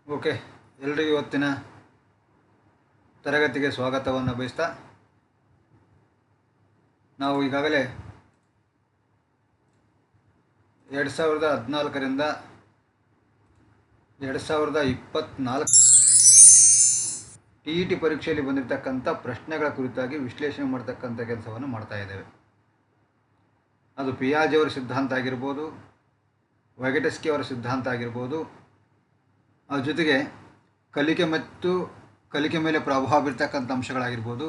Okay, ಎಲ್ರಿಗೂ ಇವತ್ತಿನ ತರಗತಿಗೆ ಸ್ವಾಗತವನ್ನು ಬಯಸ್ತಾ, ನಾವು ಈಗಾಗಲೇ 2014ರಿಂದ 2024 ಟಿ ಇ ಟಿ ಪರೀಕ್ಷೆಯಲ್ಲಿ ಬಂದಿರತಕ್ಕಂಥ ಪ್ರಶ್ನೆಗಳ ಕುರಿತಾಗಿ ವಿಶ್ಲೇಷಣೆ ಮಾಡ್ತಕ್ಕಂಥ ಕೆಲಸವನ್ನು ಮಾಡ್ತಾ ಇದ್ದೇವೆ. ಅದು ಪಿಯಾಜೆ ಅವರ ಸಿದ್ಧಾಂತ ಆಗಿರ್ಬೋದು, ವೈಗೆಟಸ್ಕಿ ಅವರ ಸಿದ್ಧಾಂತ ಆಗಿರ್ಬೋದು, ಅದ್ರ ಜೊತೆಗೆ ಕಲಿಕೆ ಮತ್ತು ಕಲಿಕೆ ಮೇಲೆ ಪ್ರಭಾವ ಬೀರ್ತಕ್ಕಂಥ ಅಂಶಗಳಾಗಿರ್ಬೋದು,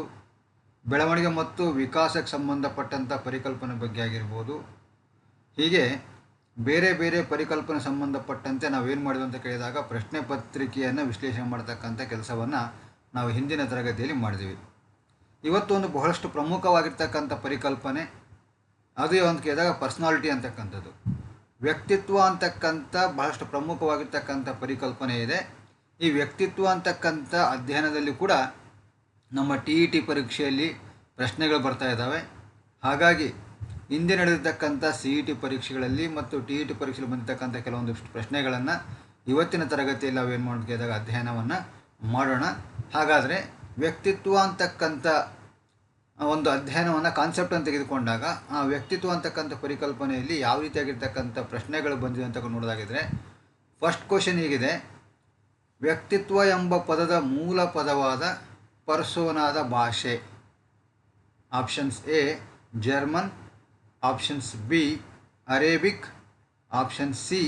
ಬೆಳವಣಿಗೆ ಮತ್ತು ವಿಕಾಸಕ್ಕೆ ಸಂಬಂಧಪಟ್ಟಂಥ ಪರಿಕಲ್ಪನೆ ಬಗ್ಗೆ ಆಗಿರ್ಬೋದು, ಹೀಗೆ ಬೇರೆ ಬೇರೆ ಪರಿಕಲ್ಪನೆ ಸಂಬಂಧಪಟ್ಟಂತೆ ನಾವೇನು ಮಾಡಿದ್ವಿ ಅಂತ ಕೇಳಿದಾಗ ಪ್ರಶ್ನೆ ಪತ್ರಿಕೆಯನ್ನು ವಿಶ್ಲೇಷಣೆ ಮಾಡ್ತಕ್ಕಂಥ ಕೆಲಸವನ್ನು ನಾವು ಹಿಂದಿನ ತರಗತಿಯಲ್ಲಿ ಮಾಡಿದ್ವಿ. ಇವತ್ತು ಒಂದು ಬಹಳಷ್ಟು ಪ್ರಮುಖವಾಗಿರ್ತಕ್ಕಂಥ ಪರಿಕಲ್ಪನೆ ಅದೇ ಅಂತ ಕೇಳಿದಾಗ ಪರ್ಸ್ನಾಲಿಟಿ ಅಂತಕ್ಕಂಥದ್ದು, ವ್ಯಕ್ತಿತ್ವ ಅಂತಕ್ಕಂಥ ಬಹಳಷ್ಟು ಪ್ರಮುಖವಾಗಿರ್ತಕ್ಕಂಥ ಪರಿಕಲ್ಪನೆ ಇದೆ. ಈ ವ್ಯಕ್ತಿತ್ವ ಅಂತಕ್ಕಂಥ ಅಧ್ಯಯನದಲ್ಲಿ ಕೂಡ ನಮ್ಮ ಟಿ ಇ ಟಿ ಪರೀಕ್ಷೆಯಲ್ಲಿ ಪ್ರಶ್ನೆಗಳು ಬರ್ತಾ ಇದ್ದಾವೆ. ಹಾಗಾಗಿ ಹಿಂದೆ ನಡೆದಿರ್ತಕ್ಕಂಥ ಸಿ ಇ ಟಿ ಪರೀಕ್ಷೆಗಳಲ್ಲಿ ಮತ್ತು ಟಿ ಇ ಟಿ ಪರೀಕ್ಷೆಯಲ್ಲಿ ಬಂದಿರತಕ್ಕಂಥ ಕೆಲವೊಂದಿಷ್ಟು ಪ್ರಶ್ನೆಗಳನ್ನು ಇವತ್ತಿನ ತರಗತಿಯಲ್ಲಿ ನಾವೇನು ಮಾಡಿದಾಗ ಅಧ್ಯಯನವನ್ನು ಮಾಡೋಣ. ಹಾಗಾದರೆ ವ್ಯಕ್ತಿತ್ವ ಅಂತಕ್ಕಂಥ ಒಂದು ಅಧ್ಯಯನವನ್ನು ಕಾನ್ಸೆಪ್ಟನ್ನು ತೆಗೆದುಕೊಂಡಾಗ ಆ ವ್ಯಕ್ತಿತ್ವ ಅಂತಕ್ಕಂಥ ಪರಿಕಲ್ಪನೆಯಲ್ಲಿ ಯಾವ ರೀತಿಯಾಗಿರ್ತಕ್ಕಂಥ ಪ್ರಶ್ನೆಗಳು ಬಂದಿದೆ ಅಂತ ನೋಡೋದಾಗಿದ್ದರೆ, ಫಸ್ಟ್ ಕ್ವಶನ್ ಹೀಗಿದೆ: ವ್ಯಕ್ತಿತ್ವ ಎಂಬ ಪದದ ಮೂಲ ಪದವಾದ ಪರ್ಸೋನಾದ ಭಾಷೆ. Options A German, options B Arabic, option C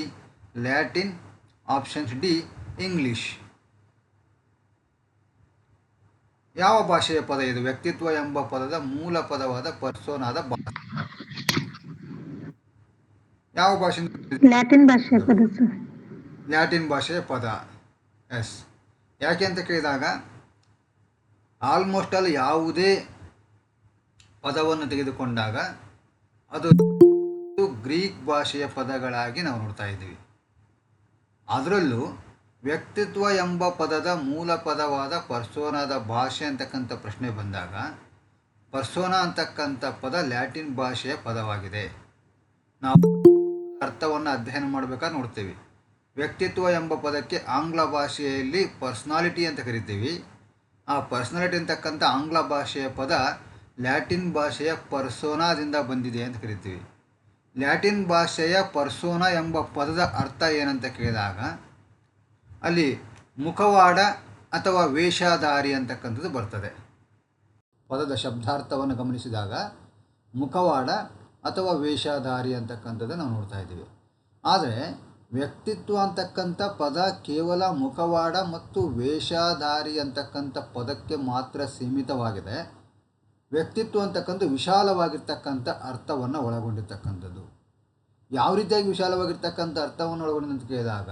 Latin, options D English. ಯಾವ ಭಾಷೆಯ ಪದ ಇದು? ವ್ಯಕ್ತಿತ್ವ ಎಂಬ ಪದದ ಮೂಲ ಪದವಾದ ಪರ್ಸೋನಾದ ಭಾಷೆ ಯಾವ ಭಾಷೆ? ಲ್ಯಾಟಿನ್ ಭಾಷೆಯ ಪದ ಸರ್. ಲ್ಯಾಟಿನ್ ಭಾಷೆಯ ಪದ. ಎಸ್. ಯಾಕೆ ಅಂತ ಕೇಳಿದಾಗ ಆಲ್ಮೋಸ್ಟ್ ಆಲ್ ಯಾವುದೇ ಪದವನ್ನು ತೆಗೆದುಕೊಂಡಾಗ ಅದು ಗ್ರೀಕ್ ಭಾಷೆಯ ಪದಗಳಾಗಿ ನಾವು ನೋಡ್ತಾ ಇದ್ದೀವಿ. ಅದರಲ್ಲೂ ವ್ಯಕ್ತಿತ್ವ ಎಂಬ ಪದದ ಮೂಲ ಪದವಾದ ಪರ್ಸೋನಾದ ಭಾಷೆ ಅಂತಕ್ಕಂಥ ಪ್ರಶ್ನೆ ಬಂದಾಗ ಪರ್ಸೋನಾ ಅಂತಕ್ಕಂಥ ಪದ ಲ್ಯಾಟಿನ್ ಭಾಷೆಯ ಪದವಾಗಿದೆ. ನಾವು ಅರ್ಥವನ್ನು ಅಧ್ಯಯನ ಮಾಡಬೇಕಾದ್ರೆ ನೋಡ್ತೀವಿ. ವ್ಯಕ್ತಿತ್ವ ಎಂಬ ಪದಕ್ಕೆ ಆಂಗ್ಲ ಭಾಷೆಯಲ್ಲಿ ಪರ್ಸ್ನಾಲಿಟಿ ಅಂತ ಕರಿತೀವಿ. ಆ ಪರ್ಸ್ನಾಲಿಟಿ ಅಂತಕ್ಕಂಥ ಆಂಗ್ಲ ಭಾಷೆಯ ಪದ ಲ್ಯಾಟಿನ್ ಭಾಷೆಯ ಪರ್ಸೋನಾದಿಂದ ಬಂದಿದೆ ಅಂತ ಕರಿತೀವಿ. ಲ್ಯಾಟಿನ್ ಭಾಷೆಯ ಪರ್ಸೋನಾ ಎಂಬ ಪದದ ಅರ್ಥ ಏನಂತ ಕೇಳಿದಾಗ ಅಲ್ಲಿ ಮುಖವಾಡ ಅಥವಾ ವೇಷಧಾರಿ ಅಂತಕ್ಕಂಥದ್ದು ಬರ್ತದೆ. ಪದದ ಶಬ್ದಾರ್ಥವನ್ನು ಗಮನಿಸಿದಾಗ ಮುಖವಾಡ ಅಥವಾ ವೇಷಧಾರಿ ಅಂತಕ್ಕಂಥದ್ದು ನಾವು ನೋಡ್ತಾ ಇದ್ದೀವಿ. ಆದರೆ ವ್ಯಕ್ತಿತ್ವ ಅಂತಕ್ಕಂಥ ಪದ ಕೇವಲ ಮುಖವಾಡ ಮತ್ತು ವೇಷಧಾರಿ ಅಂತಕ್ಕಂಥ ಪದಕ್ಕೆ ಮಾತ್ರ ಸೀಮಿತವಾಗಿದೆ. ವ್ಯಕ್ತಿತ್ವ ಅಂತಕ್ಕಂಥ ವಿಶಾಲವಾಗಿರ್ತಕ್ಕಂಥ ಅರ್ಥವನ್ನು ಒಳಗೊಂಡಿರ್ತಕ್ಕಂಥದ್ದು. ಯಾವ ರೀತಿಯಾಗಿ ವಿಶಾಲವಾಗಿರ್ತಕ್ಕಂಥ ಅರ್ಥವನ್ನು ಒಳಗೊಂಡಿದೆ ಅಂತ ಕೇಳಿದಾಗ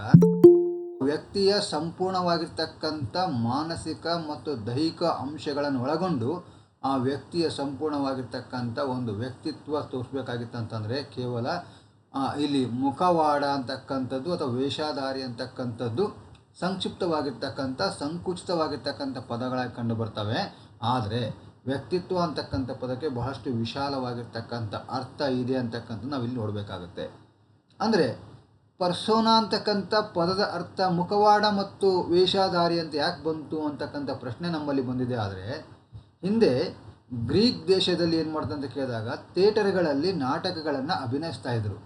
ವ್ಯಕ್ತಿಯ ಸಂಪೂರ್ಣವಾಗಿರ್ತಕ್ಕಂಥ ಮಾನಸಿಕ ಮತ್ತು ದೈಹಿಕ ಅಂಶಗಳನ್ನು ಒಳಗೊಂಡು ಆ ವ್ಯಕ್ತಿಯ ಸಂಪೂರ್ಣವಾಗಿರ್ತಕ್ಕಂಥ ಒಂದು ವ್ಯಕ್ತಿತ್ವ ತೋರಿಸ್ಬೇಕಾಗಿತ್ತಂತಂದರೆ ಕೇವಲ ಇಲ್ಲಿ ಮುಖವಾಡ ಅಂತಕ್ಕಂಥದ್ದು ಅಥವಾ ವೇಷಧಾರಿ ಅಂತಕ್ಕಂಥದ್ದು ಸಂಕ್ಷಿಪ್ತವಾಗಿರ್ತಕ್ಕಂಥ ಸಂಕುಚಿತವಾಗಿರ್ತಕ್ಕಂಥ ಪದಗಳಾಗಿ ಕಂಡು ಬರ್ತವೆ. ಆದರೆ ವ್ಯಕ್ತಿತ್ವ ಅಂತಕ್ಕಂಥ ಪದಕ್ಕೆ ಬಹಳಷ್ಟು ವಿಶಾಲವಾಗಿರ್ತಕ್ಕಂಥ ಅರ್ಥ ಇದೆ ಅಂತಕ್ಕಂಥದ್ದು ನಾವಿಲ್ಲಿ ನೋಡಬೇಕಾಗುತ್ತೆ. ಅಂದರೆ ಪರ್ಸೋನಾ ಅಂತಕ್ಕಂಥ ಪದದ ಅರ್ಥ ಮುಖವಾಡ ಮತ್ತು ವೇಷಧಾರಿ ಅಂತ ಯಾಕೆ ಬಂತು ಅಂತಕ್ಕಂಥ ಪ್ರಶ್ನೆ ನಮ್ಮಲ್ಲಿ ಬಂದಿದೆ. ಆದರೆ ಹಿಂದೆ ಗ್ರೀಕ್ ದೇಶದಲ್ಲಿ ಏನು ಮಾಡ್ತಾರೆ ಅಂತ ಕೇಳಿದಾಗ ಥಿಯೇಟರ್ಗಳಲ್ಲಿ ನಾಟಕಗಳನ್ನು ಅಭಿನಯಿಸ್ತಾ ಇದ್ರು.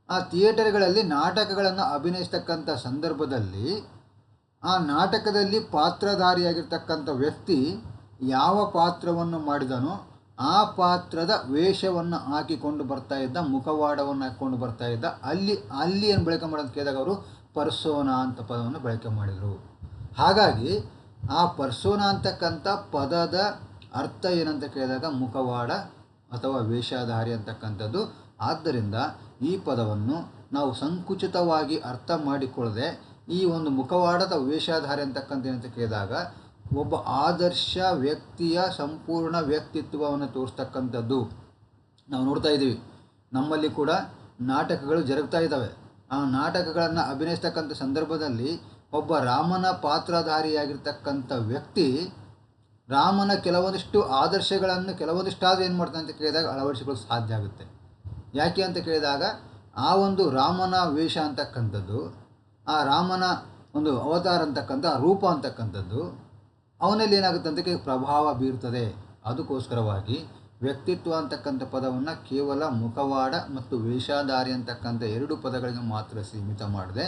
ಆ ಥಿಯೇಟರ್ಗಳಲ್ಲಿ ನಾಟಕಗಳನ್ನು ಅಭಿನಯಿಸ್ತಕ್ಕಂಥ ಸಂದರ್ಭದಲ್ಲಿ ಆ ನಾಟಕದಲ್ಲಿ ಪಾತ್ರಧಾರಿಯಾಗಿರ್ತಕ್ಕಂಥ ವ್ಯಕ್ತಿ ಯಾವ ಪಾತ್ರವನ್ನು ಮಾಡಿದನೋ ಆ ಪಾತ್ರದ ವೇಷವನ್ನು ಹಾಕಿಕೊಂಡು ಬರ್ತಾ ಇದ್ದ, ಮುಖವಾಡವನ್ನು ಹಾಕಿಕೊಂಡು ಬರ್ತಾ ಇದ್ದ. ಅಲ್ಲಿ ಏನು ಬಳಕೆ ಮಾಡೋದು ಕೇಳಿದಾಗ ಅವರು ಪರ್ಸೋನಾ ಅಂತ ಪದವನ್ನು ಬಳಕೆ ಮಾಡಿದರು. ಹಾಗಾಗಿ ಆ ಪರ್ಸೋನಾ ಅಂತಕ್ಕಂಥ ಪದದ ಅರ್ಥ ಏನಂತ ಕೇಳಿದಾಗ ಮುಖವಾಡ ಅಥವಾ ವೇಷಧಾರಿ ಅಂತಕ್ಕಂಥದ್ದು. ಆದ್ದರಿಂದ ಈ ಪದವನ್ನು ನಾವು ಸಂಕುಚಿತವಾಗಿ ಅರ್ಥ ಮಾಡಿಕೊಳ್ಳದೆ ಈ ಒಂದು ಮುಖವಾಡದ ವೇಷಧಾರಿ ಅಂತಕ್ಕಂಥ ಏನಂತ ಕೇಳಿದಾಗ ಒಬ್ಬ ಆದರ್ಶ ವ್ಯಕ್ತಿಯ ಸಂಪೂರ್ಣ ವ್ಯಕ್ತಿತ್ವವನ್ನು ತೋರಿಸ್ತಕ್ಕಂಥದ್ದು ನಾವು ನೋಡ್ತಾ ಇದ್ದೀವಿ. ನಮ್ಮಲ್ಲಿ ಕೂಡ ನಾಟಕಗಳು ಜರುಗ್ತಾ ಇದ್ದಾವೆ. ಆ ನಾಟಕಗಳನ್ನು ಅಭಿನಯಿಸ್ತಕ್ಕಂಥ ಸಂದರ್ಭದಲ್ಲಿ ಒಬ್ಬ ರಾಮನ ಪಾತ್ರಧಾರಿಯಾಗಿರ್ತಕ್ಕಂಥ ವ್ಯಕ್ತಿ ರಾಮನ ಕೆಲವೊಂದಿಷ್ಟು ಆದರ್ಶಗಳನ್ನು ಕೆಲವೊಂದಿಷ್ಟಾದರೂ ಏನು ಮಾಡ್ತಾನೆ ಅಂತ ಕೇಳಿದಾಗ ಅಳವಡಿಸಿಕೊಳ್ಳಲು ಸಾಧ್ಯ ಆಗುತ್ತೆ. ಯಾಕೆ ಅಂತ ಕೇಳಿದಾಗ ಆ ಒಂದು ರಾಮನ ವೇಷ ಅಂತಕ್ಕಂಥದ್ದು, ಆ ರಾಮನ ಒಂದು ಅವತಾರ ಅಂತಕ್ಕಂಥ ರೂಪ ಅಂತಕ್ಕಂಥದ್ದು ಅವನಲ್ಲಿ ಏನಾಗುತ್ತೆ ಅಂತ ಪ್ರಭಾವ ಬೀರ್ತದೆ. ಅದಕ್ಕೋಸ್ಕರವಾಗಿ ವ್ಯಕ್ತಿತ್ವ ಅಂತಕ್ಕಂಥ ಪದವನ್ನು ಕೇವಲ ಮುಖವಾಡ ಮತ್ತು ವೇಷಧಾರಿ ಅಂತಕ್ಕಂಥ 2 ಪದಗಳಿಗೆ ಮಾತ್ರ ಸೀಮಿತ ಮಾಡದೆ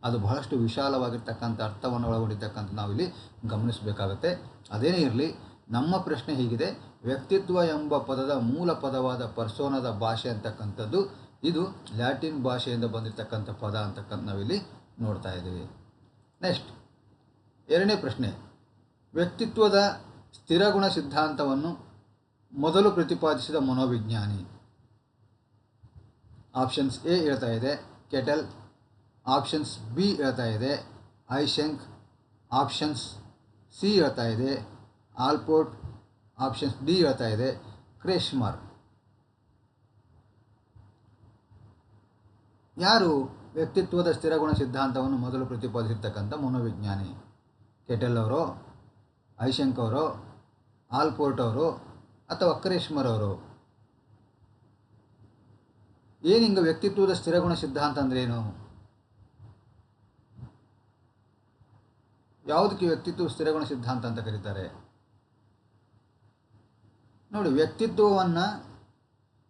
ಅದು ಬಹಳಷ್ಟು ವಿಶಾಲವಾಗಿರ್ತಕ್ಕಂಥ ಅರ್ಥವನ್ನು ಒಳಗೊಂಡಿರ್ತಕ್ಕಂಥ ನಾವಿಲ್ಲಿ ಗಮನಿಸಬೇಕಾಗತ್ತೆ. ಅದೇನೇ ಇರಲಿ, ನಮ್ಮ ಪ್ರಶ್ನೆ ಹೀಗಿದೆ: ವ್ಯಕ್ತಿತ್ವ ಎಂಬ ಪದದ ಮೂಲ ಪದವಾದ ಪರ್ಸೋನದ ಭಾಷೆ ಅಂತಕ್ಕಂಥದ್ದು ಇದು ಲ್ಯಾಟಿನ್ ಭಾಷೆಯಿಂದ ಬಂದಿರತಕ್ಕಂಥ ಪದ ಅಂತಕ್ಕಂಥ ನಾವಿಲ್ಲಿ ನೋಡ್ತಾ ಇದ್ದೀವಿ. ನೆಕ್ಸ್ಟ್ 2ನೇ ಪ್ರಶ್ನೆ: ವ್ಯಕ್ತಿತ್ವದ ಸ್ಥಿರಗುಣ ಸಿದ್ಧಾಂತವನ್ನು ಮೊದಲು ಪ್ರತಿಪಾದಿಸಿದ ಮನೋವಿಜ್ಞಾನಿ. ಆಪ್ಷನ್ಸ್ ಎ ಹೇಳ್ತಾ ಇದೆ ಕೆಟಲ್, ಆಪ್ಷನ್ಸ್ ಬಿ ಹೇಳ್ತಾ ಇದೆ ಐಶೆಂಕ್, ಆಪ್ಷನ್ಸ್ ಸಿ ಹೇಳ್ತಾ ಇದೆ ಆಲ್ಪೋರ್ಟ್, ಆಪ್ಷನ್ಸ್ ಡಿ ಹೇಳ್ತಾ ಇದೆ ಕ್ರೇಶ್ಮರ್. ಯಾರು ವ್ಯಕ್ತಿತ್ವದ ಸ್ಥಿರಗುಣ ಸಿದ್ಧಾಂತವನ್ನು ಮೊದಲು ಪ್ರತಿಪಾದಿಸಿರ್ತಕ್ಕಂಥ ಮನೋವಿಜ್ಞಾನಿ? ಕೆಟಲ್ ಅವರು, ಐಶೆಂಕ್ ಅವರು, ಆಲ್ಪೋರ್ಟ್ ಅವರು ಅಥವಾ ಕ್ರೇಶ್ಮರ್ ಅವರು? ಏನಿಂಗ ವ್ಯಕ್ತಿತ್ವದ ಸ್ಥಿರಗುಣ ಸಿದ್ಧಾಂತ ಅಂದ್ರೆ ಏನು? ಯಾವುದಕ್ಕೆ ವ್ಯಕ್ತಿತ್ವ ಸ್ಥಿರಗುಣ ಸಿದ್ಧಾಂತ ಅಂತ ಕರೀತಾರೆ? ನೋಡಿ, ವ್ಯಕ್ತಿತ್ವವನ್ನು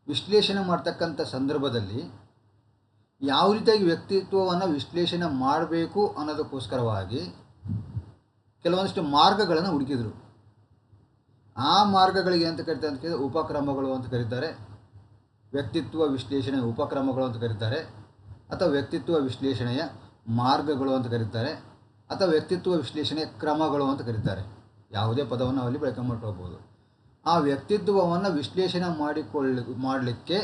ವಿಶ್ಲೇಷಣೆ ಮಾಡ್ತಕ್ಕಂಥ ಸಂದರ್ಭದಲ್ಲಿ ಯಾವ ರೀತಿಯಾಗಿ ವ್ಯಕ್ತಿತ್ವವನ್ನು ವಿಶ್ಲೇಷಣೆ ಮಾಡಬೇಕು ಅನ್ನೋದಕ್ಕೋಸ್ಕರವಾಗಿ ಕೆಲವೊಂದಿಷ್ಟು ಮಾರ್ಗಗಳನ್ನು ಹುಡುಕಿದರು. ಆ ಮಾರ್ಗಗಳಿಗೆ ಅಂತ ಕರೀತಾರೆ ಅಂತ ಕೇಳಿದ್ರೆ ಉಪಕ್ರಮಗಳು ಅಂತ ಕರೀತಾರೆ, ವ್ಯಕ್ತಿತ್ವ ವಿಶ್ಲೇಷಣೆ ಉಪಕ್ರಮಗಳು ಅಂತ ಕರೀತಾರೆ, ಅಥವಾ ವ್ಯಕ್ತಿತ್ವ ವಿಶ್ಲೇಷಣೆಯ ಮಾರ್ಗಗಳು ಅಂತ ಕರೀತಾರೆ, ಅಥವಾ ವ್ಯಕ್ತಿತ್ವ ವಿಶ್ಲೇಷಣೆಯ ಕ್ರಮಗಳು ಅಂತ ಕರೀತಾರೆ. ಯಾವುದೇ ಪದವನ್ನು ಅಲ್ಲಿ ಬಳಕೆ ಮಾಡ್ಕೊಳ್ಬೋದು. ಆ ವ್ಯಕ್ತಿತ್ವವನ್ನು ವಿಶ್ಲೇಷಣೆ ಮಾಡಲಿಕ್ಕೆ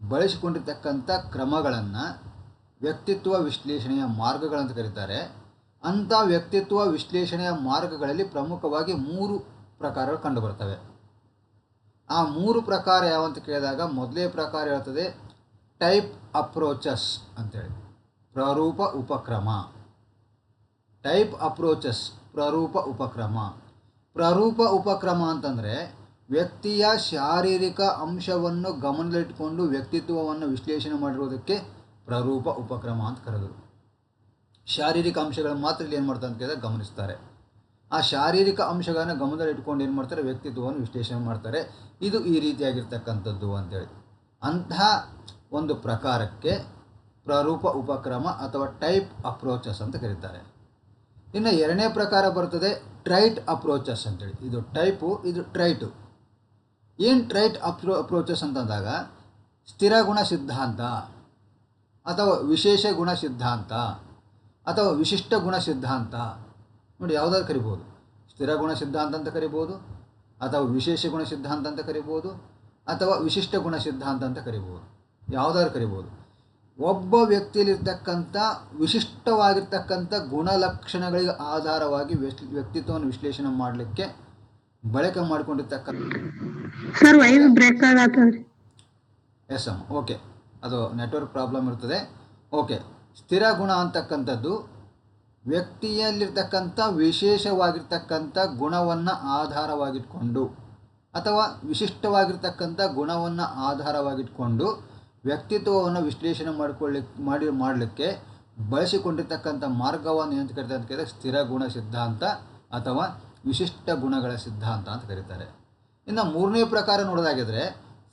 ಬಳಸಿಕೊಂಡಿರ್ತಕ್ಕಂಥ ಕ್ರಮಗಳನ್ನು ವ್ಯಕ್ತಿತ್ವ ವಿಶ್ಲೇಷಣೆಯ ಮಾರ್ಗಗಳಂತ ಕರೀತಾರೆ. ಅಂಥ ವ್ಯಕ್ತಿತ್ವ ವಿಶ್ಲೇಷಣೆಯ ಮಾರ್ಗಗಳಲ್ಲಿ ಪ್ರಮುಖವಾಗಿ 3 ಪ್ರಕಾರಗಳು ಕಂಡುಬರ್ತವೆ. ಆ 3 ಪ್ರಕಾರ ಯಾವಂತ ಕೇಳಿದಾಗ ಮೊದಲೇ ಪ್ರಕಾರ ಹೇಳ್ತದೆ ಟೈಪ್ ಅಪ್ರೋಚಸ್ ಅಂತೇಳಿ, ಪ್ರರೂಪ ಉಪಕ್ರಮ. ಟೈಪ್ ಅಪ್ರೋಚಸ್, ಪ್ರರೂಪ ಉಪಕ್ರಮ. ಪ್ರರೂಪ ಉಪಕ್ರಮ ಅಂತಂದರೆ ವ್ಯಕ್ತಿಯ ಶಾರೀರಿಕ ಅಂಶವನ್ನು ಗಮನದಲ್ಲಿಟ್ಟುಕೊಂಡು ವ್ಯಕ್ತಿತ್ವವನ್ನು ವಿಶ್ಲೇಷಣೆ ಮಾಡಿರೋದಕ್ಕೆ ಪ್ರರೂಪ ಉಪಕ್ರಮ ಅಂತ ಕರೆದರು. ಶಾರೀರಿಕ ಅಂಶಗಳನ್ನು ಮಾತ್ರ ಇಲ್ಲಿ ಏನು ಮಾಡ್ತಾರೆ ಅಂತ ಕೇಳಿದಾಗ ಗಮನಿಸ್ತಾರೆ. ಆ ಶಾರೀರಿಕ ಅಂಶಗಳನ್ನು ಗಮನದಲ್ಲಿಟ್ಕೊಂಡು ಏನು ಮಾಡ್ತಾರೆ, ವ್ಯಕ್ತಿತ್ವವನ್ನು ವಿಶ್ಲೇಷಣೆ ಮಾಡ್ತಾರೆ. ಇದು ಈ ರೀತಿಯಾಗಿರ್ತಕ್ಕಂಥದ್ದು ಅಂತೇಳಿ ಅಂತಹ ಒಂದು ಪ್ರಕಾರಕ್ಕೆ ಪ್ರರೂಪ ಉಪಕ್ರಮ ಅಥವಾ ಟೈಪ್ ಅಪ್ರೋಚಸ್ ಅಂತ ಕರೀತಾರೆ. ಇನ್ನು 2ನೇ ಪ್ರಕಾರ ಬರ್ತದೆ ಟ್ರೈಟ್ ಅಪ್ರೋಚಸ್ ಅಂತೇಳಿ. ಇದು ಟೈಪು, ಇದು ಟ್ರೈಟು. ಏನು ಟ್ರೈಟ್ ಅಪ್ರೋಚಸ್ ಅಂತಂದಾಗ ಸ್ಥಿರ ಗುಣ ಸಿದ್ಧಾಂತ ಅಥವಾ ವಿಶೇಷ ಗುಣ ಸಿದ್ಧಾಂತ ಅಥವಾ ವಿಶಿಷ್ಟ ಗುಣ ಸಿದ್ಧಾಂತ. ನೋಡಿ, ಯಾವುದಾದ್ರು ಕರಿಬೋದು. ಸ್ಥಿರ ಗುಣ ಸಿದ್ಧಾಂತ ಅಂತ ಕರಿಬೋದು, ಅಥವಾ ವಿಶೇಷ ಗುಣ ಸಿದ್ಧಾಂತ ಅಂತ ಕರಿಬೋದು, ಅಥವಾ ವಿಶಿಷ್ಟ ಗುಣ ಸಿದ್ಧಾಂತ ಅಂತ ಕರಿಬೋದು. ಯಾವುದಾದ್ರು ಕರಿಬೋದು. ಒಬ್ಬ ವ್ಯಕ್ತಿಯಲ್ಲಿರ್ತಕ್ಕಂಥ ವಿಶಿಷ್ಟವಾಗಿರ್ತಕ್ಕಂಥ ಗುಣಲಕ್ಷಣಗಳಿಗೆ ಆಧಾರವಾಗಿ ವ್ಯಕ್ತಿತ್ವವನ್ನು ವಿಶ್ಲೇಷಣೆ ಮಾಡಲಿಕ್ಕೆ ಬಳಕೆ ಮಾಡಿಕೊಂಡಿರ್ತಕ್ಕಂಥ ಸರ್ ವಾಯ್ಸ್ ಬ್ರೇಕ್ ಆಗತ್ತದ್ರಿ. ಎಸ್ ಅಮ್ಮ, ಓಕೆ, ಅದು ನೆಟ್ವರ್ಕ್ ಪ್ರಾಬ್ಲಮ್ ಇರ್ತದೆ. ಓಕೆ, ಸ್ಥಿರ ಗುಣ ಅಂತಕ್ಕಂಥದ್ದು ವ್ಯಕ್ತಿಯಲ್ಲಿರ್ತಕ್ಕಂಥ ವಿಶೇಷವಾಗಿರ್ತಕ್ಕಂಥ ಗುಣವನ್ನು ಆಧಾರವಾಗಿಟ್ಕೊಂಡು ಅಥವಾ ವಿಶಿಷ್ಟವಾಗಿರ್ತಕ್ಕಂಥ ಗುಣವನ್ನು ಆಧಾರವಾಗಿಟ್ಕೊಂಡು ವ್ಯಕ್ತಿತ್ವವನ್ನು ವಿಶ್ಲೇಷಣೆ ಮಾಡಲಿಕ್ಕೆ ಬಳಸಿಕೊಂಡಿರ್ತಕ್ಕಂಥ ಮಾರ್ಗವನ್ನು ಏನು ಕರೀತಾರೆ ಅಂತ ಕೇಳಿದ್ರೆ ಸ್ಥಿರ ಗುಣ ಸಿದ್ಧಾಂತ ಅಥವಾ ವಿಶಿಷ್ಟ ಗುಣಗಳ ಸಿದ್ಧಾಂತ ಅಂತ ಕರೀತಾರೆ. ಇನ್ನು 3ನೇ ಪ್ರಕಾರ ನೋಡೋದಾಗಿದ್ರೆ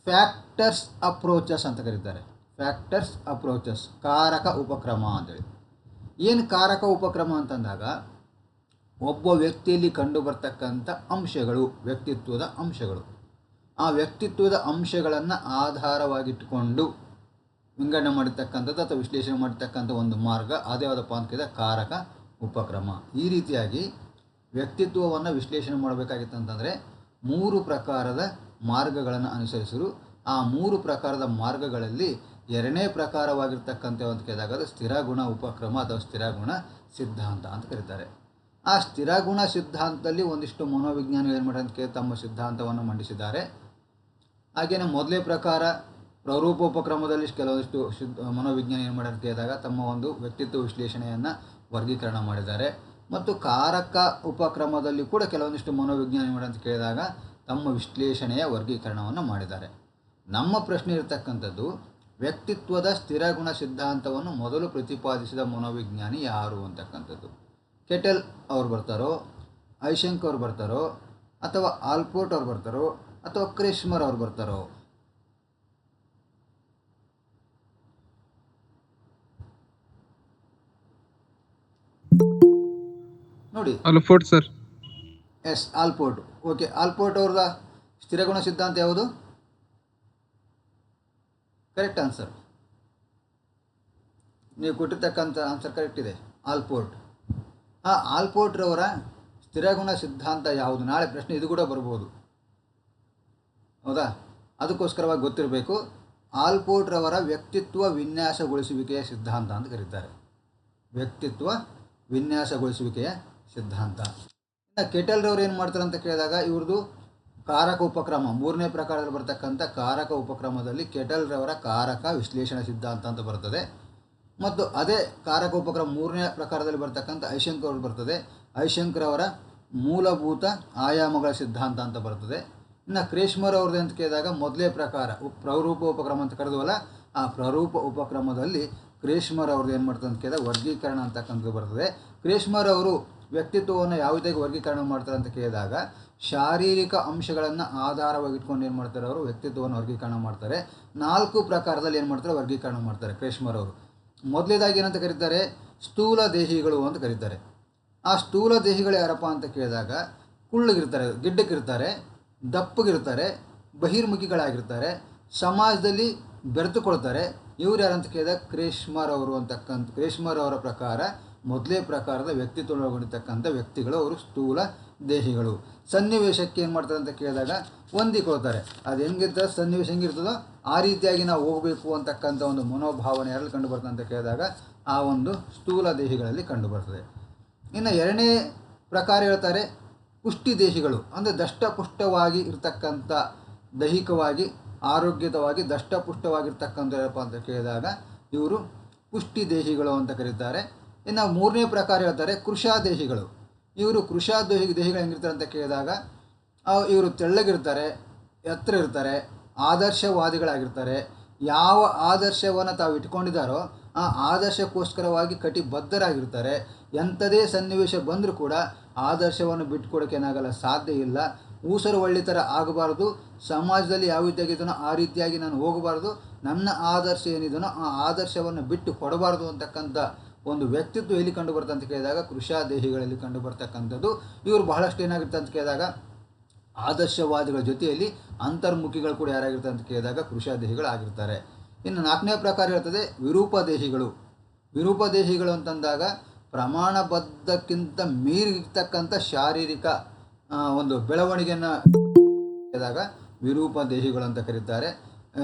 ಫ್ಯಾಕ್ಟರ್ಸ್ ಅಪ್ರೋಚಸ್ ಅಂತ ಕರೀತಾರೆ. ಫ್ಯಾಕ್ಟರ್ಸ್ ಅಪ್ರೋಚಸ್, ಕಾರಕ ಉಪಕ್ರಮ ಅಂತೇಳಿ. ಏನು ಕಾರಕ ಉಪಕ್ರಮ ಅಂತಂದಾಗ ಒಬ್ಬ ವ್ಯಕ್ತಿಯಲ್ಲಿ ಕಂಡು ಬರ್ತಕ್ಕಂಥ ಅಂಶಗಳು, ವ್ಯಕ್ತಿತ್ವದ ಅಂಶಗಳು. ಆ ವ್ಯಕ್ತಿತ್ವದ ಅಂಶಗಳನ್ನು ಆಧಾರವಾಗಿಟ್ಟುಕೊಂಡು ವಿಂಗಡಣೆ ಮಾಡಿರ್ತಕ್ಕಂಥದ್ದು ಅಥವಾ ವಿಶ್ಲೇಷಣೆ ಮಾಡಿರ್ತಕ್ಕಂಥ ಒಂದು ಮಾರ್ಗ ಅದೇ ಯಾವುದಪ್ಪ ಅಂತ ಕೇಳಿದ್ರೆ ಕಾರಕ ಉಪಕ್ರಮ. ಈ ರೀತಿಯಾಗಿ ವ್ಯಕ್ತಿತ್ವವನ್ನು ವಿಶ್ಲೇಷಣೆ ಮಾಡಬೇಕಾಗಿತ್ತಂತಂದರೆ 3 ಪ್ರಕಾರದ ಮಾರ್ಗಗಳನ್ನು ಅನುಸರಿಸಿರು. ಆ 3 ಪ್ರಕಾರದ ಮಾರ್ಗಗಳಲ್ಲಿ 2ನೇ ಪ್ರಕಾರವಾಗಿರ್ತಕ್ಕಂಥ ಅಂತ ಕೇಳಿದಾಗ ಅದು ಸ್ಥಿರ ಗುಣ ಉಪಕ್ರಮ ಅಥವಾ ಸ್ಥಿರ ಗುಣ ಸಿದ್ಧಾಂತ ಅಂತ ಕರೀತಾರೆ. ಆ ಸ್ಥಿರ ಗುಣ ಸಿದ್ಧಾಂತದಲ್ಲಿ ಒಂದಿಷ್ಟು ಮನೋವಿಜ್ಞಾನಿಗಳು ಏನು ಮಾಡ್ತಾರೆ ಅಂತ ಕೇಳಿ ತಮ್ಮ ಸಿದ್ಧಾಂತವನ್ನು ಮಂಡಿಸಿದ್ದಾರೆ. ಹಾಗೆಯೇ ಮೊದಲೇ ಪ್ರಕಾರ ಪ್ರರೂಪ ಉಪಕ್ರಮದಲ್ಲಿ ಕೆಲವೊಂದಿಷ್ಟು ಮನೋವಿಜ್ಞಾನಿ ಏನು ಮಾಡ್ತಾರೆ ಅಂತ ಕೇಳಿದಾಗ ತಮ್ಮ ಒಂದು ವ್ಯಕ್ತಿತ್ವ ವಿಶ್ಲೇಷಣೆಯನ್ನು ವರ್ಗೀಕರಣ ಮಾಡಿದ್ದಾರೆ. ಮತ್ತು ಕಾರಕ ಉಪಕ್ರಮದಲ್ಲಿ ಕೂಡ ಕೆಲವೊಂದಿಷ್ಟು ಮನೋವಿಜ್ಞಾನಿ ಮಾಡಿ ಅಂತ ಕೇಳಿದಾಗ ತಮ್ಮ ವಿಶ್ಲೇಷಣೆಯ ವರ್ಗೀಕರಣವನ್ನು ಮಾಡಿದ್ದಾರೆ. ನಮ್ಮ ಪ್ರಶ್ನೆ ಇರತಕ್ಕಂಥದ್ದು ವ್ಯಕ್ತಿತ್ವದ ಸ್ಥಿರಗುಣ ಸಿದ್ಧಾಂತವನ್ನು ಮೊದಲು ಪ್ರತಿಪಾದಿಸಿದ ಮನೋವಿಜ್ಞಾನಿ ಯಾರು ಅಂತಕ್ಕಂಥದ್ದು. ಕೆಟಲ್ ಅವ್ರು ಬರ್ತಾರೋ, ಐಶಂಕ್ ಅವ್ರು ಬರ್ತಾರೋ, ಅಥವಾ ಆಲ್ಪೋರ್ಟ್ ಅವ್ರು ಬರ್ತಾರೋ, ಅಥವಾ ಕ್ರೇಶ್ಮರ್ ಅವ್ರು ಬರ್ತಾರೋ? ನೋಡಿ, ಆಲ್ಫೋರ್ಡ್ sir. S, Allport. Okay, Allport ಅವ್ರದ ಸ್ಥಿರಗುಣ ಸಿದ್ಧಾಂತ ಯಾವುದು? Correct answer. ನೀವು ಕೊಟ್ಟಿರ್ತಕ್ಕಂಥ ಆನ್ಸರ್ ಕರೆಕ್ಟ್ ಇದೆ, ಆಲ್ಪೋರ್ಟ್. ಆ ಆಲ್ಪೋರ್ಟ್ರವರ ಸ್ಥಿರಗುಣ ಸಿದ್ಧಾಂತ ಯಾವುದು? ನಾಳೆ ಪ್ರಶ್ನೆ ಇದು ಕೂಡ ಬರ್ಬೋದು, ಹೌದಾ? ಅದಕ್ಕೋಸ್ಕರವಾಗಿ ಗೊತ್ತಿರಬೇಕು. ಆಲ್ಪೋರ್ಟ್ರವರ ವ್ಯಕ್ತಿತ್ವ ವಿನ್ಯಾಸಗೊಳಿಸುವಿಕೆಯ ಸಿದ್ಧಾಂತ ಅಂತ ಕರೀತಾರೆ. ವ್ಯಕ್ತಿತ್ವ ವಿನ್ಯಾಸಗೊಳಿಸುವಿಕೆಯ ಸಿದ್ಧಾಂತ. ಇನ್ನು ಕೆಟಲ್ರವ್ರು ಏನು ಮಾಡ್ತಾರೆ ಅಂತ ಕೇಳಿದಾಗ, ಇವ್ರದ್ದು ಕಾರಕ ಉಪಕ್ರಮ, 3ನೇ ಪ್ರಕಾರದಲ್ಲಿ ಬರ್ತಕ್ಕಂಥ ಕಾರಕ ಉಪಕ್ರಮದಲ್ಲಿ ಕೆಟಲ್ರವರ ಕಾರಕ ವಿಶ್ಲೇಷಣಾ ಸಿದ್ಧಾಂತ ಅಂತ ಬರ್ತದೆ. ಮತ್ತು ಅದೇ ಕಾರಕ ಉಪಕ್ರಮ 3ನೇ ಪ್ರಕಾರದಲ್ಲಿ ಬರ್ತಕ್ಕಂಥ ಐಶಂಕ್ ಅವರು ಬರ್ತದೆ. ಐಶಂಕ್ರವರ ಮೂಲಭೂತ ಆಯಾಮಗಳ ಸಿದ್ಧಾಂತ ಅಂತ ಬರ್ತದೆ. ಇನ್ನು ಕ್ರೇಶ್ಮರ್ ಅವ್ರದ್ದು ಅಂತ ಕೇಳಿದಾಗ ಮೊದಲೇ ಪ್ರಕಾರ ಪ್ರರೂಪ ಉಪಕ್ರಮ ಅಂತ ಕರೆದುವಲ್ಲ, ಆ ಪ್ರರೂಪ ಉಪಕ್ರಮದಲ್ಲಿ ಕ್ರೇಶ್ಮರ್ ಅವ್ರದ್ದು ಏನು ಮಾಡ್ತಾರೆ ಅಂತ ಕೇಳಿದಾಗ ವರ್ಗೀಕರಣ ಅಂತಕ್ಕಂಥದ್ದು ಬರ್ತದೆ. ಕ್ರೇಶ್ಮರ್ ಅವರು ವ್ಯಕ್ತಿತ್ವವನ್ನು ಯಾವುದೇ ವರ್ಗೀಕರಣ ಮಾಡ್ತಾರೆ ಅಂತ ಕೇಳಿದಾಗ ಶಾರೀರಿಕ ಅಂಶಗಳನ್ನು ಆಧಾರವಾಗಿಟ್ಕೊಂಡು ಏನು ಮಾಡ್ತಾರೆ, ಅವರು ವ್ಯಕ್ತಿತ್ವವನ್ನು ವರ್ಗೀಕರಣ ಮಾಡ್ತಾರೆ. 4 ಪ್ರಕಾರದಲ್ಲಿ ಏನು ಮಾಡ್ತಾರೆ, ವರ್ಗೀಕರಣ ಮಾಡ್ತಾರೆ ಕ್ರೇಶ್ಮರ್ ಅವರು. ಮೊದಲೇದಾಗಿ ಏನಂತ ಕರೀತಾರೆ, ಸ್ಥೂಲ ದೇಹಿಗಳು ಅಂತ ಕರೀತಾರೆ. ಆ ಸ್ಥೂಲ ದೇಹಿಗಳು ಯಾರಪ್ಪ ಅಂತ ಕೇಳಿದಾಗ ಕುಳ್ಳಗಿರ್ತಾರೆ, ಗಿಡ್ಡಕ್ಕಿರ್ತಾರೆ, ದಪ್ಪಗಿರ್ತಾರೆ, ಬಹಿರ್ಮುಖಿಗಳಾಗಿರ್ತಾರೆ, ಸಮಾಜದಲ್ಲಿ ಬೆರೆತುಕೊಳ್ತಾರೆ. ಇವ್ರು ಯಾರಂತ ಕೇಳಿದಾಗ ಕ್ರೇಶ್ಮರ್ ಅವರು ಅಂತಕ್ಕಂಥ, ಕ್ರೇಶ್ಮರ್ ಅವರ ಪ್ರಕಾರ ಮೊದಲೇ ಪ್ರಕಾರದ ವ್ಯಕ್ತಿತ್ವ ಒಳಗೊಂಡಿರ್ತಕ್ಕಂಥ ವ್ಯಕ್ತಿಗಳು ಅವರು ಸ್ಥೂಲ ದೇಹಿಗಳು. ಸನ್ನಿವೇಶಕ್ಕೆ ಏನು ಮಾಡ್ತಾರೆ ಅಂತ ಕೇಳಿದಾಗ ಹೊಂದಿಕೊಳ್ತಾರೆ. ಅದು ಹೆಂಗಿರ್ತದೆ, ಸನ್ನಿವೇಶ ಹೆಂಗಿರ್ತದೋ ಆ ರೀತಿಯಾಗಿ ನಾವು ಹೋಗಬೇಕು ಅಂತಕ್ಕಂಥ ಒಂದು ಮನೋಭಾವನೆ ಯಾರಲ್ಲಿ ಕಂಡು ಬರ್ತದೆ ಅಂತ ಕೇಳಿದಾಗ ಆ ಒಂದು ಸ್ಥೂಲ ದೇಹಿಗಳಲ್ಲಿ ಕಂಡು ಬರ್ತದೆ. ಇನ್ನು 2ನೇ ಪ್ರಕಾರ ಹೇಳ್ತಾರೆ ಪುಷ್ಟಿ ದೇಹಿಗಳು, ಅಂದರೆ ದಷ್ಟಪುಷ್ಟವಾಗಿ ಇರ್ತಕ್ಕಂಥ, ದೈಹಿಕವಾಗಿ ಆರೋಗ್ಯತವಾಗಿ ದಷ್ಟಪುಷ್ಟವಾಗಿರ್ತಕ್ಕಂಥ ಏನಪ್ಪ ಅಂತ ಕೇಳಿದಾಗ ಇವರು ಪುಷ್ಟಿ ದೇಹಿಗಳು ಅಂತ ಕರೀತಾರೆ. ಇನ್ನು 3ನೇ ಪ್ರಕಾರ ಹೇಳ್ತಾರೆ ಕೃಷಾದೇಹಿಗಳು. ಇವರು ಕೃಷಾದೇಹಿಗಳು ಹೆಂಗಿರ್ತಾರೆ ಅಂತ ಕೇಳಿದಾಗ ಇವರು ತೆಳ್ಳಗಿರ್ತಾರೆ, ಎತ್ತರ ಇರ್ತಾರೆ, ಆದರ್ಶವಾದಿಗಳಾಗಿರ್ತಾರೆ. ಯಾವ ಆದರ್ಶವನ್ನು ತಾವು ಇಟ್ಕೊಂಡಿದ್ದಾರೋ ಆ ಆದರ್ಶಕ್ಕೋಸ್ಕರವಾಗಿ ಕಟಿಬದ್ಧರಾಗಿರ್ತಾರೆ. ಎಂಥದೇ ಸನ್ನಿವೇಶ ಬಂದರೂ ಕೂಡ ಆದರ್ಶವನ್ನು ಬಿಟ್ಟುಕೊಡೋಕ್ಕೇನಾಗಲ್ಲ, ಸಾಧ್ಯ ಇಲ್ಲ. ಊಸರು ಒಳ್ಳೆ ಥರ ಆಗಬಾರ್ದು, ಸಮಾಜದಲ್ಲಿ ಯಾವ ರೀತಿಯಾಗಿದ್ದಾನೋ ಆ ರೀತಿಯಾಗಿ ನಾನು ಹೋಗಬಾರ್ದು, ನನ್ನ ಆದರ್ಶ ಏನಿದನೋ ಆ ಆದರ್ಶವನ್ನು ಬಿಟ್ಟು ಕೊಡಬಾರ್ದು ಅಂತಕ್ಕಂಥ ಒಂದು ವ್ಯಕ್ತಿತ್ವ ಎಲ್ಲಿ ಕಂಡು ಬರ್ತದೆ ಅಂತ ಕೇಳಿದಾಗ ಕೃಷಾದೇಹಿಗಳಲ್ಲಿ ಕಂಡು ಬರ್ತಕ್ಕಂಥದ್ದು. ಇವರು ಬಹಳಷ್ಟು ಏನಾಗಿರುತ್ತೆ ಅಂತ ಕೇಳಿದಾಗ ಆದರ್ಶವಾದಿಗಳ ಜೊತೆಯಲ್ಲಿ ಅಂತರ್ಮುಖಿಗಳು ಕೂಡ ಯಾರಾಗಿರ್ತಾರೆ ಅಂತ ಕೇಳಿದಾಗ ಕೃಷಾದೇಹಿಗಳಾಗಿರ್ತಾರೆ. ಇನ್ನು 4ನೇ ಪ್ರಕಾರ ಹೇಳ್ತದೆ ವಿರೂಪದೇಹಿಗಳು. ವಿರೂಪದೇಹಿಗಳು ಅಂತಂದಾಗ ಪ್ರಮಾಣಬದ್ಧಕ್ಕಿಂತ ಮೀರಿರ್ತಕ್ಕಂಥ ಶಾರೀರಿಕ ಒಂದು ಬೆಳವಣಿಗೆಯನ್ನು ಕೇಳಿದಾಗ ವಿರೂಪದೇಹಿಗಳು ಅಂತ ಕರೀತಾರೆ.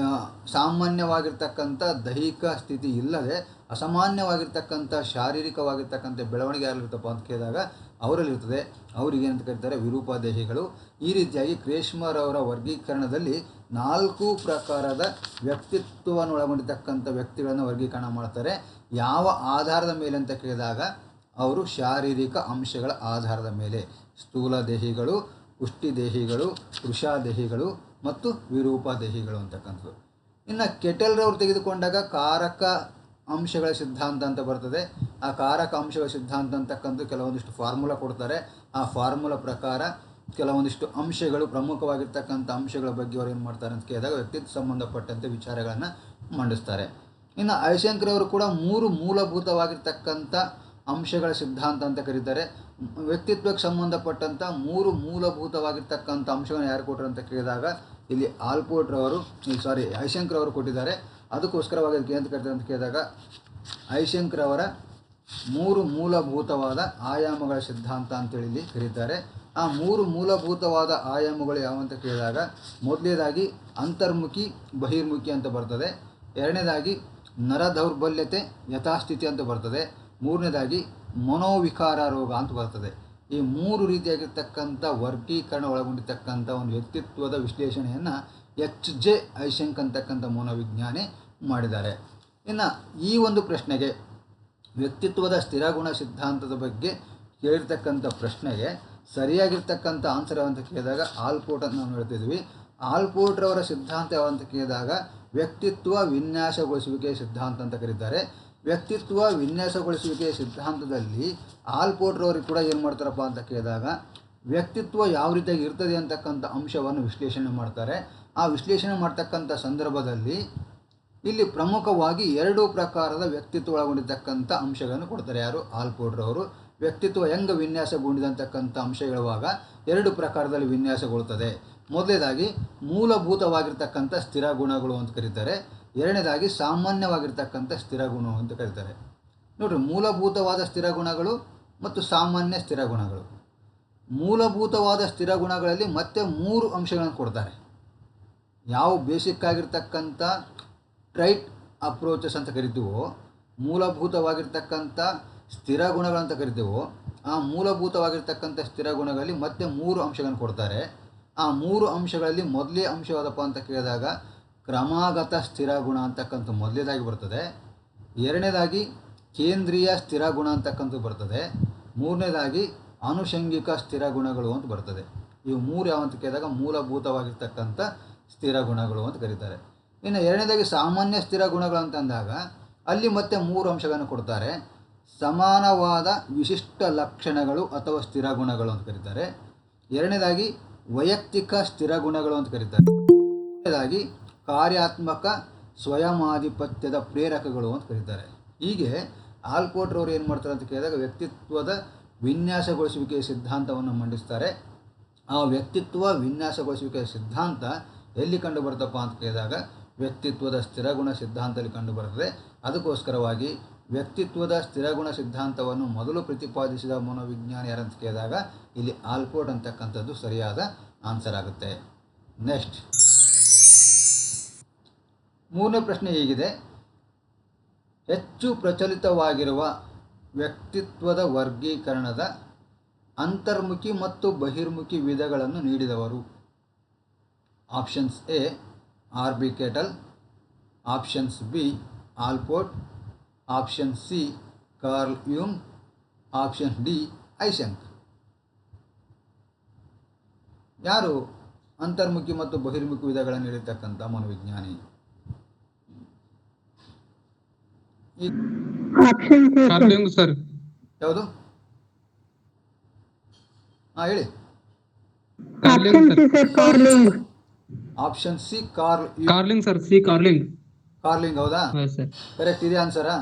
ಸಾಮಾನ್ಯವಾಗಿರ್ತಕ್ಕಂಥ ದೈಹಿಕ ಸ್ಥಿತಿ ಇಲ್ಲದೆ ಅಸಾಮಾನ್ಯವಾಗಿರ್ತಕ್ಕಂಥ ಶಾರೀರಿಕವಾಗಿರ್ತಕ್ಕಂಥ ಬೆಳವಣಿಗೆ ಯಾರಿರ್ತಪ್ಪ ಅಂತ ಕೇಳಿದಾಗ ಅವರಲ್ಲಿರ್ತದೆ. ಅವರಿಗೆ ಅಂತ ಕರೀತಾರೆ ವಿರೂಪದೇಹಿಗಳು. ಈ ರೀತಿಯಾಗಿ ಕ್ರೇಶ್ಮರ್ ಅವರ ವರ್ಗೀಕರಣದಲ್ಲಿ 4 ಪ್ರಕಾರದ ವ್ಯಕ್ತಿತ್ವವನ್ನು ಒಳಗೊಂಡಿರ್ತಕ್ಕಂಥ ವ್ಯಕ್ತಿಗಳನ್ನು ವರ್ಗೀಕರಣ ಮಾಡ್ತಾರೆ. ಯಾವ ಆಧಾರದ ಮೇಲೆ ಅಂತ ಕೇಳಿದಾಗ ಅವರು ಶಾರೀರಿಕ ಅಂಶಗಳ ಆಧಾರದ ಮೇಲೆ ಸ್ಥೂಲ ದೇಹಿಗಳು, ಪುಷ್ಟಿ ದೇಹಿಗಳು, ಕೃಷಾದೇಹಿಗಳು ಮತ್ತು ವಿರೂಪದೇಹಿಗಳು ಅಂತಕ್ಕಂಥದ್ದು. ಇನ್ನು ಕೆಟಲ್ರವ್ರು ತೆಗೆದುಕೊಂಡಾಗ ಕಾರಕ ಅಂಶಗಳ ಸಿದ್ಧಾಂತ ಅಂತ ಬರ್ತದೆ. ಆ ಕಾರಕ ಅಂಶಗಳ ಸಿದ್ಧಾಂತ ಅಂತಕ್ಕಂಥ ಕೆಲವೊಂದಿಷ್ಟು ಫಾರ್ಮುಲಾ ಕೊಡ್ತಾರೆ. ಆ ಫಾರ್ಮುಲಾ ಪ್ರಕಾರ ಕೆಲವೊಂದಿಷ್ಟು ಅಂಶಗಳು, ಪ್ರಮುಖವಾಗಿರ್ತಕ್ಕಂಥ ಅಂಶಗಳ ಬಗ್ಗೆ ಅವರು ಏನು ಮಾಡ್ತಾರೆ ಅಂತ ಕೇಳಿದಾಗ ವ್ಯಕ್ತಿತ್ವ ಸಂಬಂಧಪಟ್ಟಂತೆ ವಿಚಾರಗಳನ್ನು ಮಂಡಿಸ್ತಾರೆ. ಇನ್ನು ಐಶಂಕ್ರವರು ಕೂಡ 3 ಮೂಲಭೂತವಾಗಿರ್ತಕ್ಕಂಥ ಅಂಶಗಳ ಸಿದ್ಧಾಂತ ಅಂತ ಕರೀತಾರೆ. ವ್ಯಕ್ತಿತ್ವಕ್ಕೆ ಸಂಬಂಧಪಟ್ಟಂಥ 3 ಮೂಲಭೂತವಾಗಿರ್ತಕ್ಕಂಥ ಅಂಶಗಳನ್ನು ಯಾರು ಕೊಟ್ಟರು ಅಂತ ಕೇಳಿದಾಗ ಇಲ್ಲಿ ಐಶಂಕ್ರವರು ಕೊಟ್ಟಿದ್ದಾರೆ. ಅದಕ್ಕೋಸ್ಕರವಾಗಿ ಅದಕ್ಕೆ ಅಂತ ಕರೀತಾರೆ ಅಂತ ಕೇಳಿದಾಗ ಐಶಂಕ್ರವರ 3 ಮೂಲಭೂತವಾದ ಆಯಾಮಗಳ ಸಿದ್ಧಾಂತ ಅಂತೇಳಿ ಇಲ್ಲಿ ಕರೀತಾರೆ. ಆ 3 ಮೂಲಭೂತವಾದ ಆಯಾಮಗಳು ಯಾವಂತ ಕೇಳಿದಾಗ ಮೊದಲನೇದಾಗಿ ಅಂತರ್ಮುಖಿ ಬಹಿರ್ಮುಖಿ ಅಂತ ಬರ್ತದೆ. 2ನೇದಾಗಿ ನರ ದೌರ್ಬಲ್ಯತೆ ಯಥಾಸ್ಥಿತಿ ಅಂತ ಬರ್ತದೆ. 3ನೇದಾಗಿ ಮನೋವಿಕಾರ ರೋಗ ಅಂತ ಬರ್ತದೆ. ಈ 3 ರೀತಿಯಾಗಿರ್ತಕ್ಕಂಥ ವರ್ಗೀಕರಣ ಒಳಗೊಂಡಿರ್ತಕ್ಕಂಥ ಒಂದು ವ್ಯಕ್ತಿತ್ವದ ವಿಶ್ಲೇಷಣೆಯನ್ನು H.J. ಐಶಂಕ್ ಅಂತಕ್ಕಂಥ ಮನೋವಿಜ್ಞಾನಿ ಮಾಡಿದ್ದಾರೆ. ಇನ್ನು ಈ ಒಂದು ಪ್ರಶ್ನೆಗೆ ವ್ಯಕ್ತಿತ್ವದ ಸ್ಥಿರಗುಣ ಸಿದ್ಧಾಂತದ ಬಗ್ಗೆ ಕೇಳಿರ್ತಕ್ಕಂಥ ಪ್ರಶ್ನೆಗೆ ಸರಿಯಾಗಿರ್ತಕ್ಕಂಥ ಆನ್ಸರ್ ಯಾವಂತ ಕೇಳಿದಾಗ ಆಲ್ಪೋರ್ಟ್ ಅಂತ ನಾವು ಹೇಳ್ತಿದ್ವಿ. ಆಲ್ಪೋರ್ಟ್ರವರ ಸಿದ್ಧಾಂತ ಯಾವಂತ ಕೇಳಿದಾಗ ವ್ಯಕ್ತಿತ್ವ ವಿನ್ಯಾಸಗೊಳಿಸುವಿಕೆ ಸಿದ್ಧಾಂತ ಅಂತ ಕರೀತಾರೆ. ವ್ಯಕ್ತಿತ್ವ ವಿನ್ಯಾಸಗೊಳಿಸುವಿಕೆ ಸಿದ್ಧಾಂತದಲ್ಲಿ ಆಲ್ಪೋರ್ಟ್ರವ್ರಿಗೆ ಕೂಡ ಏನು ಮಾಡ್ತಾರಪ್ಪ ಅಂತ ಕೇಳಿದಾಗ ವ್ಯಕ್ತಿತ್ವ ಯಾವ ರೀತಿಯಾಗಿ ಇರ್ತದೆ ಅಂತಕ್ಕಂಥ ಅಂಶವನ್ನು ವಿಶ್ಲೇಷಣೆ ಮಾಡ್ತಾರೆ. ಆ ವಿಶ್ಲೇಷಣೆ ಮಾಡ್ತಕ್ಕಂಥ ಸಂದರ್ಭದಲ್ಲಿ ಇಲ್ಲಿ ಪ್ರಮುಖವಾಗಿ 2 ಪ್ರಕಾರದ ವ್ಯಕ್ತಿತ್ವ ಒಳಗೊಂಡಿರ್ತಕ್ಕಂಥ ಅಂಶಗಳನ್ನು ಕೊಡ್ತಾರೆ. ಯಾರು? ಆಲ್ಪೋರ್ಟ್ರವರು. ವ್ಯಕ್ತಿತ್ವ ಹೆಂಗೆ ವಿನ್ಯಾಸಗೊಂಡಿದಂತಕ್ಕಂಥ ಅಂಶ ಹೇಳುವಾಗ 2 ಪ್ರಕಾರದಲ್ಲಿ ವಿನ್ಯಾಸಗೊಳ್ಳುತ್ತದೆ. ಮೊದಲನೇದಾಗಿ ಮೂಲಭೂತವಾಗಿರ್ತಕ್ಕಂಥ ಸ್ಥಿರ ಗುಣಗಳು ಅಂತ ಕರೀತಾರೆ. ಎರಡನೇದಾಗಿ ಸಾಮಾನ್ಯವಾಗಿರ್ತಕ್ಕಂಥ ಸ್ಥಿರ ಗುಣ ಅಂತ ಕರೀತಾರೆ. ನೋಡಿರಿ, ಮೂಲಭೂತವಾದ ಸ್ಥಿರ ಗುಣಗಳು ಮತ್ತು ಸಾಮಾನ್ಯ ಸ್ಥಿರ ಗುಣಗಳು. ಮೂಲಭೂತವಾದ ಸ್ಥಿರ ಗುಣಗಳಲ್ಲಿ ಮತ್ತೆ 3 ಅಂಶಗಳನ್ನು ಕೊಡ್ತಾರೆ. ಯಾವ ಬೇಸಿಕ್ ಆಗಿರ್ತಕ್ಕಂಥ ಟ್ರೈಟ್ ಅಪ್ರೋಚಸ್ ಅಂತ ಕರಿತೀವೋ, ಮೂಲಭೂತವಾಗಿರ್ತಕ್ಕಂಥ ಸ್ಥಿರ ಗುಣಗಳಂತ ಕರಿತೀವೋ, ಆ ಮೂಲಭೂತವಾಗಿರ್ತಕ್ಕಂಥ ಸ್ಥಿರ ಗುಣಗಳಲ್ಲಿ ಮತ್ತೆ 3 ಅಂಶಗಳನ್ನು ಕೊಡ್ತಾರೆ. ಆ 3 ಅಂಶಗಳಲ್ಲಿ ಮೊದಲೇ ಅಂಶ ಯಾವುದಪ್ಪ ಅಂತ ಕೇಳಿದಾಗ ಕ್ರಮಾಗತ ಸ್ಥಿರ ಗುಣ ಅಂತಕ್ಕಂಥ ಮೊದಲೇದಾಗಿ ಬರ್ತದೆ. ಎರಡನೇದಾಗಿ ಕೇಂದ್ರೀಯ ಸ್ಥಿರ ಗುಣ ಅಂತಕ್ಕಂಥ ಬರ್ತದೆ. ಮೂರನೇದಾಗಿ ಆನುಷಂಗಿಕ ಸ್ಥಿರ ಗುಣಗಳು ಅಂತ ಬರ್ತದೆ. ಇವು 3 ಯಾವ ಅಂತ ಕೇಳಿದಾಗ ಮೂಲಭೂತವಾಗಿರ್ತಕ್ಕಂಥ ಸ್ಥಿರ ಗುಣಗಳು ಅಂತ ಕರೀತಾರೆ. ಇನ್ನು ಎರಡನೇದಾಗಿ ಸಾಮಾನ್ಯ ಸ್ಥಿರ ಗುಣಗಳು ಅಂತಂದಾಗ ಅಲ್ಲಿ ಮತ್ತೆ 3 ಅಂಶಗಳನ್ನು ಕೊಡ್ತಾರೆ. ಸಮಾನವಾದ ವಿಶಿಷ್ಟ ಲಕ್ಷಣಗಳು ಅಥವಾ ಸ್ಥಿರ ಗುಣಗಳು ಅಂತ ಕರೀತಾರೆ. ಎರಡನೇದಾಗಿ ವೈಯಕ್ತಿಕ ಸ್ಥಿರ ಗುಣಗಳು ಅಂತ ಕರೀತಾರೆ. ಮೂರನೇದಾಗಿ ಕಾರ್ಯಾತ್ಮಕ ಸ್ವಯಮಾಧಿಪತ್ಯದ ಪ್ರೇರಕಗಳು ಅಂತ ಕರೀತಾರೆ. ಹೀಗೆ ಆಲ್ಪೋರ್ಟ್ರವರು ಏನು ಮಾಡ್ತಾರೆ ಅಂತ ಕೇಳಿದಾಗ ವ್ಯಕ್ತಿತ್ವದ ವಿನ್ಯಾಸಗೊಳಿಸುವಿಕೆಯ ಸಿದ್ಧಾಂತವನ್ನು ಮಂಡಿಸ್ತಾರೆ. ಆ ವ್ಯಕ್ತಿತ್ವ ವಿನ್ಯಾಸಗೊಳಿಸುವಿಕೆಯ ಸಿದ್ಧಾಂತ ಎಲ್ಲಿ ಕಂಡು ಬರ್ತಪ್ಪ ಅಂತ ಕೇಳಿದಾಗ ವ್ಯಕ್ತಿತ್ವದ ಸ್ಥಿರಗುಣ ಸಿದ್ಧಾಂತದಲ್ಲಿ ಕಂಡುಬರುತ್ತದೆ. ಅದಕ್ಕೋಸ್ಕರವಾಗಿ ವ್ಯಕ್ತಿತ್ವದ ಸ್ಥಿರಗುಣ ಸಿದ್ಧಾಂತವನ್ನು ಮೊದಲು ಪ್ರತಿಪಾದಿಸಿದ ಮನೋವಿಜ್ಞಾನಿ ಯಾರಂತ ಕೇಳಿದಾಗ ಇಲ್ಲಿ ಆಲ್ಪೋರ್ಟ್ ಅಂತಕ್ಕಂಥದ್ದು ಸರಿಯಾದ ಆನ್ಸರ್ ಆಗುತ್ತೆ. ನೆಕ್ಸ್ಟ್ 3ನೇ ಪ್ರಶ್ನೆ ಹೀಗಿದೆ: ಹೆಚ್ಚು ಪ್ರಚಲಿತವಾಗಿರುವ ವ್ಯಕ್ತಿತ್ವದ ವರ್ಗೀಕರಣದ ಅಂತರ್ಮುಖಿ ಮತ್ತು ಬಹಿರ್ಮುಖಿ ವಿಧಗಳನ್ನು ನೀಡಿದವರು. Options A R B. Cattell, options B Allport, option C Carl Jung, option D Eysenck. ಯಾರು ಅಂತರ್ಮುಖಿ ಮತ್ತು ಬಹಿರ್ಮುಖಿ ವಿಧಗಳನ್ನು ನೀಡಿರ್ತಕ್ಕಂಥ ಮನೋವಿಜ್ಞಾನಿ? ಯಾವುದು? ಹೇಳಿ. Option C Carl Jung sir. Carl Jung ಹೌದಾ? ಕರೆಕ್ಟ್ ಇದೆ ಆನ್ಸರಾ?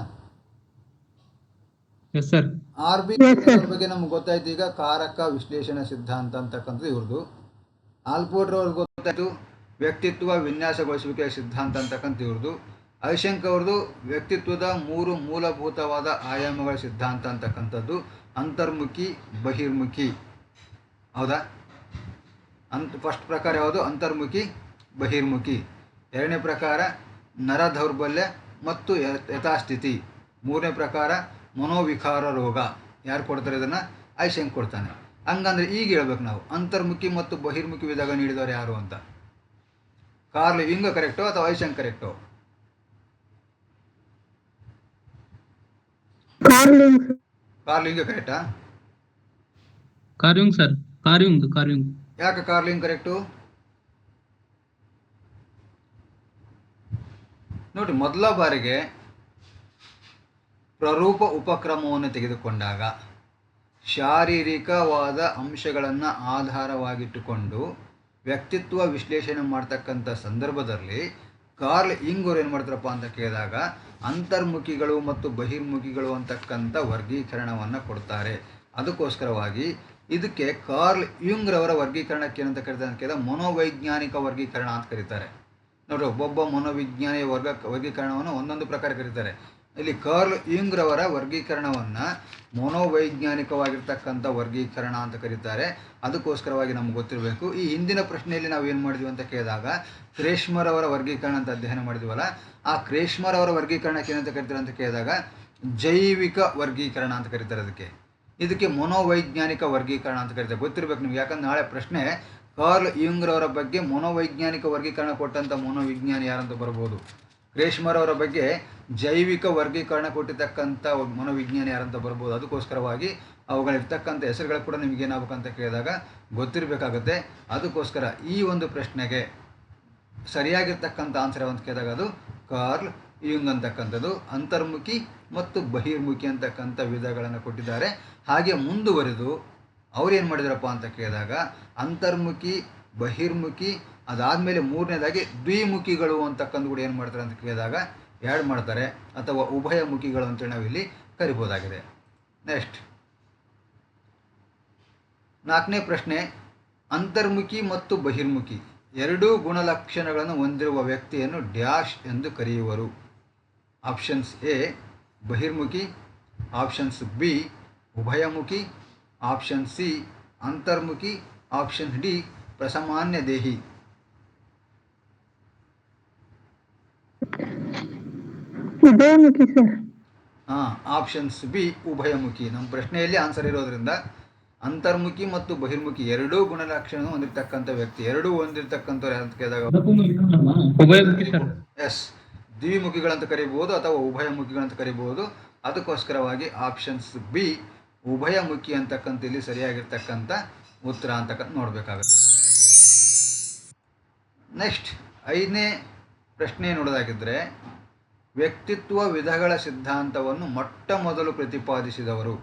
ಆರ್.ಬಿ. ಬಗ್ಗೆ ನಮ್ಗೆ ಗೊತ್ತಾಯ್ತು. ಈಗ ಕಾರಕ ವಿಶ್ಲೇಷಣೆ ಸಿದ್ಧಾಂತ ಅಂತಕ್ಕಂಥದ್ದು ಇವ್ರದ್ದು. ಆಲ್ಪೋರ್ಟ್ ಅವ್ರಿಗೆ ಗೊತ್ತಾಯ್ತು ವ್ಯಕ್ತಿತ್ವ ವಿನ್ಯಾಸಗೊಳಿಸುವಿಕೆಯ ಸಿದ್ಧಾಂತ ಅಂತಕ್ಕಂಥ ಇವ್ರದ್ದು. ಐಸೆನ್ಕ್ ಅವ್ರದ್ದು ವ್ಯಕ್ತಿತ್ವದ 3 ಮೂಲಭೂತವಾದ ಆಯಾಮಗಳ ಸಿದ್ಧಾಂತ ಅಂತಕ್ಕಂಥದ್ದು ಅಂತರ್ಮುಖಿ ಬಹಿರ್ಮುಖಿ. ಹೌದಾ? ಫಸ್ಟ್ ಪ್ರಕಾರ ಯಾವುದು? ಅಂತರ್ಮುಖಿ ಬಹಿರ್ಮುಖಿ. ಎರಡನೇ ಪ್ರಕಾರ ನರ ದೌರ್ಬಲ್ಯ ಮತ್ತು ಯಥಾಸ್ಥಿತಿ. ಮೂರನೇ ಪ್ರಕಾರ ಮನೋವಿಕಾರ ರೋಗ. ಯಾರು ಕೊಡ್ತಾರೆ ಇದನ್ನು? ಐಸೆನ್ಕ್ ಕೊಡ್ತಾನೆ. ಹಂಗಂದ್ರೆ ಈಗ ಹೇಳ್ಬೇಕು ನಾವು ಅಂತರ್ಮುಖಿ ಮತ್ತು ಬಹಿರ್ಮುಖಿ ವಿಧಗಳು ನೀಡಿದವರು ಯಾರು ಅಂತ. ಕಾರ್ಲ್ ಯುಂಗ್ ಕರೆಕ್ಟೋ ಅಥವಾ ಐಸೆನ್ಕ್ ಕರೆಕ್ಟೋ? ಕಾರ್ಲ್ ಯುಂಗ್ ಕರೆಕ್ಟಾ? ಕಾರ್ಯುಂಗ್. ಯಾಕೆ ಕಾರ್ಲಿಂಗ್ ಕರೆಕ್ಟು? ನೋಡಿ, ಮೊದಲ ಬಾರಿಗೆ ಪ್ರರೂಪ ಉಪಕ್ರಮವನ್ನು ತೆಗೆದುಕೊಂಡಾಗ ಶಾರೀರಿಕವಾದ ಅಂಶಗಳನ್ನು ಆಧಾರವಾಗಿಟ್ಟುಕೊಂಡು ವ್ಯಕ್ತಿತ್ವ ವಿಶ್ಲೇಷಣೆ ಮಾಡ್ತಕ್ಕಂಥ ಸಂದರ್ಭದಲ್ಲಿ ಕಾರ್ಲ್ ಯುಂಗ್ ಅವರು ಏನು ಮಾಡ್ತಾರಪ್ಪ ಅಂತ ಕೇಳಿದಾಗ ಅಂತರ್ಮುಖಿಗಳು ಮತ್ತು ಬಹಿರ್ಮುಖಿಗಳು ಅಂತಕ್ಕಂಥ ವರ್ಗೀಕರಣವನ್ನು ಕೊಡ್ತಾರೆ. ಅದಕ್ಕೋಸ್ಕರವಾಗಿ ಇದಕ್ಕೆ ಕಾರ್ಲ್ ಯುಂಗ್ ರವರ ವರ್ಗೀಕರಣಕ್ಕೆ ಏನಂತ ಕರೀತಾರೆ ಅಂತ ಕೇಳಿದಾಗ ಮನೋವೈಜ್ಞಾನಿಕ ವರ್ಗೀಕರಣ ಅಂತ ಕರೀತಾರೆ. ನೋಡ್ರಿ, ಒಬ್ಬೊಬ್ಬ ಮನೋವಿಜ್ಞಾನಿಯ ವರ್ಗೀಕರಣವನ್ನು ಒಂದೊಂದು ಪ್ರಕಾರ ಕರೀತಾರೆ. ಇಲ್ಲಿ ಕಾರ್ಲ್ ಯುಂಗ್ ರವರ ವರ್ಗೀಕರಣವನ್ನು ಮನೋವೈಜ್ಞಾನಿಕವಾಗಿರ್ತಕ್ಕಂಥ ವರ್ಗೀಕರಣ ಅಂತ ಕರೀತಾರೆ. ಅದಕ್ಕೋಸ್ಕರವಾಗಿ ನಮ್ಗೆ ಗೊತ್ತಿರಬೇಕು. ಈ ಹಿಂದಿನ ಪ್ರಶ್ನೆಯಲ್ಲಿ ನಾವು ಏನು ಮಾಡಿದ್ವಿ ಅಂತ ಕೇಳಿದಾಗ ಕ್ರೇಶ್ಮರ್ ಅವರ ವರ್ಗೀಕರಣ ಅಂತ ಅಧ್ಯಯನ ಮಾಡಿದ್ವಲ್ಲ, ಆ ಕ್ರೇಶ್ಮರ್ ಅವರ ವರ್ಗೀಕರಣಕ್ಕೆ ಏನಂತ ಕರೀತಾರೆ ಅಂತ ಕೇಳಿದಾಗ ಜೈವಿಕ ವರ್ಗೀಕರಣ ಅಂತ ಕರೀತಾರೆ. ಇದಕ್ಕೆ ಮನೋವೈಜ್ಞಾನಿಕ ವರ್ಗೀಕರಣ ಅಂತ ಕರೀತಾರೆ. ಗೊತ್ತಿರಬೇಕು ನಿಮ್ಗೆ, ಯಾಕಂದ್ರೆ ನಾಳೆ ಪ್ರಶ್ನೆ ಕಾರ್ಲ್ ಯುಂಗ್ ರವರ ಬಗ್ಗೆ ಮನೋವೈಜ್ಞಾನಿಕ ವರ್ಗೀಕರಣ ಕೊಟ್ಟಂಥ ಮನೋವಿಜ್ಞಾನಿ ಯಾರಂತ ಬರ್ಬೋದು. ಕ್ರೇಶ್ಮರ್ ಅವರ ಬಗ್ಗೆ ಜೈವಿಕ ವರ್ಗೀಕರಣ ಕೊಟ್ಟಿರ್ತಕ್ಕಂಥ ಮನೋವಿಜ್ಞಾನಿ ಯಾರಂತ ಬರ್ಬೋದು. ಅದಕ್ಕೋಸ್ಕರವಾಗಿ ಅವುಗಳಿರ್ತಕ್ಕಂಥ ಹೆಸರುಗಳು ಕೂಡ ನಿಮಗೇನಾಗಬೇಕಂತ ಕೇಳಿದಾಗ ಗೊತ್ತಿರಬೇಕಾಗುತ್ತೆ. ಅದಕ್ಕೋಸ್ಕರ ಈ ಒಂದು ಪ್ರಶ್ನೆಗೆ ಸರಿಯಾಗಿರ್ತಕ್ಕಂಥ ಆನ್ಸರ್ ಅಂತ ಕೇಳಿದಾಗ ಅದು ಕಾರ್ಲ್ ಯುಂಗ್ ಅಂತಕ್ಕಂಥದ್ದು. ಅಂತರ್ಮುಖಿ ಮತ್ತು ಬಹಿರ್ಮುಖಿ ಅಂತಕ್ಕಂಥ ವಿಧಗಳನ್ನು ಕೊಟ್ಟಿದ್ದಾರೆ. ಹಾಗೆ ಮುಂದುವರೆದು ಅವ್ರು ಏನು ಮಾಡಿದಾರಪ್ಪ ಅಂತ ಕೇಳಿದಾಗ ಅಂತರ್ಮುಖಿ, ಬಹಿರ್ಮುಖಿ, ಅದಾದಮೇಲೆ ಮೂರನೇದಾಗಿ ದ್ವಿಮುಖಿಗಳು ಅಂತಕ್ಕಂಥ ಕೂಡ ಏನು ಮಾಡ್ತಾರೆ ಅಂತ ಕೇಳಿದಾಗ ಆ್ಯಡ್ ಮಾಡ್ತಾರೆ, ಅಥವಾ ಉಭಯಮುಖಿಗಳು ಅಂತೇಳಿ ನಾವು ಇಲ್ಲಿ ಕರಿಬೋದಾಗಿದೆ. ನೆಕ್ಸ್ಟ್ 4ನೇ ಪ್ರಶ್ನೆ, ಅಂತರ್ಮುಖಿ ಮತ್ತು ಬಹಿರ್ಮುಖಿ ಎರಡೂ ಗುಣಲಕ್ಷಣಗಳನ್ನು ಹೊಂದಿರುವ ವ್ಯಕ್ತಿಯನ್ನು ಡ್ಯಾಶ್ ಎಂದು ಕರೆಯುವರು. ಆಪ್ಷನ್ಸ್ ಎ ಬಹಿರ್ಮುಖಿ, ಆಪ್ಷನ್ಸ್ ಬಿ ಉಭಯಮುಖಿ, ಆಪ್ಷನ್ ಸಿ ಅಂತರ್ಮುಖಿ, ಆಪ್ಷನ್ ಡಿ ಪ್ರಸಾಮಾನ್ಯ ದೇಹಿ. ಉಭಯಮುಖಿ ಸರ್. ಆಪ್ಷನ್ಸ್ ಬಿ ಉಭಯಮುಖಿ. ನಮ್ಮ ಪ್ರಶ್ನೆಯಲ್ಲಿ ಆನ್ಸರ್ ಇರೋದ್ರಿಂದ ಅಂತರ್ಮುಖಿ ಮತ್ತು ಬಹಿರ್ಮುಖಿ ಎರಡೂ ಗುಣಲಕ್ಷಣ ಹೊಂದಿರತಕ್ಕಂಥ ವ್ಯಕ್ತಿ, ಎರಡೂ ಹೊಂದಿರತಕ್ಕಂಥವ್ರು ಅಂತ ಕೇಳಿದಾಗ ಎಸ್ ದ್ವಿಮುಖಿಗಳಂತ ಕರಿಬಹುದು ಅಥವಾ ಉಭಯಮುಖಿಗಳಂತ ಕರಿಬಹುದು. ಅದಕ್ಕೋಸ್ಕರವಾಗಿ ಆಪ್ಷನ್ಸ್ ಬಿ ಉಭಯಮುಖಿ ಅಂತಕ್ಕಂಥ ಇಲ್ಲಿ ಸರಿಯಾಗಿರ್ತಕ್ಕಂಥ ಉತ್ತರ ಅಂತಕ್ಕಂಥ ನೋಡಬೇಕಾಗುತ್ತೆ. ನೆಕ್ಸ್ಟ್ 5ನೇ ಪ್ರಶ್ನೆ ನೋಡೋದಾಗಿದ್ದರೆ, ವ್ಯಕ್ತಿತ್ವ ವಿಧಗಳ ಸಿದ್ಧಾಂತವನ್ನು ಮೊಟ್ಟ ಮೊದಲು ಪ್ರತಿಪಾದಿಸಿದವರು.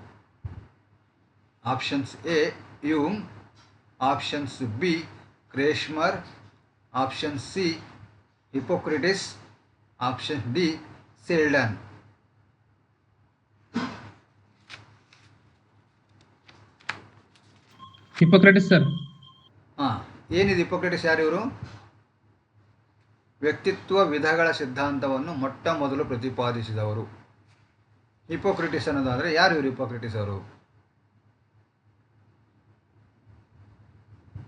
Options A Jung, options B Kretschmer, option C Hippocrates, option D Sheldon. Hippocrates sir. ಏನಿದೆ ಹಿಪೋಕ್ರೆಟಿಸ್? ಯಾರು ಇವರು? ವ್ಯಕ್ತಿತ್ವ ವಿಧಗಳ ಸಿದ್ಧಾಂತವನ್ನು ಮೊಟ್ಟ ಮೊದಲು ಪ್ರತಿಪಾದಿಸಿದವರು ಹಿಪೋಕ್ರೆಟಿಸ್ ಅನ್ನೋದಾದರೆ ಯಾರು ಇವರು ಹಿಪೋಕ್ರೆಟಿಸ್ ಅವರು?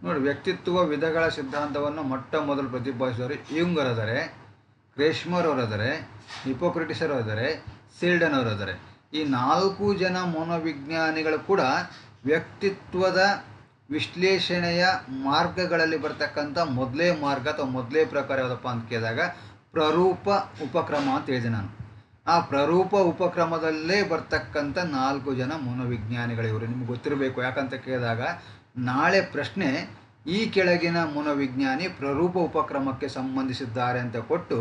ನೋಡಿ, ವ್ಯಕ್ತಿತ್ವ ವಿಧಗಳ ಸಿದ್ಧಾಂತವನ್ನು ಮೊಟ್ಟ ಮೊದಲು ಪ್ರತಿಪಾದಿಸಿದವರು ಯುಂಗ್ ಅವರಿದ್ದಾರೆ, ಕ್ರೇಶ್ಮರ್ ಅವರಿದ್ದಾರೆ, ಹಿಪೋಕ್ರೆಟಿಸ್ ಅವರಿದ್ದಾರೆ, ಸೆಲ್ಡನ್ ಅವರಿದ್ದಾರೆ. ಈ 4 ಜನ ಮನೋವಿಜ್ಞಾನಿಗಳು ಕೂಡ ವ್ಯಕ್ತಿತ್ವದ ವಿಶ್ಲೇಷಣೆಯ ಮಾರ್ಗಗಳಲ್ಲಿ ಬರ್ತಕ್ಕಂಥ ಮೊದಲೇ ಮಾರ್ಗ ಅಥವಾ ಮೊದಲೇ ಪ್ರಕಾರ ಯಾವುದಪ್ಪ ಅಂತ ಕೇಳಿದಾಗ ಪ್ರರೂಪ ಉಪಕ್ರಮ ಅಂತ ಹೇಳಿದೆ ನಾನು. ಆ ಪ್ರರೂಪ ಉಪಕ್ರಮದಲ್ಲೇ ಬರ್ತಕ್ಕಂಥ 4 ಜನ ಮನೋವಿಜ್ಞಾನಿಗಳಿವರು. ನಿಮ್ಗೆ ಗೊತ್ತಿರಬೇಕು, ಯಾಕಂತ ಕೇಳಿದಾಗ ನಾಳೆ ಪ್ರಶ್ನೆ ಈ ಕೆಳಗಿನ ಮನೋವಿಜ್ಞಾನಿ ಪ್ರರೂಪ ಉಪಕ್ರಮಕ್ಕೆ ಸಂಬಂಧಿಸಿದ್ದಾರೆ ಅಂತ ಕೊಟ್ಟು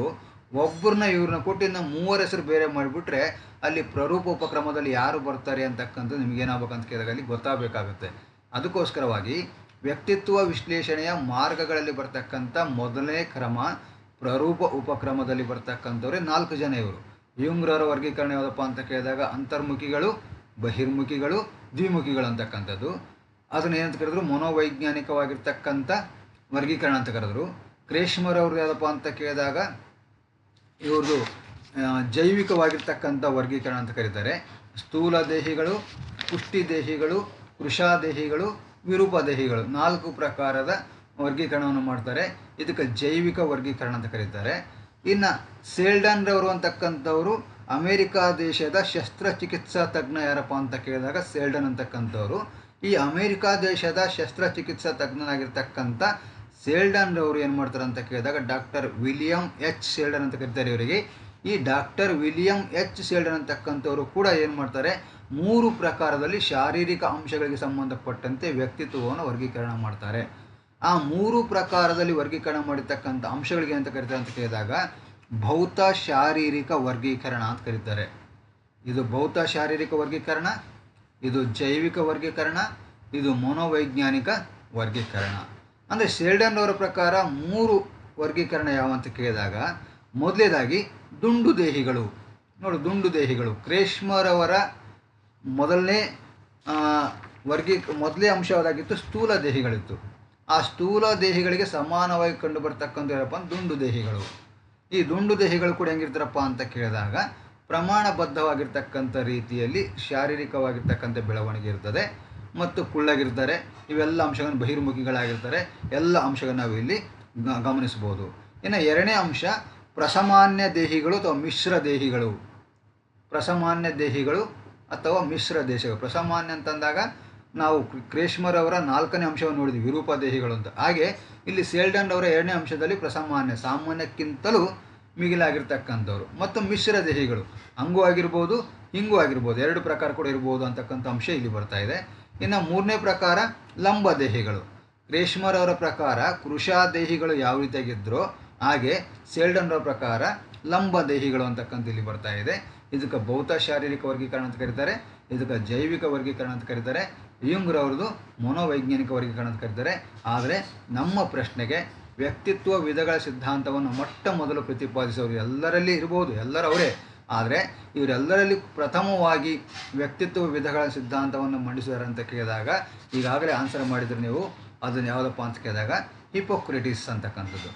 ಒಬ್ಬರನ್ನ ಇವ್ರನ್ನ ಕೊಟ್ಟು ಇನ್ನು 3 ಹೆಸರು ಬೇರೆ ಮಾಡಿಬಿಟ್ರೆ ಅಲ್ಲಿ ಪ್ರರೂಪ ಉಪಕ್ರಮದಲ್ಲಿ ಯಾರು ಬರ್ತಾರೆ ಅಂತಕ್ಕಂಥದ್ದು ನಿಮಗೇನಾಗಬೇಕಂತ ಕೇಳಿದಾಗ ಅಲ್ಲಿ ಗೊತ್ತಾಗಬೇಕಾಗುತ್ತೆ. ಅದಕ್ಕೋಸ್ಕರವಾಗಿ ವ್ಯಕ್ತಿತ್ವ ವಿಶ್ಲೇಷಣೆಯ ಮಾರ್ಗಗಳಲ್ಲಿ ಬರ್ತಕ್ಕಂಥ ಮೊದಲನೇ ಕ್ರಮ ಪ್ರರೂಪ ಉಪಕ್ರಮದಲ್ಲಿ ಬರ್ತಕ್ಕಂಥವ್ರೆ 4 ಜನ ಇವರು. ಯುಂಗ್ರವರ ವರ್ಗೀಕರಣ ಯಾವುದಪ್ಪ ಅಂತ ಕೇಳಿದಾಗ ಅಂತರ್ಮುಖಿಗಳು, ಬಹಿರ್ಮುಖಿಗಳು, ದ್ವಿಮುಖಿಗಳು ಅಂತಕ್ಕಂಥದ್ದು. ಅದನ್ನು ಏನಂತ ಕರೆದ್ರು? ಮನೋವೈಜ್ಞಾನಿಕವಾಗಿರ್ತಕ್ಕಂಥ ವರ್ಗೀಕರಣ ಅಂತ ಕರೆದ್ರು. ಕ್ರೇಶ್ಮರ್ ಅವ್ರದ್ದು ಯಾವುದಪ್ಪ ಅಂತ ಕೇಳಿದಾಗ ಇವ್ರದ್ದು ಜೈವಿಕವಾಗಿರ್ತಕ್ಕಂಥ ವರ್ಗೀಕರಣ ಅಂತ ಕರೀತಾರೆ. ಸ್ಥೂಲ ದೇಹಿಗಳು, ಪುಷ್ಟಿ ದೇಹಿಗಳು, ಕೃಷಾದೇಹಿಗಳು, ವಿರೂಪ ದೇಹಿಗಳು 4 ಪ್ರಕಾರದ ವರ್ಗೀಕರಣವನ್ನು ಮಾಡ್ತಾರೆ. ಇದಕ್ಕೆ ಜೈವಿಕ ವರ್ಗೀಕರಣ ಅಂತ ಕರೀತಾರೆ. ಇನ್ನು ಸೆಲ್ಡನ್ ರವರು ಅಂತಕ್ಕಂಥವರು ಅಮೇರಿಕಾ ದೇಶದ ಶಸ್ತ್ರಚಿಕಿತ್ಸಾ ತಜ್ಞ ಯಾರಪ್ಪ ಅಂತ ಕೇಳಿದಾಗ ಸೆಲ್ಡನ್ ಅಂತಕ್ಕಂಥವ್ರು. ಈ ಅಮೇರಿಕಾ ದೇಶದ ಶಸ್ತ್ರಚಿಕಿತ್ಸಾ ತಜ್ಞನಾಗಿರ್ತಕ್ಕಂಥ ಸೆಲ್ಡನ್ ರವರು ಏನು ಮಾಡ್ತಾರೆ ಅಂತ ಕೇಳಿದಾಗ ಡಾಕ್ಟರ್ ವಿಲಿಯಂ ಎಚ್ ಸೆಲ್ಡನ್ ಅಂತ ಕರೀತಾರೆ ಇವರಿಗೆ. ಈ ಡಾಕ್ಟರ್ ವಿಲಿಯಂ ಎಚ್ ಸೆಲ್ಡನ್ ಅಂತಕ್ಕಂಥವರು ಕೂಡ ಏನು ಮಾಡ್ತಾರೆ? 3 ಪ್ರಕಾರದಲ್ಲಿ ಶಾರೀರಿಕ ಅಂಶಗಳಿಗೆ ಸಂಬಂಧಪಟ್ಟಂತೆ ವ್ಯಕ್ತಿತ್ವವನ್ನು ವರ್ಗೀಕರಣ ಮಾಡ್ತಾರೆ. ಆ 3 ಪ್ರಕಾರದಲ್ಲಿ ವರ್ಗೀಕರಣ ಮಾಡಿರ್ತಕ್ಕಂಥ ಅಂಶಗಳಿಗೆ ಅಂತ ಕರೀತಾರೆ ಅಂತ ಕೇಳಿದಾಗ ಭೌತ ಶಾರೀರಿಕ ವರ್ಗೀಕರಣ ಅಂತ ಕರೀತಾರೆ. ಇದು ಭೌತ ಶಾರೀರಿಕ ವರ್ಗೀಕರಣ, ಇದು ಜೈವಿಕ ವರ್ಗೀಕರಣ, ಇದು ಮನೋವೈಜ್ಞಾನಿಕ ವರ್ಗೀಕರಣ. ಅಂದರೆ ಸೆಲ್ಡನ್ ಅವರ ಪ್ರಕಾರ 3 ವರ್ಗೀಕರಣ ಯಾವ ಅಂತ ಕೇಳಿದಾಗ ಮೊದಲೇದಾಗಿ ದುಂಡು ದೇಹಿಗಳು. ನೋಡಿ, ದುಂಡು ದೇಹಿಗಳು ಕ್ರೇಶ್ಮರ್ ಅವರ ಮೊದಲನೇ ಮೊದಲೇ ಅಂಶವಾದಾಗಿತ್ತು ಸ್ಥೂಲ ದೇಹಿಗಳಿತ್ತು. ಆ ಸ್ಥೂಲ ದೇಹಿಗಳಿಗೆ ಸಮಾನವಾಗಿ ಕಂಡು ಬರ್ತಕ್ಕಂಥ ಏನಪ್ಪ ದುಂಡು ದೇಹಿಗಳು. ಈ ದುಂಡು ದೇಹಿಗಳು ಕೂಡ ಹೆಂಗಿರ್ತಾರಪ್ಪ ಅಂತ ಕೇಳಿದಾಗ ಪ್ರಮಾಣಬದ್ಧವಾಗಿರ್ತಕ್ಕಂಥ ರೀತಿಯಲ್ಲಿ ಶಾರೀರಿಕವಾಗಿರ್ತಕ್ಕಂಥ ಬೆಳವಣಿಗೆ ಇರ್ತದೆ ಮತ್ತು ಕುಳ್ಳಗಿರ್ತಾರೆ. ಇವೆಲ್ಲ ಅಂಶಗಳನ್ನು ಬಹಿರ್ಮುಖಿಗಳಾಗಿರ್ತಾರೆ. ಎಲ್ಲ ಅಂಶಗಳನ್ನು ನಾವು ಇಲ್ಲಿ ಗಮನಿಸ್ಬೋದು. ಇನ್ನು 2ನೇ ಅಂಶ ಪ್ರಸಾಮಾನ್ಯ ದೇಹಿಗಳು ಅಥವಾ ಮಿಶ್ರ ದೇಹಿಗಳು. ಪ್ರಸಾಮಾನ್ಯ ದೇಹಿಗಳು ಅಥವಾ ಮಿಶ್ರ ದೇಶಗಳು. ಪ್ರಸಾಮಾನ್ಯ ಅಂತಂದಾಗ ನಾವು ಕ್ರೇಶ್ಮರ್ ಅವರ 4ನೇ ಅಂಶವನ್ನು ನೋಡಿದ್ವಿ, ವಿರೂಪ ದೇಹಿಗಳು ಅಂತ. ಹಾಗೆ ಇಲ್ಲಿ ಸೆಲ್ಡನ್ ಅವರ 2ನೇ ಅಂಶದಲ್ಲಿ ಪ್ರಸಾಮಾನ್ಯ, ಸಾಮಾನ್ಯಕ್ಕಿಂತಲೂ ಮಿಗಿಲಾಗಿರ್ತಕ್ಕಂಥವ್ರು. ಮತ್ತು ಮಿಶ್ರ ದೇಹಿಗಳು, ಹಂಗೂ ಆಗಿರ್ಬೋದು ಹಿಂಗೂ ಆಗಿರ್ಬೋದು, 2 ಪ್ರಕಾರ ಕೂಡ ಇರ್ಬೋದು ಅಂತಕ್ಕಂಥ ಅಂಶ ಇಲ್ಲಿ ಬರ್ತಾ ಇದೆ. ಇನ್ನು 3ನೇ ಪ್ರಕಾರ ಲಂಬ ದೇಹಿಗಳು. ಕ್ರೇಶ್ಮರ್ ಅವರ ಪ್ರಕಾರ ಕೃಷಾದೇಹಿಗಳು ಯಾವ ರೀತಿಯಾಗಿದ್ದರೋ ಹಾಗೆ ಸೆಲ್ಡನ್ರ ಪ್ರಕಾರ ಲಂಬದೇಹಿಗಳು ಅಂತಕ್ಕಂಥ ಇಲ್ಲಿ ಬರ್ತಾ ಇದೆ. ಇದಕ್ಕೆ ಭೌತ ಶಾರೀರಿಕ ವರ್ಗೀಕರಣ ಅಂತ ಕರೀತಾರೆ, ಇದಕ್ಕೆ ಜೈವಿಕ ವರ್ಗೀಕರಣ ಅಂತ ಕರೀತಾರೆ, ಯುಂಗ್ರವ್ರದ್ದು ಮನೋವೈಜ್ಞಾನಿಕ ವರ್ಗೀಕರಣ ಅಂತ ಕರೀತಾರೆ. ಆದರೆ ನಮ್ಮ ಪ್ರಶ್ನೆಗೆ ವ್ಯಕ್ತಿತ್ವ ವಿಧಗಳ ಸಿದ್ಧಾಂತವನ್ನು ಮೊಟ್ಟ ಮೊದಲು ಪ್ರತಿಪಾದಿಸೋರು ಎಲ್ಲರಲ್ಲಿ ಇರ್ಬೋದು, ಎಲ್ಲರೂ ಅವರೇ. ಆದರೆ ಇವರೆಲ್ಲರಲ್ಲಿ ಪ್ರಥಮವಾಗಿ ವ್ಯಕ್ತಿತ್ವ ವಿಧಗಳ ಸಿದ್ಧಾಂತವನ್ನು ಮಂಡಿಸಿದ್ದಾರೆ ಅಂತ ಕೇಳಿದಾಗ ಈಗಾಗಲೇ ಆನ್ಸರ್ ಮಾಡಿದರೆ ನೀವು, ಅದನ್ನು ಯಾವುದಪ್ಪ ಅಂತ ಕೇಳಿದಾಗ ಹಿಪೋಕ್ರೆಟಿಸ್ ಅಂತಕ್ಕಂಥದ್ದು.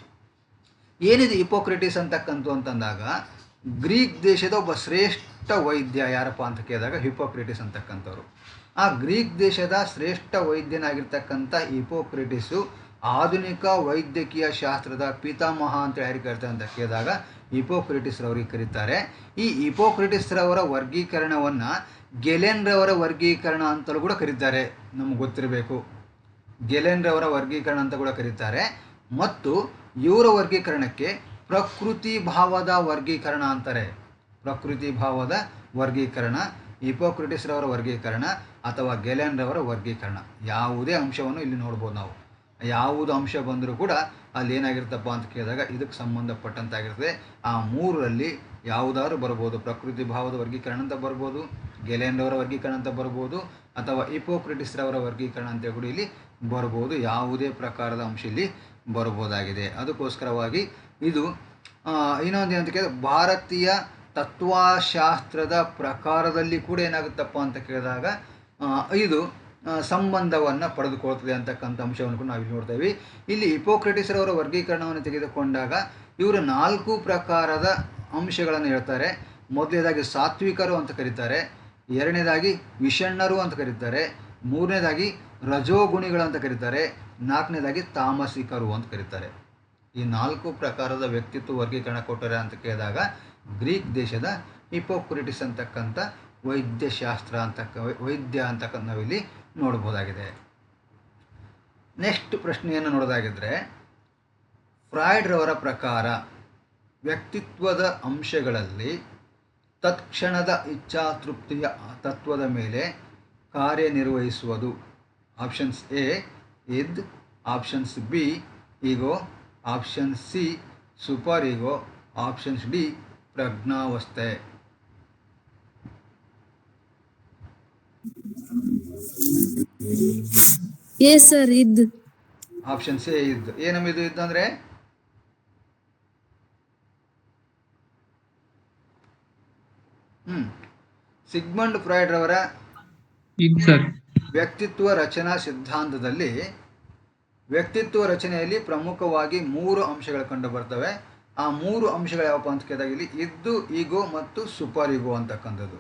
ಏನಿದೆ ಹಿಪೋಕ್ರೆಟಿಸ್ ಅಂತಂದಾಗ ಗ್ರೀಕ್ ದೇಶದ ಒಬ್ಬ ಶ್ರೇಷ್ಠ ವೈದ್ಯ ಯಾರಪ್ಪ ಅಂತ ಕೇಳಿದಾಗ ಹಿಪೋಕ್ರೆಟಿಸ್ ಅಂತಕ್ಕಂಥವ್ರು. ಆ ಗ್ರೀಕ್ ದೇಶದ ಶ್ರೇಷ್ಠ ವೈದ್ಯನಾಗಿರ್ತಕ್ಕಂಥ ಹಿಪೋಕ್ರೆಟಿಸು ಆಧುನಿಕ ವೈದ್ಯಕೀಯ ಶಾಸ್ತ್ರದ ಪಿತಾಮಹ ಅಂತ ಯಾರಿಗೆ ಕರೀತಾರೆ ಅಂತ ಕೇಳಿದಾಗ ಹಿಪೋಕ್ರೆಟಿಸ್ರವರಿಗೆ ಕರೀತಾರೆ. ಈ ಹಿಪೋಕ್ರೆಟಿಸ್ರವರ ವರ್ಗೀಕರಣವನ್ನು ಗೆಲೆನ್ರವರ ವರ್ಗೀಕರಣ ಅಂತಲೂ ಕೂಡ ಕರೀತಾರೆ, ನಮಗೆ ಗೊತ್ತಿರಬೇಕು. ಗೆಲೆನ್ರವರ ವರ್ಗೀಕರಣ ಅಂತ ಕೂಡ ಕರೀತಾರೆ. ಮತ್ತು ಇವರ ವರ್ಗೀಕರಣಕ್ಕೆ ಪ್ರಕೃತಿ ಭಾವದ ವರ್ಗೀಕರಣ ಅಂತಾರೆ. ಪ್ರಕೃತಿ ಭಾವದ ವರ್ಗೀಕರಣ, ಹಿಪೋಕ್ರೆಟಿಸ್ರವರ ವರ್ಗೀಕರಣ ಅಥವಾ ಗೆಲೆನ್ರವರ ವರ್ಗೀಕರಣ. ಯಾವುದೇ ಅಂಶವನ್ನು ಇಲ್ಲಿ ನೋಡ್ಬೋದು ನಾವು. ಯಾವುದು ಅಂಶ ಬಂದರೂ ಕೂಡ ಅಲ್ಲಿ ಏನಾಗಿರ್ತಪ್ಪ ಅಂತ ಕೇಳಿದಾಗ ಇದಕ್ಕೆ ಸಂಬಂಧಪಟ್ಟಂತಾಗಿರ್ತದೆ. ಆ ಮೂರರಲ್ಲಿ ಯಾವುದಾದ್ರು ಬರ್ಬೋದು. ಪ್ರಕೃತಿ ಭಾವದ ವರ್ಗೀಕರಣ ಅಂತ ಬರ್ಬೋದು, ಗೆಲೆನ್ರವರ ವರ್ಗೀಕರಣ ಅಂತ ಬರ್ಬೋದು, ಅಥವಾ ಹಿಪೋಕ್ರೆಟಿಸ್ರವರ ವರ್ಗೀಕರಣ ಅಂತ ಕೂಡ ಇಲ್ಲಿ ಬರ್ಬೋದು. ಯಾವುದೇ ಪ್ರಕಾರದ ಅಂಶ ಇಲ್ಲಿ ಬರ್ಬೋದಾಗಿದೆ. ಅದಕ್ಕೋಸ್ಕರವಾಗಿ ಇದು ಇನ್ನೊಂದು ಏನಂತ ಕೇಳಿದ್ರೆ ಭಾರತೀಯ ತತ್ವಶಾಸ್ತ್ರದ ಪ್ರಕಾರದಲ್ಲಿ ಕೂಡ ಏನಾಗುತ್ತಪ್ಪ ಅಂತ ಕೇಳಿದಾಗ ಇದು ಸಂಬಂಧವನ್ನು ಪಡೆದುಕೊಳ್ತದೆ ಅಂತಕ್ಕಂಥ ಅಂಶವನ್ನು ಕೂಡ ನಾವಿಲ್ಲಿ ನೋಡ್ತೇವೆ. ಇಲ್ಲಿ ಹಿಪೋಕ್ರೆಟಿಸ್ರವರ ವರ್ಗೀಕರಣವನ್ನು ತೆಗೆದುಕೊಂಡಾಗ ಇವರು 4 ಪ್ರಕಾರದ ಅಂಶಗಳನ್ನು ಹೇಳ್ತಾರೆ. ಮೊದಲನೇದಾಗಿ ಸಾತ್ವಿಕರು ಅಂತ ಕರೀತಾರೆ, ಎರಡನೇದಾಗಿ ವಿಷಣ್ಣರು ಅಂತ ಕರೀತಾರೆ, ಮೂರನೇದಾಗಿ ರಜೋಗುಣಿಗಳು ಅಂತ ಕರೀತಾರೆ, ನಾಲ್ಕನೇದಾಗಿ ತಾಮಸಿಕರು ಅಂತ ಕರೀತಾರೆ. ಈ 4 ಪ್ರಕಾರದ ವ್ಯಕ್ತಿತ್ವ ವರ್ಗೀಕರಣ ಕೊಟ್ಟರೆ ಅಂತ ಕೇಳಿದಾಗ ಗ್ರೀಕ್ ದೇಶದ ಹಿಪೋಕ್ರೆಟಿಸ್ ಅಂತಕ್ಕಂಥ ವೈದ್ಯಶಾಸ್ತ್ರ ವೈದ್ಯ ಅಂತಕ್ಕಂಥ ನಾವಿಲ್ಲಿ ನೋಡ್ಬೋದಾಗಿದೆ. ನೆಕ್ಸ್ಟ್ ಪ್ರಶ್ನೆಯನ್ನು ನೋಡೋದಾಗಿದ್ದರೆ, ಫ್ರಾಯ್ಡ್ರವರ ಪ್ರಕಾರ ವ್ಯಕ್ತಿತ್ವದ ಅಂಶಗಳಲ್ಲಿ ತತ್ಕ್ಷಣದ ಇಚ್ಛಾತೃಪ್ತಿಯ ತತ್ವದ ಮೇಲೆ ಕಾರ್ಯನಿರ್ವಹಿಸುವುದು. ಆಪ್ಷನ್ಸ್ ಎ ಇದ್, ಆಪ್ಷನ್ಸ್ ಬಿ ಈಗೋ, ಆಪ್ಷನ್ ಸಿ ಸೂಪರ್ ಈಗೋ, ಆಪ್ಷನ್ಸ್ ಡಿ ಪ್ರಜ್ಞಾವಸ್ಥೆ. ಸರ್ ಇದ್. ಆಪ್ಷನ್ ಸಿ ಇದ್. ಏನಮ್ಮಿದು ಇದ್ ಅಂದ್ರೆ ಸಿಗ್ಮಂಡ್ ಫ್ರಾಯ್ಡ್ ರವರ ವ್ಯಕ್ತಿತ್ವ ರಚನಾ ಸಿದ್ಧಾಂತದಲ್ಲಿ ವ್ಯಕ್ತಿತ್ವ ರಚನೆಯಲ್ಲಿ ಪ್ರಮುಖವಾಗಿ 3 ಅಂಶಗಳು ಕಂಡು ಬರ್ತವೆ. ಆ 3 ಅಂಶಗಳು ಯಾವಪ್ಪ ಅಂತ ಕೇಳಿದಾಗ ಇಲ್ಲಿ ಇದ್ದು, ಈಗೋ ಮತ್ತು ಸೂಪರ್ ಈಗೋ ಅಂತಕ್ಕಂಥದ್ದು.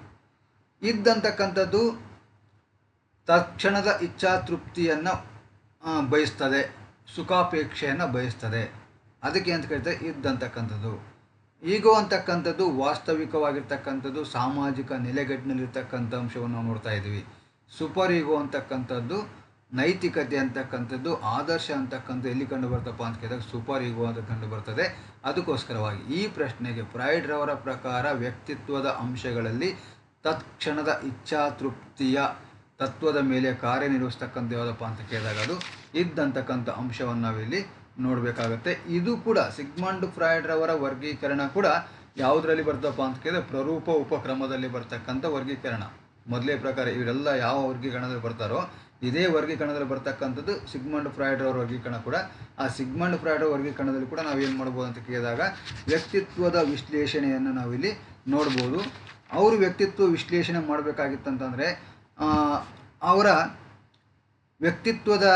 ಇದ್ದಂತಕ್ಕಂಥದ್ದು ತಕ್ಷಣದ ಇಚ್ಛಾತೃಪ್ತಿಯನ್ನು ಬಯಸ್ತದೆ, ಸುಖಾಪೇಕ್ಷೆಯನ್ನು ಬಯಸ್ತದೆ, ಅದಕ್ಕೆ ಅಂತ ಕರೀತಾರೆ ಇದ್ದಂತಕ್ಕಂಥದ್ದು. ಈಗೋ ಅಂತಕ್ಕಂಥದ್ದು ವಾಸ್ತವಿಕವಾಗಿರ್ತಕ್ಕಂಥದ್ದು, ಸಾಮಾಜಿಕ ನೆಲೆಗಟ್ಟಿನಲ್ಲಿರ್ತಕ್ಕಂಥ ಅಂಶವನ್ನು ನಾವು ನೋಡ್ತಾ ಇದ್ದೀವಿ. ಸೂಪರ್ ಈಗೋ ಅಂತಕ್ಕಂಥದ್ದು ನೈತಿಕತೆ ಅಂತಕ್ಕಂಥದ್ದು, ಆದರ್ಶ ಅಂತಕ್ಕಂಥದ್ದು ಎಲ್ಲಿ ಕಂಡು ಬರ್ತಪ್ಪ ಅಂತ ಕೇಳಿದಾಗ ಸೂಪರ್ ಈಗೋ ಅಂತ ಕಂಡು ಬರ್ತದೆ. ಅದಕ್ಕೋಸ್ಕರವಾಗಿ ಈ ಪ್ರಶ್ನೆಗೆ ಫ್ರಾಯ್ಡ್ರವರ ಪ್ರಕಾರ ವ್ಯಕ್ತಿತ್ವದ ಅಂಶಗಳಲ್ಲಿ ತತ್ಕ್ಷಣದ ಇಚ್ಛಾತೃಪ್ತಿಯ ತತ್ವದ ಮೇಲೆ ಕಾರ್ಯನಿರ್ವಹಿಸ್ತಕ್ಕಂಥ ಯಾವುದಪ್ಪ ಅಂತ ಕೇಳಿದಾಗ ಅದು ಇದ್ದಂತಕ್ಕಂಥ ಅಂಶವನ್ನು ನಾವಿಲ್ಲಿ ನೋಡಬೇಕಾಗತ್ತೆ. ಇದು ಕೂಡ ಸಿಗ್ಮಂಡ್ ಫ್ರಾಯ್ಡ್ರವರ ವರ್ಗೀಕರಣ ಕೂಡ ಯಾವುದರಲ್ಲಿ ಬರ್ತಪ್ಪ ಅಂತ ಕೇಳಿದ್ರೆ ಪ್ರರೂಪ ಉಪಕ್ರಮದಲ್ಲಿ ಬರ್ತಕ್ಕಂಥ ವರ್ಗೀಕರಣ. ಮೊದಲೇ ಪ್ರಕಾರ ಇವರೆಲ್ಲ ಯಾವ ವರ್ಗೀಕರಣದಲ್ಲಿ ಬರ್ತಾರೋ ಇದೇ ವರ್ಗೀಕರಣದಲ್ಲಿ ಬರ್ತಕ್ಕಂಥದ್ದು ಸಿಗ್ಮಂಡ್ ಫ್ರಾಯ್ಡ್ರವರ ವರ್ಗೀಕರಣ ಕೂಡ. ಆ ಸಿಗ್ಮಂಡ್ ಫ್ರಾಯ್ಡ್ರವರ ವರ್ಗೀಕರಣದಲ್ಲಿ ಕೂಡ ನಾವೇನು ಮಾಡ್ಬೋದು ಅಂತ ಕೇಳಿದಾಗ ವ್ಯಕ್ತಿತ್ವದ ವಿಶ್ಲೇಷಣೆಯನ್ನು ನಾವಿಲ್ಲಿ ನೋಡ್ಬೋದು. ಅವರು ವ್ಯಕ್ತಿತ್ವ ವಿಶ್ಲೇಷಣೆ ಮಾಡಬೇಕಾಗಿತ್ತಂತಂದರೆ ಅವರ ವ್ಯಕ್ತಿತ್ವದ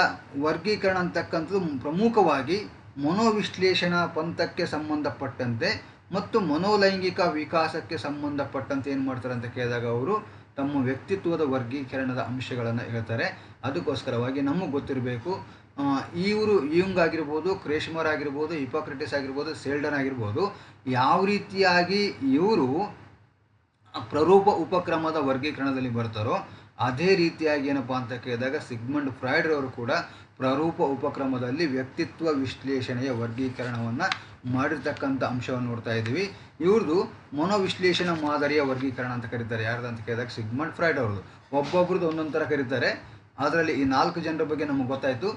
ವರ್ಗೀಕರಣ ಅಂತಕ್ಕಂಥದ್ದು ಪ್ರಮುಖವಾಗಿ ಮನೋವಿಶ್ಲೇಷಣಾ ಪಂಥಕ್ಕೆ ಸಂಬಂಧಪಟ್ಟಂತೆ ಮತ್ತು ಮನೋಲೈಂಗಿಕ ವಿಕಾಸಕ್ಕೆ ಸಂಬಂಧಪಟ್ಟಂತೆ ಏನು ಮಾಡ್ತಾರೆ ಅಂತ ಕೇಳಿದಾಗ ಅವರು ತಮ್ಮ ವ್ಯಕ್ತಿತ್ವದ ವರ್ಗೀಕರಣದ ಅಂಶಗಳನ್ನು ಹೇಳ್ತಾರೆ. ಅದಕ್ಕೋಸ್ಕರವಾಗಿ ನಮಗೆ ಗೊತ್ತಿರಬೇಕು, ಇವರು ಯುಂಗ್ ಆಗಿರ್ಬೋದು, ಕ್ರೇಶ್ಮರ್ ಆಗಿರ್ಬೋದು, ಹಿಪೋಕ್ರೆಟಿಸ್ ಆಗಿರ್ಬೋದು, ಸೆಲ್ಡನ್ ಆಗಿರ್ಬೋದು, ಯಾವ ರೀತಿಯಾಗಿ ಇವರು ಪ್ರರೂಪ ಉಪಕ್ರಮದ ವರ್ಗೀಕರಣದಲ್ಲಿ ಬರ್ತಾರೋ ಅದೇ ರೀತಿಯಾಗಿ ಏನಪ್ಪ ಅಂತ ಕೇಳಿದಾಗ ಸಿಗ್ಮಂಡ್ ಫ್ರಾಯ್ಡ್ರವರು ಕೂಡ ಪ್ರರೂಪ ಉಪಕ್ರಮದಲ್ಲಿ ವ್ಯಕ್ತಿತ್ವ ವಿಶ್ಲೇಷಣೆಯ ವರ್ಗೀಕರಣವನ್ನು ಮಾಡಿರ್ತಕ್ಕಂಥ ಅಂಶವನ್ನು ನೋಡ್ತಾ ಇದ್ದೀವಿ. ಇವ್ರದ್ದು ಮನೋವಿಶ್ಲೇಷಣಾ ಮಾದರಿಯ ವರ್ಗೀಕರಣ ಅಂತ ಕರೀತಾರೆ. ಯಾರ್ದು ಅಂತ ಕೇಳಿದಾಗ ಸಿಗ್ಮಂಡ್ ಫ್ರಾಯ್ಡ್ ಅವ್ರದ್ದು. ಒಬ್ಬೊಬ್ರದ್ದು ಒಂದೊಂದು ಥರ ಕರೀತಾರೆ. ಅದರಲ್ಲಿ ಈ 4 ಜನರ ಬಗ್ಗೆ ನಮಗೆ ಗೊತ್ತಾಯಿತು.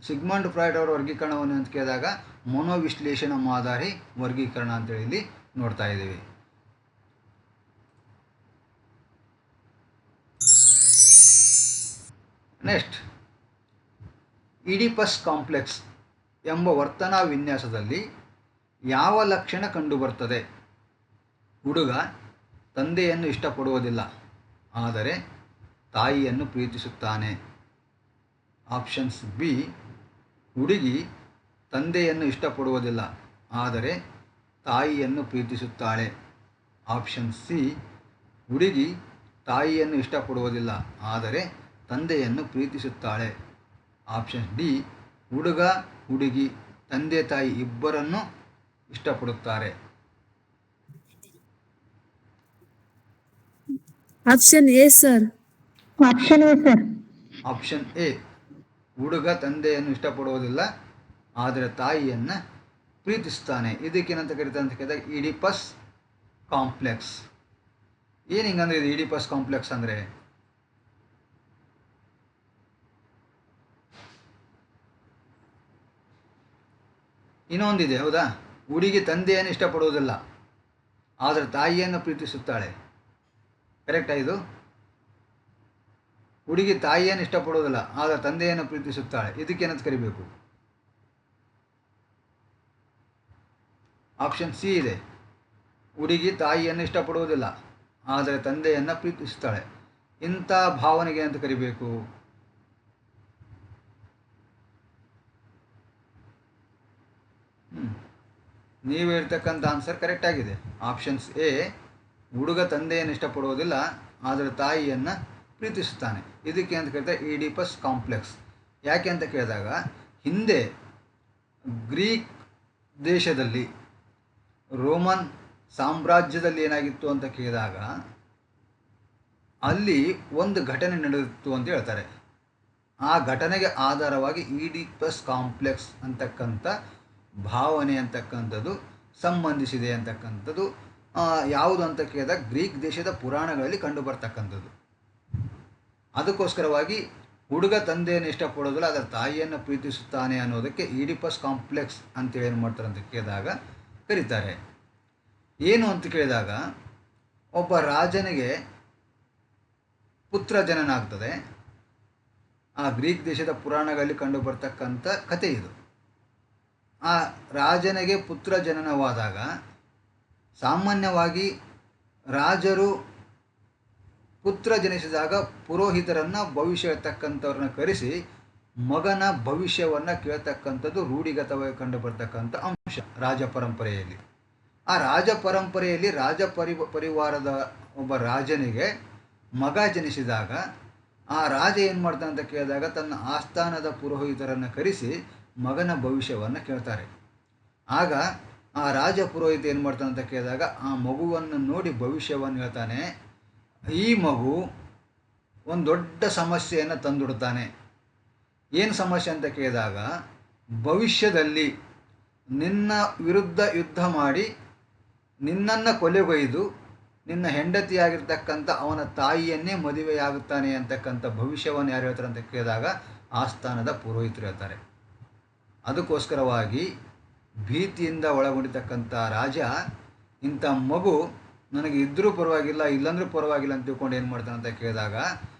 ಸಿಗ್ಮಂಡ್ ಫ್ರಾಯ್ಡ್ ಅವರ ವರ್ಗೀಕರಣವನ್ನು ಅಂತ ಕೇಳಿದಾಗ ಮನೋವಿಶ್ಲೇಷಣಾ ಮಾದರಿ ವರ್ಗೀಕರಣ ಅಂತೇಳಿ ಇಲ್ಲಿ ನೋಡ್ತಾ ಇದ್ದೀವಿ. ನೆಕ್ಸ್ಟ್, ಈಡಿಪಸ್ ಕಾಂಪ್ಲೆಕ್ಸ್ ಎಂಬ ವರ್ತನಾ ವಿನ್ಯಾಸದಲ್ಲಿ ಯಾವ ಲಕ್ಷಣ ಕಂಡುಬರ್ತದೆ? ಹುಡುಗ ತಂದೆಯನ್ನು ಇಷ್ಟಪಡುವುದಿಲ್ಲ, ಆದರೆ ತಾಯಿಯನ್ನು ಪ್ರೀತಿಸುತ್ತಾನೆ. ಆಪ್ಷನ್ಸ್ ಬಿ, ಹುಡುಗಿ ತಂದೆಯನ್ನು ಇಷ್ಟಪಡುವುದಿಲ್ಲ, ಆದರೆ ತಾಯಿಯನ್ನು ಪ್ರೀತಿಸುತ್ತಾಳೆ. ಆಪ್ಷನ್ ಸಿ, ಹುಡುಗಿ ತಾಯಿಯನ್ನು ಇಷ್ಟಪಡುವುದಿಲ್ಲ, ಆದರೆ ತಂದೆಯನ್ನು ಪ್ರೀತಿಸುತ್ತಾಳೆ. ಆಪ್ಷನ್ ಡಿ, ಹುಡುಗ ಹುಡುಗಿ ತಂದೆ ತಾಯಿ ಇಬ್ಬರನ್ನು ಇಷ್ಟಪಡುತ್ತಾರೆ. Option A sir. Option A sir. Option A, ಹುಡುಗ ತಂದೆಯನ್ನು ಇಷ್ಟಪಡುವುದಿಲ್ಲ, ಆದರೆ ತಾಯಿಯನ್ನು ಪ್ರೀತಿಸ್ತಾನೆ. ಇದಕ್ಕೇನಂತ ಕರೀತಾರೆ ಅಂತ ಕೇಳಿದಾಗ ಈಡಿಪಸ್ ಕಾಂಪ್ಲೆಕ್ಸ್. ಏನು ಹಿಂಗಂದ್ರೆ ಇದು ಈಡಿಪಸ್ ಕಾಂಪ್ಲೆಕ್ಸ್ ಅಂದರೆ? ಇನ್ನೊಂದಿದೆ ಹೌದಾ, ಹುಡುಗಿ ತಂದೆಯನ್ನು ಇಷ್ಟಪಡುವುದಿಲ್ಲ, ಆದರೆ ತಾಯಿಯನ್ನು ಪ್ರೀತಿಸುತ್ತಾಳೆ. ಕರೆಕ್ಟಾ ಇದು? ಹುಡುಗಿ ತಾಯಿಯನ್ನು ಇಷ್ಟಪಡುವುದಿಲ್ಲ, ಆದರೆ ತಂದೆಯನ್ನು ಪ್ರೀತಿಸುತ್ತಾಳೆ. ಇದಕ್ಕೇನಂತ ಕರಿಬೇಕು? ಆಪ್ಷನ್ ಸಿ ಇದೆ, ಹುಡುಗಿ ತಾಯಿಯನ್ನು ಇಷ್ಟಪಡುವುದಿಲ್ಲ, ಆದರೆ ತಂದೆಯನ್ನು ಪ್ರೀತಿಸುತ್ತಾಳೆ. ಇಂಥ ಭಾವನೆಗೆ ಅಂತ ಕರಿಬೇಕು? ನೀವು ಹೇಳ್ತಕ್ಕಂಥ ಆನ್ಸರ್ ಕರೆಕ್ಟ್ ಆಗಿದೆ. ಆಪ್ಷನ್ಸ್ ಎ, ಹುಡುಗ ತಂದೆಯನ್ನು ಇಷ್ಟಪಡುವುದಿಲ್ಲ, ಆದರೆ ತಾಯಿಯನ್ನು ಪ್ರೀತಿಸುತ್ತಾನೆ. ಇದಕ್ಕೆ ಅಂತ ಕರೀತಾರೆ ಈಡಿಪಸ್ ಕಾಂಪ್ಲೆಕ್ಸ್. ಯಾಕೆ ಅಂತ ಕೇಳಿದಾಗ, ಹಿಂದೆ ಗ್ರೀಕ್ ದೇಶದಲ್ಲಿ, ರೋಮನ್ ಸಾಮ್ರಾಜ್ಯದಲ್ಲಿ ಏನಾಗಿತ್ತು ಅಂತ ಕೇಳಿದಾಗ, ಅಲ್ಲಿ ಒಂದು ಘಟನೆ ನಡೆದಿತ್ತು ಅಂತ ಹೇಳ್ತಾರೆ. ಆ ಘಟನೆಗೆ ಆಧಾರವಾಗಿ ಈಡಿಪಸ್ ಕಾಂಪ್ಲೆಕ್ಸ್ ಅಂತಕ್ಕಂಥ ಭಾವನೆ ಅಂತಕ್ಕಂಥದ್ದು ಸಂಬಂಧಿಸಿದೆ ಅಂತಕ್ಕಂಥದ್ದು ಯಾವುದು ಅಂತ ಕೇಳಿದಾಗ ಗ್ರೀಕ್ ದೇಶದ ಪುರಾಣಗಳಲ್ಲಿ ಕಂಡುಬರ್ತಕ್ಕಂಥದ್ದು. ಅದಕ್ಕೋಸ್ಕರವಾಗಿ ಹುಡುಗ ತಂದೆಯನ್ನು ಇಷ್ಟಪಡೋದಿಲ್ಲ, ಅದರ ತಾಯಿಯನ್ನು ಪ್ರೀತಿಸುತ್ತಾನೆ ಅನ್ನೋದಕ್ಕೆ ಈಡಿಪಸ್ ಕಾಂಪ್ಲೆಕ್ಸ್ ಅಂತೇಳಿ ಏನು ಮಾಡ್ತಾರೆ ಅಂತ ಕೇಳಿದಾಗ ಕರೀತಾರೆ. ಏನು ಅಂತ ಕೇಳಿದಾಗ, ಒಬ್ಬ ರಾಜನಿಗೆ ಪುತ್ರ ಜನನಾಗ್ತದೆ. ಆ ಗ್ರೀಕ್ ದೇಶದ ಪುರಾಣಗಳಲ್ಲಿ ಕಂಡುಬರ್ತಕ್ಕಂಥ ಕಥೆ ಇದು. ಆ ರಾಜನಿಗೆ ಪುತ್ರ ಜನನವಾದಾಗ ಸಾಮಾನ್ಯವಾಗಿ ರಾಜರು ಪುತ್ರ ಜನಿಸಿದಾಗ ಪುರೋಹಿತರನ್ನು, ಭವಿಷ್ಯ ಹೇಳ್ತಕ್ಕಂಥವ್ರನ್ನ ಕರೆಸಿ ಮಗನ ಭವಿಷ್ಯವನ್ನು ಕೇಳ್ತಕ್ಕಂಥದ್ದು ರೂಢಿಗತವಾಗಿ ಕಂಡುಬರ್ತಕ್ಕಂಥ ಅಂಶ ರಾಜ ಪರಂಪರೆಯಲ್ಲಿ. ಆ ರಾಜ ಪರಂಪರೆಯಲ್ಲಿ ಪರಿವಾರದ ಒಬ್ಬ ರಾಜನಿಗೆ ಮಗ ಜನಿಸಿದಾಗ ಆ ರಾಜ ಏನು ಮಾಡ್ತಾನೆ ಅಂತ ಕೇಳಿದಾಗ ತನ್ನ ಆಸ್ಥಾನದ ಪುರೋಹಿತರನ್ನು ಕರೆಸಿ ಮಗನ ಭವಿಷ್ಯವನ್ನು ಕೇಳ್ತಾರೆ. ಆಗ ಆ ರಾಜ ಪುರೋಹಿತ ಏನು ಮಾಡ್ತಾನೆ ಅಂತ ಕೇಳಿದಾಗ ಆ ಮಗುವನ್ನು ನೋಡಿ ಭವಿಷ್ಯವನ್ನು ಹೇಳ್ತಾನೆ. ಈ ಮಗು ಒಂದು ದೊಡ್ಡ ಸಮಸ್ಯೆಯನ್ನು ತಂದುಡ್ತಾನೆ. ಏನು ಸಮಸ್ಯೆ ಅಂತ ಕೇಳಿದಾಗ, ಭವಿಷ್ಯದಲ್ಲಿ ನಿನ್ನ ವಿರುದ್ಧ ಯುದ್ಧ ಮಾಡಿ ನಿನ್ನನ್ನು ಕೊಲೆಗೊಯ್ದು ನಿನ್ನ ಹೆಂಡತಿಯಾಗಿರ್ತಕ್ಕಂಥ ಅವನ ತಾಯಿಯನ್ನೇ ಮದುವೆಯಾಗುತ್ತಾನೆ ಅಂತಕ್ಕಂಥ ಭವಿಷ್ಯವನ್ನು ಯಾರು ಹೇಳ್ತಾರೆ ಅಂತ ಕೇಳಿದಾಗ ಆಸ್ಥಾನದ ಪುರೋಹಿತರು ಹೇಳ್ತಾರೆ. ಅದಕ್ಕೋಸ್ಕರವಾಗಿ ಭೀತಿಯಿಂದ ಒಳಗೊಂಡಿರ್ತಕ್ಕಂಥ ರಾಜ ಇಂಥ ಮಗು ನನಗೆ ಇದ್ದರೂ ಪರವಾಗಿಲ್ಲ, ಇಲ್ಲಂದ್ರೂ ಪರವಾಗಿಲ್ಲ ಅಂತ ತಿಳ್ಕೊಂಡು ಏನು ಮಾಡ್ತಾನೆ ಅಂತ ಕೇಳಿದಾಗ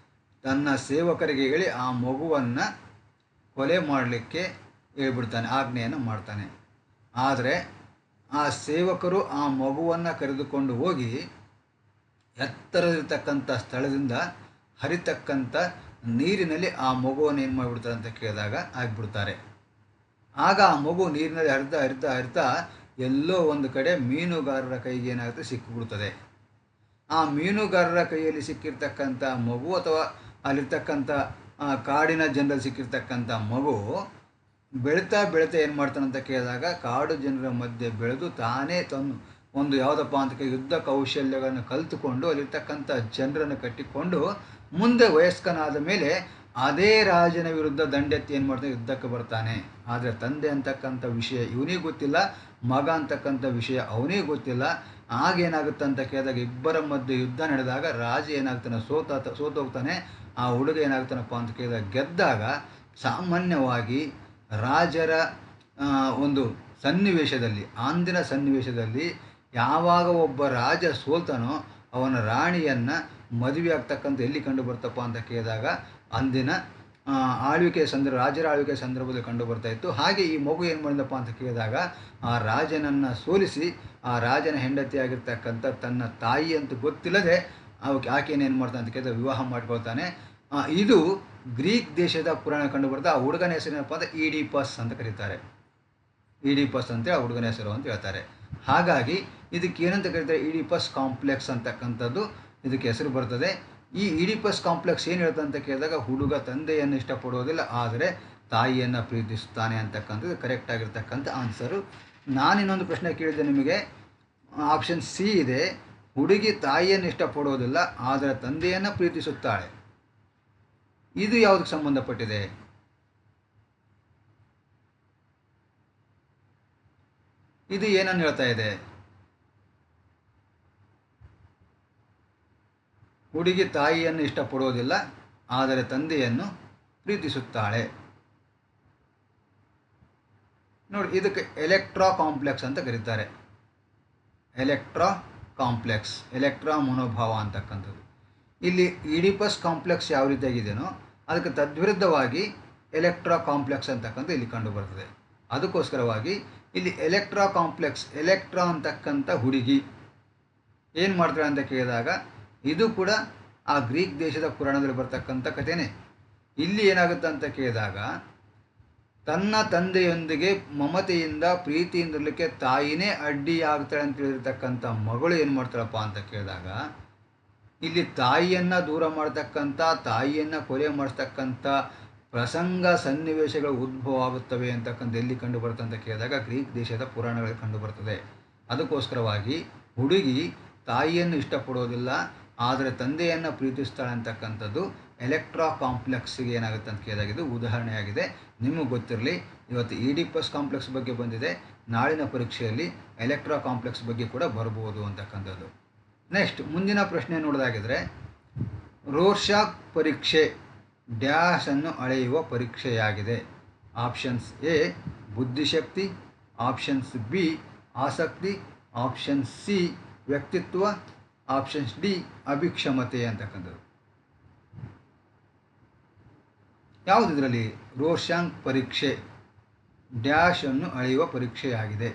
ತನ್ನ ಸೇವಕರಿಗೆ ಹೇಳಿ ಆ ಮಗುವನ್ನು ಕೊಲೆ ಮಾಡಲಿಕ್ಕೆ ಹೇಳ್ಬಿಡ್ತಾನೆ, ಆಜ್ಞೆಯನ್ನು ಮಾಡ್ತಾನೆ. ಆದರೆ ಆ ಸೇವಕರು ಆ ಮಗುವನ್ನು ಕರೆದುಕೊಂಡು ಹೋಗಿ ಎತ್ತರದಿರ್ತಕ್ಕಂಥ ಸ್ಥಳದಿಂದ ಹರಿತಕ್ಕಂಥ ನೀರಿನಲ್ಲಿ ಆ ಮಗುವನ್ನು ಏನು ಮಾಡಿಬಿಡ್ತಾರೆ ಅಂತ ಕೇಳಿದಾಗ ಆಗಿಬಿಡ್ತಾರೆ. ಆಗ ಆ ಮಗು ನೀರಿನಲ್ಲಿ ಹರಿತಾ ಹರಿತಾ ಹರಿತಾ ಎಲ್ಲೋ ಒಂದು ಕಡೆ ಮೀನುಗಾರರ ಕೈಗೆ ಏನಾಗುತ್ತೆ ಸಿಕ್ಕಿಬಿಡ್ತದೆ. ಆ ಮೀನುಗಾರರ ಕೈಯಲ್ಲಿ ಸಿಕ್ಕಿರ್ತಕ್ಕಂಥ ಮಗು ಅಥವಾ ಅಲ್ಲಿರ್ತಕ್ಕಂಥ ಕಾಡಿನ ಜನರಲ್ಲಿ ಸಿಕ್ಕಿರ್ತಕ್ಕಂಥ ಮಗು ಬೆಳೀತಾ ಬೆಳೀತಾ ಏನು ಮಾಡ್ತಾನಂತ ಕೇಳಿದಾಗ ಕಾಡು ಜನರ ಮಧ್ಯೆ ಬೆಳೆದು ತಾನೇ ಒಂದು ಯಾವುದಪ್ಪ ಅಂತ ಯುದ್ಧ ಕೌಶಲ್ಯಗಳನ್ನು ಕಲಿತುಕೊಂಡು ಅಲ್ಲಿರ್ತಕ್ಕಂಥ ಜನರನ್ನು ಕಟ್ಟಿಕೊಂಡು ಮುಂದೆ ವಯಸ್ಕನಾದ ಮೇಲೆ ಅದೇ ರಾಜನ ವಿರುದ್ಧ ದಂಡೆತ್ತಿ ಏನು ಮಾಡ್ತಾನೆ, ಯುದ್ಧಕ್ಕೆ ಬರ್ತಾನೆ. ಆದರೆ ತಂದೆ ಅಂತಕ್ಕಂಥ ವಿಷಯ ಇವನಿಗೆ ಗೊತ್ತಿಲ್ಲ, ಮಗ ಅಂತಕ್ಕಂಥ ವಿಷಯ ಅವನಿಗೆ ಗೊತ್ತಿಲ್ಲ. ಆಗೇನಾಗುತ್ತೆ ಅಂತ ಕೇಳಿದಾಗ ಇಬ್ಬರ ಮಧ್ಯೆ ಯುದ್ಧ ನಡೆದಾಗ ರಾಜ ಏನಾಗ್ತಾನೆ, ಸೋತೋಗ್ತಾನೆ. ಆ ಹುಡುಗ ಏನಾಗ್ತಾನಪ್ಪ ಅಂತ ಕೇಳಿದಾಗ ಗೆದ್ದಾಗ ಸಾಮಾನ್ಯವಾಗಿ ರಾಜರ ಒಂದು ಸನ್ನಿವೇಶದಲ್ಲಿ, ಅಂದಿನ ಸನ್ನಿವೇಶದಲ್ಲಿ ಯಾವಾಗ ಒಬ್ಬ ರಾಜ ಸೋಲ್ತಾನೋ ಅವನ ರಾಣಿಯನ್ನು ಮದುವೆ ಆಗ್ತಕ್ಕಂಥ ಎಲ್ಲಿ ಕಂಡು ಬರ್ತಪ್ಪ ಅಂತ ಕೇಳಿದಾಗ ಅಂದಿನ ರಾಜರ ಆಳ್ವಿಕೆ ಸಂದರ್ಭದಲ್ಲಿ ಕಂಡು ಬರ್ತಾ ಇತ್ತು. ಹಾಗೆ ಈ ಮಗು ಏನು ಮಾಡಿದಪ್ಪ ಅಂತ ಕೇಳಿದಾಗ ಆ ರಾಜನನ್ನು ಸೋಲಿಸಿ ಆ ರಾಜನ ಹೆಂಡತಿಯಾಗಿರ್ತಕ್ಕಂಥ ತನ್ನ ತಾಯಿ ಅಂತ ಗೊತ್ತಿಲ್ಲದೆ ಆಕೆಯನ್ನು ಏನು ಮಾಡ್ತಾನೆ ಅಂತ ಕೇಳಿದಾಗ ವಿವಾಹ ಮಾಡ್ಕೊಳ್ತಾನೆ. ಇದು ಗ್ರೀಕ್ ದೇಶದ ಪುರಾಣ ಕಂಡು ಬರ್ತಾ ಆ ಹುಡುಗನ ಹೆಸರೇನಪ್ಪ ಅಂದರೆ ಈಡಿಪಸ್ ಅಂತ ಕರೀತಾರೆ. ಈಡಿಪಸ್ ಅಂತೇಳಿ ಆ ಹುಡುಗನ ಹೆಸರು ಅಂತ ಹೇಳ್ತಾರೆ. ಹಾಗಾಗಿ ಇದಕ್ಕೆ ಏನಂತ ಕರೀತಾರೆ, ಈಡಿಪಸ್ ಕಾಂಪ್ಲೆಕ್ಸ್ ಅಂತಕ್ಕಂಥದ್ದು ಇದಕ್ಕೆ ಹೆಸರು ಬರ್ತದೆ. ಈ ಈಡಿಪಸ್ ಕಾಂಪ್ಲೆಕ್ಸ್ ಏನು ಹೇಳ್ತಾ ಅಂತ ಕೇಳಿದಾಗ ಹುಡುಗ ತಂದೆಯನ್ನು ಇಷ್ಟಪಡೋದಿಲ್ಲ, ಆದರೆ ತಾಯಿಯನ್ನು ಪ್ರೀತಿಸುತ್ತಾನೆ ಅಂತಕ್ಕಂಥದ್ದು ಕರೆಕ್ಟ್ ಆಗಿರ್ತಕ್ಕಂಥ ಆನ್ಸರು. ನಾನಿನ್ನೊಂದು ಪ್ರಶ್ನೆ ಕೇಳಿದೆ ನಿಮಗೆ, ಆಪ್ಷನ್ ಸಿ ಇದೆ, ಹುಡುಗಿ ತಾಯಿಯನ್ನು ಇಷ್ಟಪಡೋದಿಲ್ಲ ಆದರೆ ತಂದೆಯನ್ನು ಪ್ರೀತಿಸುತ್ತಾಳೆ. ಇದು ಯಾವುದಕ್ಕೆ ಸಂಬಂಧಪಟ್ಟಿದೆ? ಇದು ಏನನ್ನು ಹೇಳ್ತಾ ಇದೆ? ಹುಡುಗಿ ತಾಯಿಯನ್ನು ಇಷ್ಟಪಡೋದಿಲ್ಲ ಆದರೆ ತಂದೆಯನ್ನು ಪ್ರೀತಿಸುತ್ತಾಳೆ. ನೋಡಿ, ಇದಕ್ಕೆ ಎಲೆಕ್ಟ್ರಾ ಕಾಂಪ್ಲೆಕ್ಸ್ ಅಂತ ಕರೀತಾರೆ. ಎಲೆಕ್ಟ್ರಾ ಕಾಂಪ್ಲೆಕ್ಸ್, ಎಲೆಕ್ಟ್ರಾ ಮನೋಭಾವ ಅಂತಕ್ಕಂಥದ್ದು. ಇಲ್ಲಿ ಈಡಿಪಸ್ ಕಾಂಪ್ಲೆಕ್ಸ್ ಯಾವ ರೀತಿಯಾಗಿದೆಯೋ ಅದಕ್ಕೆ ತದ್ವಿರುದ್ಧವಾಗಿ ಎಲೆಕ್ಟ್ರಾ ಕಾಂಪ್ಲೆಕ್ಸ್ ಅಂತಕ್ಕಂಥ ಇಲ್ಲಿ ಕಂಡು ಬರ್ತದೆ. ಅದಕ್ಕೋಸ್ಕರವಾಗಿ ಇಲ್ಲಿ ಎಲೆಕ್ಟ್ರಾ ಕಾಂಪ್ಲೆಕ್ಸ್, ಎಲೆಕ್ಟ್ರಾ ಅಂತಕ್ಕಂಥ ಹುಡುಗಿ ಏನು ಮಾಡ್ತಾಳೆ ಅಂತ ಕೇಳಿದಾಗ ಇದು ಕೂಡ ಆ ಗ್ರೀಕ್ ದೇಶದ ಪುರಾಣದಲ್ಲಿ ಬರ್ತಕ್ಕಂಥ ಕಥೆನೇ. ಇಲ್ಲಿ ಏನಾಗುತ್ತೆ ಅಂತ ಕೇಳಿದಾಗ ತನ್ನ ತಂದೆಯೊಂದಿಗೆ ಮಮತೆಯಿಂದ ಪ್ರೀತಿಯಿಂದಿರಲಿಕ್ಕೆ ತಾಯಿನೇ ಅಡ್ಡಿಯಾಗ್ತಾಳೆ ಅಂತ ಹೇಳಿರ್ತಕ್ಕಂಥ ಮಗಳು ಏನು ಮಾಡ್ತಾಳಪ್ಪ ಅಂತ ಕೇಳಿದಾಗ ಇಲ್ಲಿ ತಾಯಿಯನ್ನು ದೂರ ಮಾಡ್ತಕ್ಕಂಥ, ತಾಯಿಯನ್ನು ಕೊಲೆ ಮಾಡಿಸ್ತಕ್ಕಂಥ ಪ್ರಸಂಗ ಸನ್ನಿವೇಶಗಳು ಉದ್ಭವ ಆಗುತ್ತವೆ ಅಂತಕ್ಕಂಥ ಎಲ್ಲಿ ಕಂಡು ಬರುತ್ತೆ ಅಂತ ಕೇಳಿದಾಗ ಗ್ರೀಕ್ ದೇಶದ ಪುರಾಣಗಳಲ್ಲಿ ಕಂಡು ಬರ್ತದೆ. ಅದಕ್ಕೋಸ್ಕರವಾಗಿ ಹುಡುಗಿ ತಾಯಿಯನ್ನು ಇಷ್ಟಪಡೋದಿಲ್ಲ ಆದರೆ ತಂದೆಯನ್ನು ಪ್ರೀತಿಸ್ತಾಳೆ ಅಂತಕ್ಕಂಥದ್ದು ಎಲೆಕ್ಟ್ರಾ ಕಾಂಪ್ಲೆಕ್ಸ್ಗೆ ಏನಾಗುತ್ತೆ ಅಂತ ಕೇಳಿದಾಗ ಇದು ಉದಾಹರಣೆಯಾಗಿದೆ. ನಿಮಗೆ ಗೊತ್ತಿರಲಿ, ಇವತ್ತು ಈಡಿಪಸ್ ಕಾಂಪ್ಲೆಕ್ಸ್ ಬಗ್ಗೆ ಬಂದಿದೆ, ನಾಳಿನ ಪರೀಕ್ಷೆಯಲ್ಲಿ ಎಲೆಕ್ಟ್ರಾ ಕಾಂಪ್ಲೆಕ್ಸ್ ಬಗ್ಗೆ ಕೂಡ ಬರ್ಬೋದು ಅಂತಕ್ಕಂಥದ್ದು. ನೆಕ್ಸ್ಟ್ ಮುಂದಿನ ಪ್ರಶ್ನೆ ನೋಡೋದಾಗಿದ್ದರೆ, ರೋರ್ಶಾಕ್ ಪರೀಕ್ಷೆ ಡ್ಯಾಶನ್ನು ಅಳೆಯುವ ಪರೀಕ್ಷೆಯಾಗಿದೆ. ಆಪ್ಷನ್ಸ್ ಎ ಬುದ್ಧಿಶಕ್ತಿ, ಆಪ್ಷನ್ಸ್ ಬಿ ಆಸಕ್ತಿ, ಆಪ್ಷನ್ ಸಿ ವ್ಯಕ್ತಿತ್ವ, ಆಪ್ಷನ್ಸ್ ಡಿ ಅಭಿಕ್ಷಮತೆ ಅಂತಕ್ಕಂಥದ್ದು. ಯಾವುದಿದರಲ್ಲಿ ರೋರ್ಶಾಕ್ ಪರೀಕ್ಷೆ ಡ್ಯಾಶನ್ನು ಅಳೆಯುವ ಪರೀಕ್ಷೆಯಾಗಿದೆ?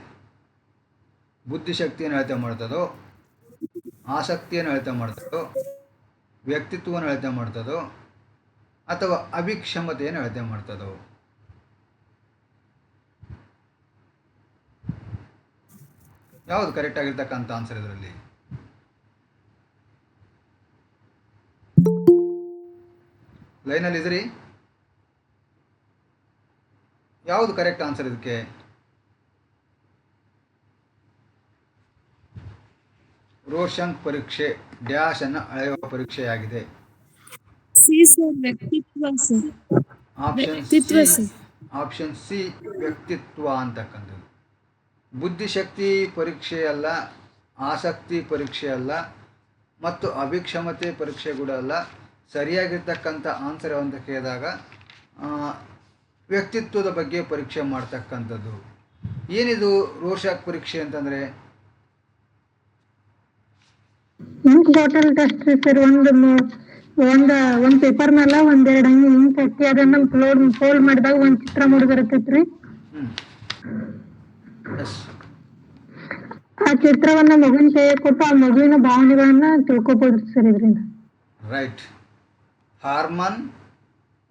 ಬುದ್ಧಿಶಕ್ತಿಯನ್ನು ಅಳತೆ ಮಾಡ್ತದೋ, ಆಸಕ್ತಿಯನ್ನು ಅಳತೆ ಮಾಡ್ತದೋ, ವ್ಯಕ್ತಿತ್ವವನ್ನು ಅಳತೆ ಮಾಡ್ತದೋ ಅಥವಾ ಅಭಿಕ್ಷಮತೆಯನ್ನು ಅಳತೆ ಮಾಡ್ತದೋ? ಯಾವುದು ಕರೆಕ್ಟ್ ಆಗಿರ್ತಕ್ಕಂಥ ಆನ್ಸರ್ ಇದರಲ್ಲಿ? ಲೈನಲ್ಲಿ ಇದ್ರಿ? ಯಾವುದು ಕರೆಕ್ಟ್ ಆನ್ಸರ್ ಇದಕ್ಕೆ? ರೋರ್ಶಾಕ್ ಪರೀಕ್ಷೆ ಡ್ಯಾಶ್ ಅನ್ನು ಅಳೆಯುವ ಪರೀಕ್ಷೆಯಾಗಿದೆ. ಸಿ ಸರ್, ವ್ಯಕ್ತಿತ್ವ ಸರ್. ಆಪ್ಷನ್ ಸಿ ವ್ಯಕ್ತಿತ್ವ ಅಂತಕ್ಕಂಥದ್ದು. ಬುದ್ಧಿಶಕ್ತಿ ಪರೀಕ್ಷೆ ಅಲ್ಲ, ಆಸಕ್ತಿ ಪರೀಕ್ಷೆ ಅಲ್ಲ ಮತ್ತು ಅಭಿಕ್ಷಮತೆ ಪರೀಕ್ಷೆ ಕೂಡ ಅಲ್ಲ. ಸರಿಯಾಗಿರ್ತಕ್ಕಂಥ ಆನ್ಸರ್ ಅಂತ ಕೇಳಿದಾಗ ವ್ಯಕ್ತಿತ್ವದ ಬಗ್ಗೆ ಪರೀಕ್ಷೆ ಮಾಡ್ತಕ್ಕಂಥದ್ದು. ಏನಿದು ರೋರ್ಶಾಕ್ ಪರೀಕ್ಷೆ ಅಂತಂದರೆ? Total test sir. ಒಂದು ಪೇಪರ್ ಮೇಲೆ ಒಂದೆರಡು ಹಂಗೆ ಇಂಕ್ ಹಚ್ಚಿ ಅದನ್ನ ಫೋಲ್ಡ್ ಮಾಡಿದಾಗ ಒಂದು ಚಿತ್ರ ಮೂಡಿ ಬರ್ತೈತ್ರಿ. ಆ ಚಿತ್ರವನ್ನ ಮಗುವಿನ ಕೈಗೆ ಕೊಟ್ಟು ಆ ಮಗುವಿನ ಭಾವನೆಗಳನ್ನ ತಿಳ್ಕೊಬೋದು ಸರ್ ಇದರಿಂದ. ರೈಟ್. ಹಾರ್ಮನ್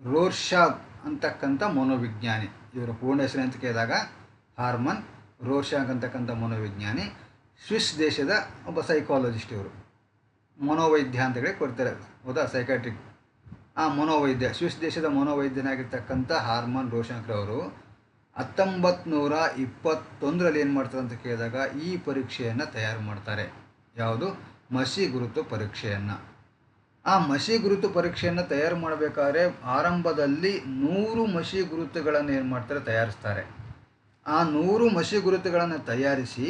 ರೋರ್ಶಾಕ್ ಅಂತಕ್ಕಂಥ ಮನೋವಿಜ್ಞಾನಿ, ಇವರ ಪೂರ್ಣ ಹೆಸರು ಅಂತ ಕೇಳಿದಾಗ ಹಾರ್ಮನ್ ರೋರ್ಶಾಕ್ ಅಂತಕ್ಕಂಥ ಮನೋವಿಜ್ಞಾನಿ, ಸ್ವಿಸ್ ದೇಶದ ಒಬ್ಬ ಸೈಕಾಲಜಿಸ್ಟ್. ಇವರು ಮನೋವೈದ್ಯ ಅಂತೇಳಿ ಕೊಡ್ತಾರೆ, ಹೌದಾ, ಸೈಕಾಟ್ರಿಕ್. ಆ ಮನೋವೈದ್ಯ, ಸ್ವಿಸ್ ದೇಶದ ಮನೋವೈದ್ಯನಾಗಿರ್ತಕ್ಕಂಥ ಹಾರ್ಮನ್ ರೋರ್ಶಾಕ್ ಅವರು 1921ರಲ್ಲಿ ಏನು ಮಾಡ್ತಾರೆ ಅಂತ ಕೇಳಿದಾಗ ಈ ಪರೀಕ್ಷೆಯನ್ನು ತಯಾರು ಮಾಡ್ತಾರೆ. ಯಾವುದು? ಮಸಿ ಗುರುತು ಪರೀಕ್ಷೆಯನ್ನು. ಆ ಮಸಿ ಗುರುತು ಪರೀಕ್ಷೆಯನ್ನು ತಯಾರು ಮಾಡಬೇಕಾದ್ರೆ ಆರಂಭದಲ್ಲಿ 100 ಮಸಿ ಗುರುತುಗಳನ್ನು ಏನು ಮಾಡ್ತಾರೆ, ತಯಾರಿಸ್ತಾರೆ. ಆ 100 ಮಸಿ ಗುರುತುಗಳನ್ನು ತಯಾರಿಸಿ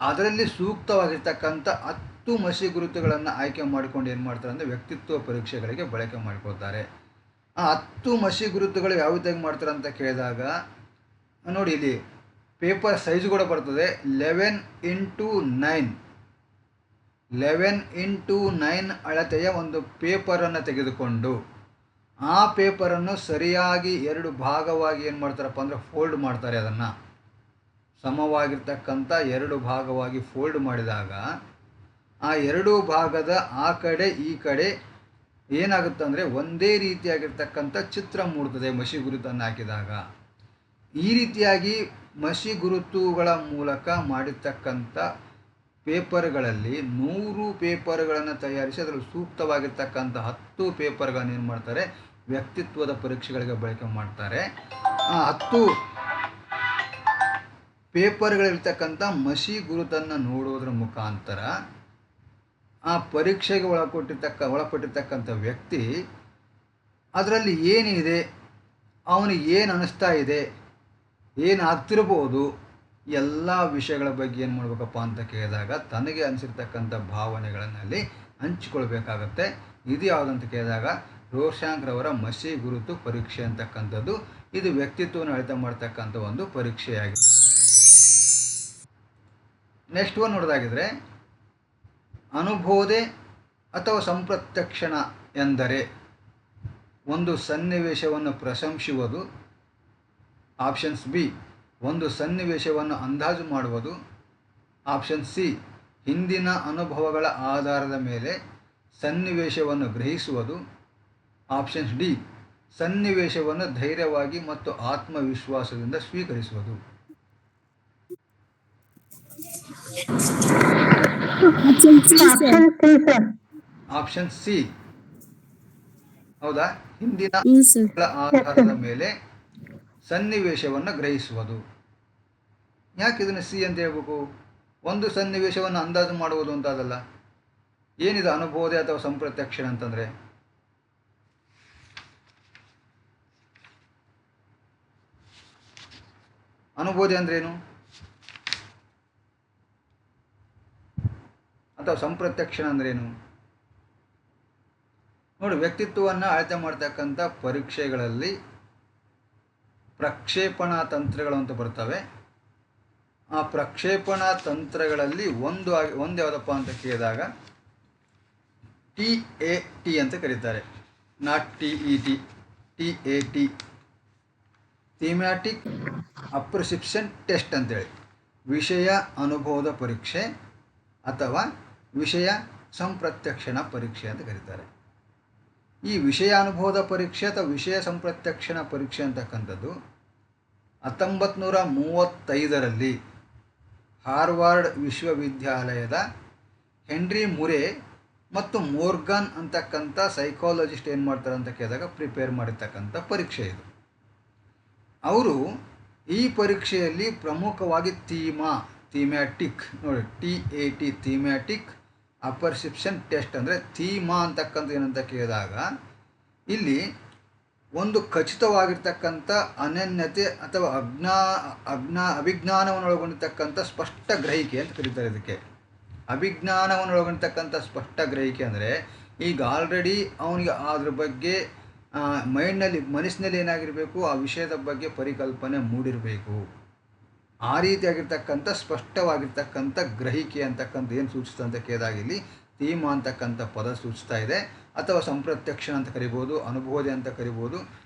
ಅದರಲ್ಲಿ ಸೂಕ್ತವಾಗಿರ್ತಕ್ಕಂಥ 10 ಮಸಿ ಗುರುತುಗಳನ್ನು ಆಯ್ಕೆ ಮಾಡಿಕೊಂಡು ಏನು ಮಾಡ್ತಾರೆ ಅಂದರೆ ವ್ಯಕ್ತಿತ್ವ ಪರೀಕ್ಷೆಗಳಿಗೆ ಬಳಕೆ ಮಾಡಿಕೊಳ್ತಾರೆ. ಆ 10 ಮಸಿ ಗುರುತುಗಳು ಯಾವ ರೀತಿಯಾಗಿ ಮಾಡ್ತಾರೆ ಅಂತ ಕೇಳಿದಾಗ ನೋಡಿ, ಇಲ್ಲಿ ಪೇಪರ್ ಸೈಜ್ ಕೂಡ ಬರ್ತದೆ 11x9 11x9 ಅಳತೆಯ ಒಂದು ಪೇಪರನ್ನು ತೆಗೆದುಕೊಂಡು ಆ ಪೇಪರನ್ನು ಸರಿಯಾಗಿ 2 ಭಾಗವಾಗಿ ಏನು ಮಾಡ್ತಾರಪ್ಪ ಅಂದರೆ ಫೋಲ್ಡ್ ಮಾಡ್ತಾರೆ. ಅದನ್ನು ಸಮವಾಗಿರ್ತಕ್ಕಂಥ 2 ಭಾಗವಾಗಿ ಫೋಲ್ಡ್ ಮಾಡಿದಾಗ ಆ 2 ಭಾಗದ ಆ ಕಡೆ ಈ ಕಡೆ ಏನಾಗುತ್ತೆ ಅಂದರೆ ಒಂದೇ ರೀತಿಯಾಗಿರ್ತಕ್ಕಂಥ ಚಿತ್ರ ಮೂಡ್ತದೆ ಮಸಿ ಗುರುತನ್ನು ಹಾಕಿದಾಗ. ಈ ರೀತಿಯಾಗಿ ಮಸಿ ಗುರುತುಗಳ ಮೂಲಕ ಮಾಡಿರ್ತಕ್ಕಂಥ ಪೇಪರ್ಗಳಲ್ಲಿ 100 ಪೇಪರ್ಗಳನ್ನು ತಯಾರಿಸಿ ಅದರಲ್ಲಿ ಸೂಕ್ತವಾಗಿರ್ತಕ್ಕಂಥ 10 ಪೇಪರ್ಗಳನ್ನು ಏನು ಮಾಡ್ತಾರೆ, ವ್ಯಕ್ತಿತ್ವದ ಪರೀಕ್ಷೆಗಳಿಗೆ ಬಳಕೆ ಮಾಡ್ತಾರೆ. ಆ 10 ಪೇಪರ್ಗಳಿರ್ತಕ್ಕಂಥ ಮಸಿ ಗುರುತನ್ನು ನೋಡೋದ್ರ ಮುಖಾಂತರ ಆ ಪರೀಕ್ಷೆಗೆ ಒಳಪಟ್ಟಿರ್ತಕ್ಕಂಥ ವ್ಯಕ್ತಿ ಅದರಲ್ಲಿ ಏನಿದೆ, ಅವನಿಗೆ ಏನು ಅನ್ನಿಸ್ತಾ ಇದೆ, ಏನು ಆಗ್ತಿರ್ಬೋದು, ಎಲ್ಲ ವಿಷಯಗಳ ಬಗ್ಗೆ ಏನು ಮಾಡಬೇಕಪ್ಪ ಅಂತ ಕೇಳಿದಾಗ ತನಗೆ ಅನಿಸಿರ್ತಕ್ಕಂಥ ಭಾವನೆಗಳನ್ನಲ್ಲಿ ಹಂಚಿಕೊಳ್ಬೇಕಾಗತ್ತೆ. ಇದು ಯಾವುದಂತ ಕೇಳಿದಾಗ ರೋಶಾಂಕ್ರವರ ಮಸಿ ಗುರುತು ಪರೀಕ್ಷೆ ಅಂತಕ್ಕಂಥದ್ದು. ಇದು ವ್ಯಕ್ತಿತ್ವವನ್ನು ಅಳತೆ ಮಾಡ್ತಕ್ಕಂಥ ಒಂದು ಪರೀಕ್ಷೆಯಾಗಿದೆ. ನೆಕ್ಸ್ಟ್ ಒನ್ ನೋಡೋದಾಗಿದ್ರೆ ಅನುಬೋಧೆ ಅಥವಾ ಸಂಪ್ರತ್ಯಕ್ಷಣ ಎಂದರೆ ಒಂದು ಸನ್ನಿವೇಶವನ್ನು ಪ್ರಶಂಸಿಸುವುದು. ಆಪ್ಷನ್ಸ್ ಬಿ, ಒಂದು ಸನ್ನಿವೇಶವನ್ನು ಅಂದಾಜು ಮಾಡುವುದು. ಆಪ್ಷನ್ ಸಿ, ಹಿಂದಿನ ಅನುಭವಗಳ ಆಧಾರದ ಮೇಲೆ ಸನ್ನಿವೇಶವನ್ನು ಗ್ರಹಿಸುವುದು. ಆಪ್ಷನ್ಸ್ ಡಿ, ಸನ್ನಿವೇಶವನ್ನು ಧೈರ್ಯವಾಗಿ ಮತ್ತು ಆತ್ಮವಿಶ್ವಾಸದಿಂದ ಸ್ವೀಕರಿಸುವುದು. Option C sir. Option C sir. Option C ಹೌದಾ? ಹಿಂದಿನ ಹ್ಞೂ ಸರ್. ಅನುಭವಗಳ ಆಧಾರದ ಮೇಲೆ ಸನ್ನಿವೇಶವನ್ನು ಗ್ರಹಿಸುವುದು. ಯಾಕೆ ಇದನ್ನು ಸಿ ಅಂತ ಹೇಳ್ಬೇಕು? ಒಂದು ಸನ್ನಿವೇಶವನ್ನು ಅಂದಾಜು ಮಾಡುವುದು ಅಂತ ಅದಲ್ಲ. ಏನಿದೆ ಅನುಬೋಧೆ ಅಥವಾ ಸಂಪ್ರತ್ಯಕ್ಷಣ ಅಂತಂದರೆ? ಅನುಬೋಧೆ ಅಂದ್ರೇನು ಅಥವಾ ಸಂಪ್ರತ್ಯಕ್ಷಣ ಅಂದ್ರೇನು? ನೋಡಿ, ವ್ಯಕ್ತಿತ್ವವನ್ನು ಅಳತೆ ಮಾಡ್ತಕ್ಕಂಥ ಪರೀಕ್ಷೆಗಳಲ್ಲಿ ಪ್ರಕ್ಷೇಪಣಾ ತಂತ್ರಗಳು ಅಂತ ಬರ್ತವೆ. ಆ ಪ್ರಕ್ಷೇಪಣಾ ತಂತ್ರಗಳಲ್ಲಿ ಒಂದು ಯಾವುದಪ್ಪ ಅಂತ ಕೇಳಿದಾಗ TAT ಅಂತ ಕರೀತಾರೆ, ನಾಟ್ TET. TAT, ಥೀಮ್ಯಾಟಿಕ್ ಅಪ್ರಿಸಿಪ್ಷನ್ ಟೆಸ್ಟ್ ಅಂತೇಳಿ ವಿಷಯ ಅನುಭವದ ಪರೀಕ್ಷೆ ಅಥವಾ ವಿಷಯ ಸಂಪ್ರತ್ಯಕ್ಷಣ ಪರೀಕ್ಷೆ ಅಂತ ಕರೀತಾರೆ. ಈ ವಿಷಯ ಅನುಭವದ ಪರೀಕ್ಷೆ ಅಥವಾ ವಿಷಯ ಸಂಪ್ರತ್ಯಕ್ಷಣ ಪರೀಕ್ಷೆ ಅಂತಕ್ಕಂಥದ್ದು 1935ರಲ್ಲಿ ಹಾರ್ವರ್ಡ್ ವಿಶ್ವವಿದ್ಯಾಲಯದ ಹೆನ್ರಿ ಮುರೆ ಮತ್ತು ಮೋರ್ಗನ್ ಅಂತಕ್ಕಂಥ ಸೈಕಾಲಜಿಸ್ಟ್ ಏನು ಮಾಡ್ತಾರೆ ಅಂತ ಕೇಳಿದಾಗ ಪ್ರಿಪೇರ್ ಮಾಡಿರ್ತಕ್ಕಂಥ ಪರೀಕ್ಷೆ ಇದು. ಅವರು ಈ ಪರೀಕ್ಷೆಯಲ್ಲಿ ಪ್ರಮುಖವಾಗಿ ಥೀಮ್ಯಾಟಿಕ್ ನೋಡಿ, TAT ಥೀಮ್ಯಾಟಿಕ್ ಅಪರ್ಸೆಪ್ಷನ್ ಟೆಸ್ಟ್ ಅಂದರೆ ಥೀಮಾ ಅಂತಕ್ಕಂಥ ಏನಂತ ಕೇಳಿದಾಗ ಇಲ್ಲಿ ಒಂದು ಖಚಿತವಾಗಿರ್ತಕ್ಕಂಥ ಅನನ್ಯತೆ ಅಥವಾ ಅಭಿಜ್ಞಾನವನ್ನು ಒಳಗೊಂಡಿರ್ತಕ್ಕಂಥ ಸ್ಪಷ್ಟ ಗ್ರಹಿಕೆ ಅಂತ ಕರೀತಾರೆ. ಇದಕ್ಕೆ ಅಭಿಜ್ಞಾನವನ್ನು ಒಳಗೊಂಡಿರ್ತಕ್ಕಂಥ ಸ್ಪಷ್ಟ ಗ್ರಹಿಕೆ ಅಂದರೆ ಈಗ ಆಲ್ರೆಡಿ ಅವನಿಗೆ ಅದ್ರ ಬಗ್ಗೆ ಮನಸ್ಸಿನಲ್ಲಿ ಏನಾಗಿರಬೇಕು, ಆ ವಿಷಯದ ಬಗ್ಗೆ ಪರಿಕಲ್ಪನೆ ಮೂಡಿರಬೇಕು. ಆ ರೀತಿಯಾಗಿರ್ತಕ್ಕಂಥ ಸ್ಪಷ್ಟವಾಗಿರ್ತಕ್ಕಂಥ ಗ್ರಹಿಕೆ ಅಂತಕ್ಕಂಥ ಏನು ಸೂಚಿಸ್ತಾ ಅಂತ ಕೇಳಿದಾಗ ಇಲ್ಲಿ ಥೀಮಾ ಅಂತಕ್ಕಂಥ ಪದ ಸೂಚಿಸ್ತಾ ಇದೆ. ಅಥವಾ ಸಂಪ್ರತ್ಯಕ್ಷಣ ಅಂತ ಕರಿಬೋದು, ಅನುಬೋಧೆ ಅಂತ ಕರಿಬೋದು,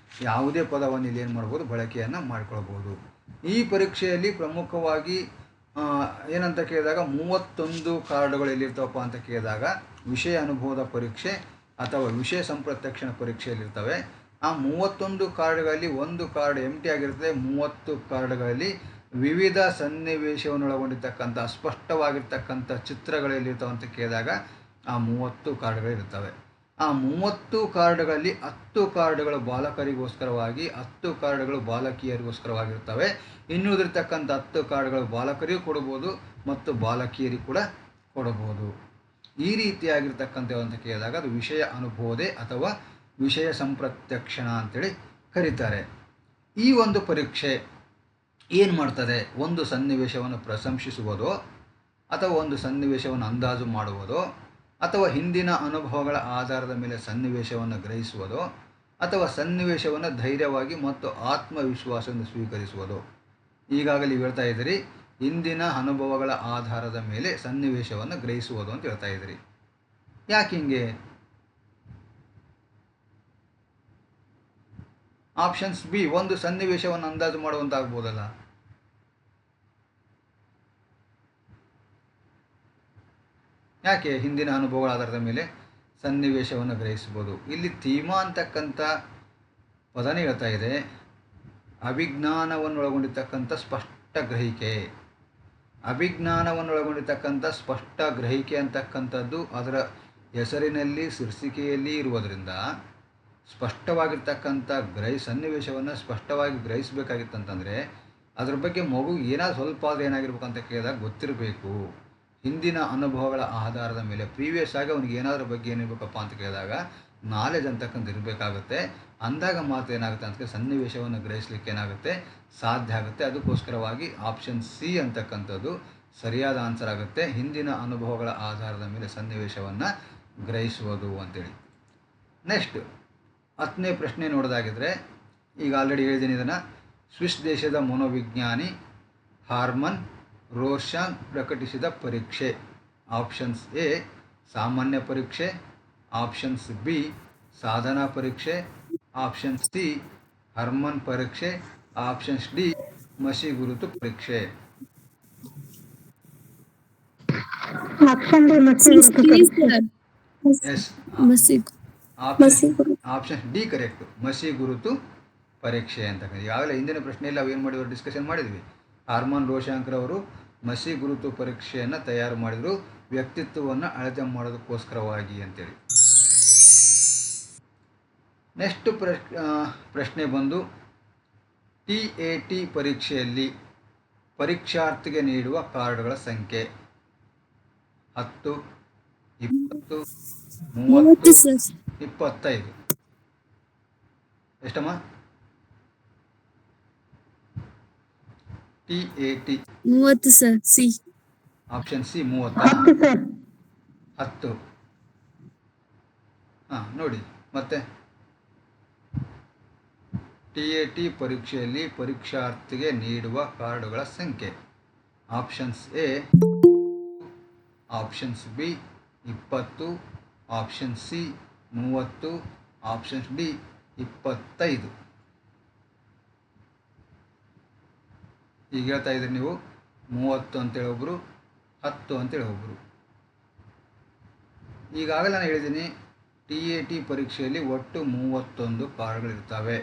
ಯಾವುದೇ ಪದವನ್ನು ಇಲ್ಲಿ ಏನು ಮಾಡ್ಬೋದು, ಬಳಕೆಯನ್ನು ಮಾಡ್ಕೊಳ್ಬೋದು. ಈ ಪರೀಕ್ಷೆಯಲ್ಲಿ ಪ್ರಮುಖವಾಗಿ ಏನಂತ ಕೇಳಿದಾಗ 31 ಕಾರ್ಡ್ಗಳು ಎಲ್ಲಿರ್ತಾವಪ್ಪ ಅಂತ ಕೇಳಿದಾಗ ವಿಷಯ ಅನುಭವದ ಪರೀಕ್ಷೆ ಅಥವಾ ವಿಷಯ ಸಂಪ್ರತ್ಯಕ್ಷಣ ಪರೀಕ್ಷೆಯಲ್ಲಿರ್ತವೆ. ಆ 31 ಕಾರ್ಡ್ಗಳಲ್ಲಿ ಒಂದು ಕಾರ್ಡ್ ಎಂಟಿ ಆಗಿರ್ತದೆ. 30 ಕಾರ್ಡ್ಗಳಲ್ಲಿ ವಿವಿಧ ಸನ್ನಿವೇಶವನ್ನು ಒಳಗೊಂಡಿರ್ತಕ್ಕಂಥ ಸ್ಪಷ್ಟವಾಗಿರ್ತಕ್ಕಂಥ ಚಿತ್ರಗಳಲ್ಲಿರ್ತಾವೆ ಅಂತ ಕೇಳಿದಾಗ ಆ 30 ಕಾರ್ಡ್ಗಳಿರ್ತವೆ. ಆ 30 ಕಾರ್ಡ್ಗಳಲ್ಲಿ 10 ಕಾರ್ಡ್ಗಳು ಬಾಲಕರಿಗೋಸ್ಕರವಾಗಿ, 10 ಕಾರ್ಡ್ಗಳು ಬಾಲಕಿಯರಿಗೋಸ್ಕರವಾಗಿರ್ತವೆ. ಇನ್ನುಳಿದಿರ್ತಕ್ಕಂಥ 10 ಕಾರ್ಡ್ಗಳು ಬಾಲಕರಿಗೂ ಕೊಡ್ಬೋದು ಮತ್ತು ಬಾಲಕಿಯರಿಗೆ ಕೂಡ ಕೊಡಬಹುದು. ಈ ರೀತಿಯಾಗಿರ್ತಕ್ಕಂಥ ಅಂತ ಕೇಳಿದಾಗ ಅದು ವಿಷಯ ಅನುಬೋಧೆ ಅಥವಾ ವಿಷಯ ಸಂಪ್ರತ್ಯಕ್ಷಣ ಅಂತೇಳಿ ಕರೀತಾರೆ. ಈ ಒಂದು ಪರೀಕ್ಷೆ ಏನು ಮಾಡ್ತದೆ, ಒಂದು ಸನ್ನಿವೇಶವನ್ನು ಪ್ರಶಂಸಿಸುವುದೋ ಅಥವಾ ಒಂದು ಸನ್ನಿವೇಶವನ್ನು ಅಂದಾಜು ಮಾಡುವುದೋ ಅಥವಾ ಹಿಂದಿನ ಅನುಭವಗಳ ಆಧಾರದ ಮೇಲೆ ಸನ್ನಿವೇಶವನ್ನು ಗ್ರಹಿಸುವುದೋ ಅಥವಾ ಸನ್ನಿವೇಶವನ್ನು ಧೈರ್ಯವಾಗಿ ಮತ್ತು ಆತ್ಮವಿಶ್ವಾಸದಿಂದ ಸ್ವೀಕರಿಸುವುದು. ಈಗಾಗಲೇ ಹೇಳ್ತಾ ಇದ್ದೀರಿ ಹಿಂದಿನ ಅನುಭವಗಳ ಆಧಾರದ ಮೇಲೆ ಸನ್ನಿವೇಶವನ್ನು ಗ್ರಹಿಸುವುದು ಅಂತ ಹೇಳ್ತಾ ಇದ್ದೀರಿ. ಯಾಕೆ ಹಿಂಗೆ? ಆಪ್ಷನ್ಸ್ ಬಿ, ಒಂದು ಸನ್ನಿವೇಶವನ್ನು ಅಂದಾಜು ಮಾಡುವಂತಾಗ್ಬೋದಲ್ಲ. ಯಾಕೆ ಹಿಂದಿನ ಅನುಭವಗಳ ಆಧಾರದ ಮೇಲೆ ಸನ್ನಿವೇಶವನ್ನು ಗ್ರಹಿಸ್ಬೋದು? ಇಲ್ಲಿ ಥೀಮಾ ಅಂತಕ್ಕಂಥ ಪದನೇ ಹೇಳ್ತಾ ಇದೆ ಅಭಿಜ್ಞಾನವನ್ನೊಳಗೊಂಡಿರ್ತಕ್ಕಂಥ ಸ್ಪಷ್ಟ ಗ್ರಹಿಕೆ. ಅಭಿಜ್ಞಾನವನ್ನೊಳಗೊಂಡಿರ್ತಕ್ಕಂಥ ಸ್ಪಷ್ಟ ಗ್ರಹಿಕೆ ಅಂತಕ್ಕಂಥದ್ದು ಅದರ ಹೆಸರಿನಲ್ಲಿ ಶೀರ್ಷಿಕೆಯಲ್ಲಿ ಇರುವುದರಿಂದ ಸ್ಪಷ್ಟವಾಗಿರ್ತಕ್ಕಂಥ ಸನ್ನಿವೇಶವನ್ನು ಸ್ಪಷ್ಟವಾಗಿ ಗ್ರಹಿಸಬೇಕಾಗಿತ್ತಂತಂದರೆ ಅದ್ರ ಬಗ್ಗೆ ಮಗು ಏನಾದ್ರು ಸ್ವಲ್ಪ ಆದರೂ ಏನಾಗಿರ್ಬೇಕು ಅಂತ ಕೇಳಿದಾಗ ಗೊತ್ತಿರಬೇಕು. ಹಿಂದಿನ ಅನುಭವಗಳ ಆಧಾರದ ಮೇಲೆ ಪ್ರೀವಿಯಸ್ ಆಗಿ ಅವನಿಗೆ ಏನಾದ್ರ ಬಗ್ಗೆ ಏನಿರ್ಬೇಕಪ್ಪ ಅಂತ ಕೇಳಿದಾಗ ನಾಲೆಜ್ ಅಂತಕ್ಕಂಥ ಇರಬೇಕಾಗುತ್ತೆ. ಅಂದಾಗ ಮಾತ್ರ ಏನಾಗುತ್ತೆ ಅಂತ ಸನ್ನಿವೇಶವನ್ನು ಗ್ರಹಿಸಲಿಕ್ಕೆ ಏನಾಗುತ್ತೆ ಸಾಧ್ಯ ಆಗುತ್ತೆ. ಅದಕ್ಕೋಸ್ಕರವಾಗಿ ಆಪ್ಷನ್ ಸಿ ಅಂತಕ್ಕಂಥದ್ದು ಸರಿಯಾದ ಆನ್ಸರ್ ಆಗುತ್ತೆ. ಹಿಂದಿನ ಅನುಭವಗಳ ಆಧಾರದ ಮೇಲೆ ಸನ್ನಿವೇಶವನ್ನು ಗ್ರಹಿಸುವುದು ಅಂತೇಳಿ. ನೆಕ್ಸ್ಟ್ 10ನೇ ಪ್ರಶ್ನೆ ನೋಡೋದಾಗಿದ್ದರೆ, ಈಗ ಆಲ್ರೆಡಿ ಹೇಳಿದ್ದೀನಿ ಇದನ್ನು. ಸ್ವಿಸ್ ದೇಶದ ಮನೋವಿಜ್ಞಾನಿ ಹಾರ್ಮನ್ ರೋಶಾಂಗ್ ಪ್ರಕಟಿಸಿದ ಪರೀಕ್ಷೆ. ಆಪ್ಷನ್ಸ್ ಎ ಸಾಮಾನ್ಯ ಪರೀಕ್ಷೆ, ಆಪ್ಷನ್ಸ್ ಬಿ ಸಾಧನಾ ಪರೀಕ್ಷೆ, ಆಪ್ಷನ್ ಸಿ ಹರ್ಮನ್ ಪರೀಕ್ಷೆ, ಆಪ್ಷನ್ಸ್ ಡಿ ಮಸಿ ಗುರುತು ಪರೀಕ್ಷೆ. ಆಪ್ಷನ್ ಡಿ ಮಸಿ ಗುರುತು ಪರೀಕ್ಷೆ. ಎಸ್, ಆಪ್ಷನ್ ಡಿ ಕರೆಕ್ಟ್, ಮಸಿ ಗುರುತು ಪರೀಕ್ಷೆ ಅಂತಕ್ಕಂಥ. ಈಗಾಗಲೇ ಹಿಂದಿನ ಪ್ರಶ್ನೆಯಲ್ಲಿ ನಾವು ಏನು ಮಾಡಿದ್ರು ಡಿಸ್ಕಷನ್ ಮಾಡಿದ್ವಿ. ಹಾರ್ಮನ್ ರೋಶಾಂಕರ್ ಅವರು ಮಸಿ ಗುರುತು ಪರೀಕ್ಷೆಯನ್ನು ತಯಾರು ಮಾಡಿದರು ವ್ಯಕ್ತಿತ್ವವನ್ನು ಅಳತೆ ಮಾಡೋದಕ್ಕೋಸ್ಕರವಾಗಿ ಅಂತೇಳಿ. ನೆಕ್ಸ್ಟ್ ಪ್ರಶ್ನೆ ಬಂದು TAT ಪರೀಕ್ಷೆಯಲ್ಲಿ ಪರೀಕ್ಷಾರ್ಥಿಗೆ ನೀಡುವ ಕಾರ್ಡ್ಗಳ ಸಂಖ್ಯೆ 10, 20, 30, 25. ಎಷ್ಟಮ್ಮ? TAT 30 sir. C. Option C 30. 10. ಹಾಂ ನೋಡಿ ಮತ್ತೆ TAT ಪರೀಕ್ಷೆಯಲ್ಲಿ ಪರೀಕ್ಷಾರ್ಥಿಗೆ ನೀಡುವ ಕಾರ್ಡುಗಳ ಸಂಖ್ಯೆ. Options A, options B 20, option C 30, options D 25. ಈಗ ಹೇಳ್ತಾ ಇದ್ದೀರಿ ನೀವು 30 ಅಂತೇಳಿ ಒಬ್ಬರು, 10 ಅಂತೇಳಿ ಒಬ್ಬರು. ಈಗಾಗಲೇ ನಾನು ಹೇಳಿದ್ದೀನಿ TAT ಪರೀಕ್ಷೆಯಲ್ಲಿ ಒಟ್ಟು 31 ಕಾರ್ಡ್ಗಳಿರ್ತವೆ.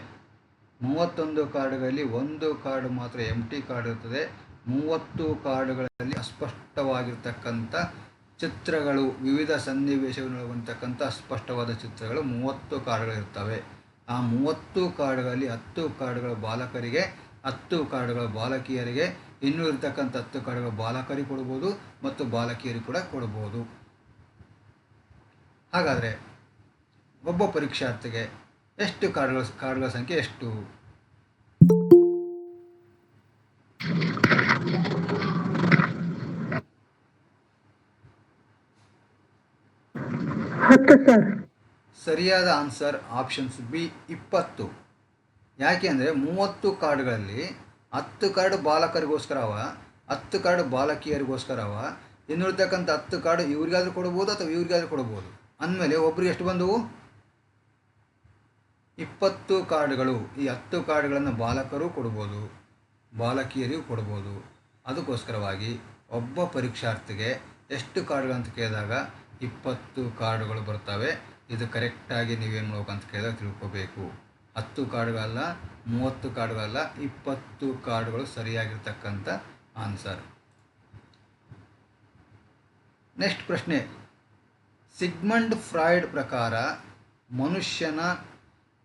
31 ಕಾರ್ಡ್ಗಳಲ್ಲಿ ಒಂದು ಕಾರ್ಡ್ ಮಾತ್ರ ಎಂಟಿ ಕಾರ್ಡ್ ಇರ್ತದೆ. 30 ಕಾರ್ಡ್ಗಳಲ್ಲಿ ಅಸ್ಪಷ್ಟವಾಗಿರ್ತಕ್ಕಂಥ ಚಿತ್ರಗಳು, ವಿವಿಧ ಸನ್ನಿವೇಶಗಳೊಳಗೊಂಡಿರ್ತಕ್ಕಂಥ ಅಸ್ಪಷ್ಟವಾದ ಚಿತ್ರಗಳು 30 ಕಾರ್ಡ್ಗಳಿರ್ತವೆ. ಆ 30 ಕಾರ್ಡ್ಗಳಲ್ಲಿ 10 ಕಾರ್ಡ್ಗಳು ಬಾಲಕರಿಗೆ, 10 ಕಾರ್ಡ್ಗಳು ಬಾಲಕಿಯರಿಗೆ, ಇನ್ನೂ ಇರ್ತಕ್ಕಂಥ 10 ಕಾರ್ಡ್ಗಳು ಬಾಲಕರಿಗೆ ಕೊಡ್ಬೋದು ಮತ್ತು ಬಾಲಕಿಯರಿಗೆ ಕೂಡ ಕೊಡ್ಬೋದು. ಹಾಗಾದರೆ ಒಬ್ಬ ಪರೀಕ್ಷಾರ್ಥಿಗೆ ಎಷ್ಟು ಕಾರ್ಡ್ಗಳ ಸಂಖ್ಯೆ ಎಷ್ಟು? ಸರಿಯಾದ ಆನ್ಸರ್ ಆಪ್ಷನ್ಸ್ ಬಿ 20. ಯಾಕೆ ಅಂದರೆ 30 ಕಾರ್ಡ್ಗಳಲ್ಲಿ 10 ಕಾರ್ಡ್ ಬಾಲಕರಿಗೋಸ್ಕರವ, 10 ಕಾರ್ಡ್ ಬಾಲಕಿಯರಿಗೋಸ್ಕರವ, ಇನ್ನುಳಿತಕ್ಕಂಥ 10 ಕಾರ್ಡ್ ಇವ್ರಿಗಾದ್ರೂ ಕೊಡ್ಬೋದು ಅಥವಾ ಇವ್ರಿಗಾದ್ರೂ ಕೊಡ್ಬೋದು. ಅಂದಮೇಲೆ ಒಬ್ರಿಗೆ ಎಷ್ಟು ಬಂದವು? 20 ಕಾರ್ಡ್ಗಳು. ಈ 10 ಕಾರ್ಡ್ಗಳನ್ನು ಬಾಲಕರು ಕೊಡ್ಬೋದು, ಬಾಲಕಿಯರಿಗೂ ಕೊಡ್ಬೋದು. ಅದಕ್ಕೋಸ್ಕರವಾಗಿ ಒಬ್ಬ ಪರೀಕ್ಷಾರ್ಥಿಗೆ ಎಷ್ಟು ಕಾರ್ಡ್ಗಳು ಅಂತ ಕೇಳಿದಾಗ 20 ಕಾರ್ಡ್ಗಳು ಬರ್ತವೆ. ಇದು ಕರೆಕ್ಟಾಗಿ ನೀವೇನು ಮಾಡ್ಬೇಕು ಅಂತ ಕೇಳಿದಾಗ ತಿಳ್ಕೋಬೇಕು. 10 ಕಾರ್ಡ್ಗಳಲ್ಲ, 30 ಕಾರ್ಡ್ಗಳಲ್ಲ, 20 ಕಾರ್ಡ್ಗಳು ಸರಿಯಾಗಿರ್ತಕ್ಕಂಥ ಆನ್ಸರ್. ನೆಕ್ಸ್ಟ್ ಪ್ರಶ್ನೆ. ಸಿಗ್ಮಂಡ್ ಫ್ರಾಯ್ಡ್ ಪ್ರಕಾರ ಮನುಷ್ಯನ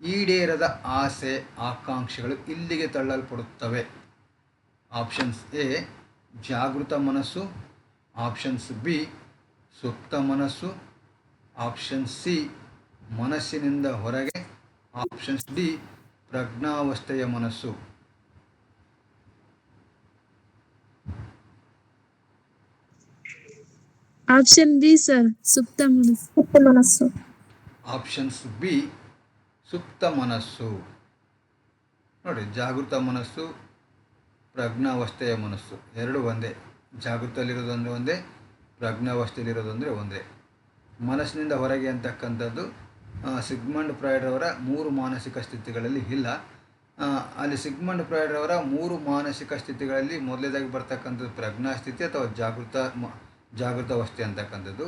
ಈಡೇರದ ಆಸೆ ಆಕಾಂಕ್ಷೆಗಳು ಇಲ್ಲಿಗೆ ತಳ್ಳಲ್ಪಡುತ್ತವೆ. ಆಪ್ಷನ್ಸ್ ಎ ಜಾಗೃತ ಮನಸ್ಸು, ಆಪ್ಷನ್ಸ್ ಬಿ ಸುಪ್ತ ಮನಸ್ಸು, ಆಪ್ಷನ್ ಸಿ ಮನಸ್ಸಿನಿಂದ ಹೊರಗೆ, ಆಪ್ಷನ್ಸ್ ಡಿ ಪ್ರಜ್ಞಾವಸ್ಥೆಯ ಮನಸ್ಸು. ಆಪ್ಷನ್ ಬಿ ಸರ್, ಸುಪ್ತ ಮನಸ್ಸು. ಆಪ್ಷನ್ಸ್ ಬಿ ಸುಪ್ತ ಮನಸ್ಸು. ನೋಡಿ, ಜಾಗೃತ ಮನಸ್ಸು, ಪ್ರಜ್ಞಾವಸ್ಥೆಯ ಮನಸ್ಸು ಎರಡು ಒಂದೇ. ಜಾಗೃತದಲ್ಲಿರೋದಂದರೆ ಒಂದೇ, ಪ್ರಜ್ಞಾವಸ್ಥೆಯಲ್ಲಿರೋದಂದರೆ ಒಂದೇ. ಮನಸ್ಸಿನಿಂದ ಹೊರಗೆ ಅಂತಕ್ಕಂಥದ್ದು ಸಿಗ್ಮಂಡ್ ಫ್ರಾಯ್ಡ್ರವರ 3 ಮಾನಸಿಕ ಸ್ಥಿತಿಗಳಲ್ಲಿ ಇಲ್ಲ. ಅಲ್ಲಿ ಸಿಗ್ಮಂಡ್ ಫ್ರಾಯ್ಡ್ರವರ 3 ಮಾನಸಿಕ ಸ್ಥಿತಿಗಳಲ್ಲಿ ಮೊದಲನೇದಾಗಿ ಬರ್ತಕ್ಕಂಥದ್ದು ಪ್ರಜ್ಞಾಸ್ಥಿತಿ ಅಥವಾ ಜಾಗೃತಾವಸ್ಥೆ ಅಂತಕ್ಕಂಥದ್ದು,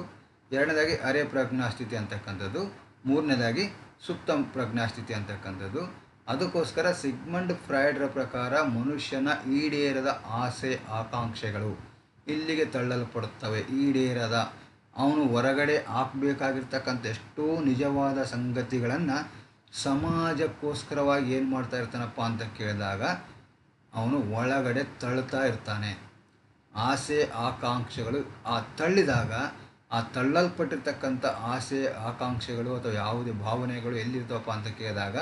ಎರಡನೇದಾಗಿ ಅರೆ ಪ್ರಜ್ಞಾಸ್ಥಿತಿ ಅಂತಕ್ಕಂಥದ್ದು, ಮೂರನೇದಾಗಿ ಸುಪ್ತ ಪ್ರಜ್ಞಾಸ್ಥಿತಿ ಅಂತಕ್ಕಂಥದ್ದು. ಅದಕ್ಕೋಸ್ಕರ ಸಿಗ್ಮಂಡ್ ಫ್ರಾಯ್ಡ್ರ ಪ್ರಕಾರ ಮನುಷ್ಯನ ಈಡೇರದ ಆಸೆ ಆಕಾಂಕ್ಷೆಗಳು ಇಲ್ಲಿಗೆ ತಳ್ಳಲ್ಪಡುತ್ತವೆ. ಈಡೇರದ ಅವನು ಹೊರಗಡೆ ಹಾಕಬೇಕಾಗಿರ್ತಕ್ಕಂಥ ಎಷ್ಟೋ ನಿಜವಾದ ಸಂಗತಿಗಳನ್ನು ಸಮಾಜಕ್ಕೋಸ್ಕರವಾಗಿ ಏನು ಮಾಡ್ತಾ ಇರ್ತಾನಪ್ಪ ಅಂತ ಕೇಳಿದಾಗ ಅವನು ಒಳಗಡೆ ತಳ್ತಾ ಇರ್ತಾನೆ. ಆಸೆ ಆಕಾಂಕ್ಷೆಗಳು ತಳ್ಳಿದಾಗ ಆ ತಳ್ಳಲ್ಪಟ್ಟಿರ್ತಕ್ಕಂಥ ಆಸೆ ಆಕಾಂಕ್ಷೆಗಳು ಅಥವಾ ಯಾವುದೇ ಭಾವನೆಗಳು ಎಲ್ಲಿರ್ತಾವಪ್ಪ ಅಂತ ಕೇಳಿದಾಗ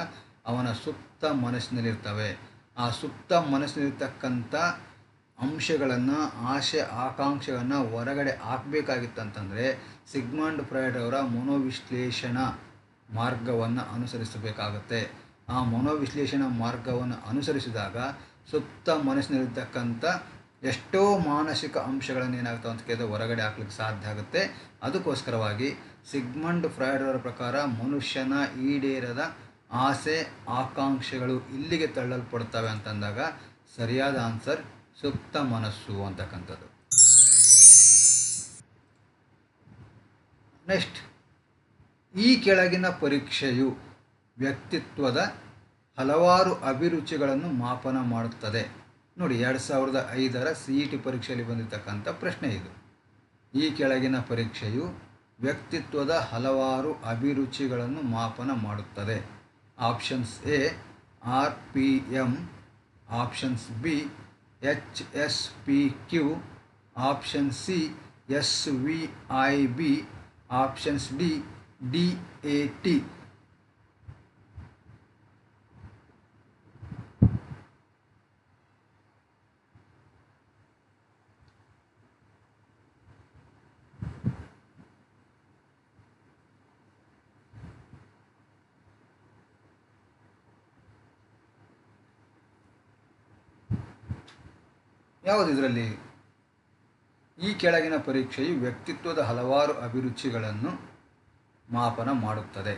ಅವನ ಸುಪ್ತ ಮನಸ್ಸಿನಲ್ಲಿರ್ತವೆ. ಆ ಸುಪ್ತ ಮನಸ್ಸಿನಲ್ಲಿರ್ತಕ್ಕಂಥ ಅಂಶಗಳನ್ನು, ಆಸೆ ಆಕಾಂಕ್ಷೆಗಳನ್ನು ಹೊರಗಡೆ ಹಾಕಬೇಕಾಗಿತ್ತಂತಂದರೆ ಸಿಗ್ಮಂಡ್ ಫ್ರಾಯ್ಡ್ ಅವರ ಮನೋವಿಶ್ಲೇಷಣಾ ಮಾರ್ಗವನ್ನು ಅನುಸರಿಸಬೇಕಾಗತ್ತೆ. ಆ ಮನೋವಿಶ್ಲೇಷಣಾ ಮಾರ್ಗವನ್ನು ಅನುಸರಿಸಿದಾಗ ಸುಪ್ತ ಮನಸ್ಸಿನಲ್ಲಿರ್ತಕ್ಕಂಥ ಎಷ್ಟೋ ಮಾನಸಿಕ ಅಂಶಗಳನ್ನು ಏನಾಗ್ತಾವೆ ಅಂತ ಕೇಳಿದ್ರೆ ಹೊರಗಡೆ ಹಾಕ್ಲಿಕ್ಕೆ ಸಾಧ್ಯ ಆಗುತ್ತೆ. ಅದಕ್ಕೋಸ್ಕರವಾಗಿ ಸಿಗ್ಮಂಡ್ ಫ್ರಾಯ್ಡ್ ಅವರ ಪ್ರಕಾರ ಮನುಷ್ಯನ ಈಡೇರದ ಆಸೆ ಆಕಾಂಕ್ಷೆಗಳು ಇಲ್ಲಿಗೆ ತಳ್ಳಲ್ಪಡ್ತವೆ ಅಂತಂದಾಗ ಸರಿಯಾದ ಆನ್ಸರ್ ಸುಪ್ತ ಮನಸ್ಸು ಅಂತಕ್ಕಂಥದ್ದು. ನೆಕ್ಸ್ಟ್, ಈ ಕೆಳಗಿನ ಪರೀಕ್ಷೆಯು ವ್ಯಕ್ತಿತ್ವದ ಹಲವಾರು ಅಭಿರುಚಿಗಳನ್ನು ಮಾಪನ ಮಾಡುತ್ತದೆ. ನೋಡಿ, 2005ರ CET ಪರೀಕ್ಷೆಯಲ್ಲಿ ಬಂದಿರತಕ್ಕಂಥ ಪ್ರಶ್ನೆ ಇದು. ಈ ಕೆಳಗಿನ ಪರೀಕ್ಷೆಯು ವ್ಯಕ್ತಿತ್ವದ ಹಲವಾರು ಅಭಿರುಚಿಗಳನ್ನು ಮಾಪನ ಮಾಡುತ್ತದೆ. Options A RPM, options B HSPQ, option C SVIB, options D DAT. ಯಾವುದು ಇದರಲ್ಲಿ? ಈ ಕೆಳಗಿನ ಪರೀಕ್ಷೆಯು ವ್ಯಕ್ತಿತ್ವದ ಹಲವಾರು ಅಭಿರುಚಿಗಳನ್ನು ಮಾಪನ ಮಾಡುತ್ತದೆ.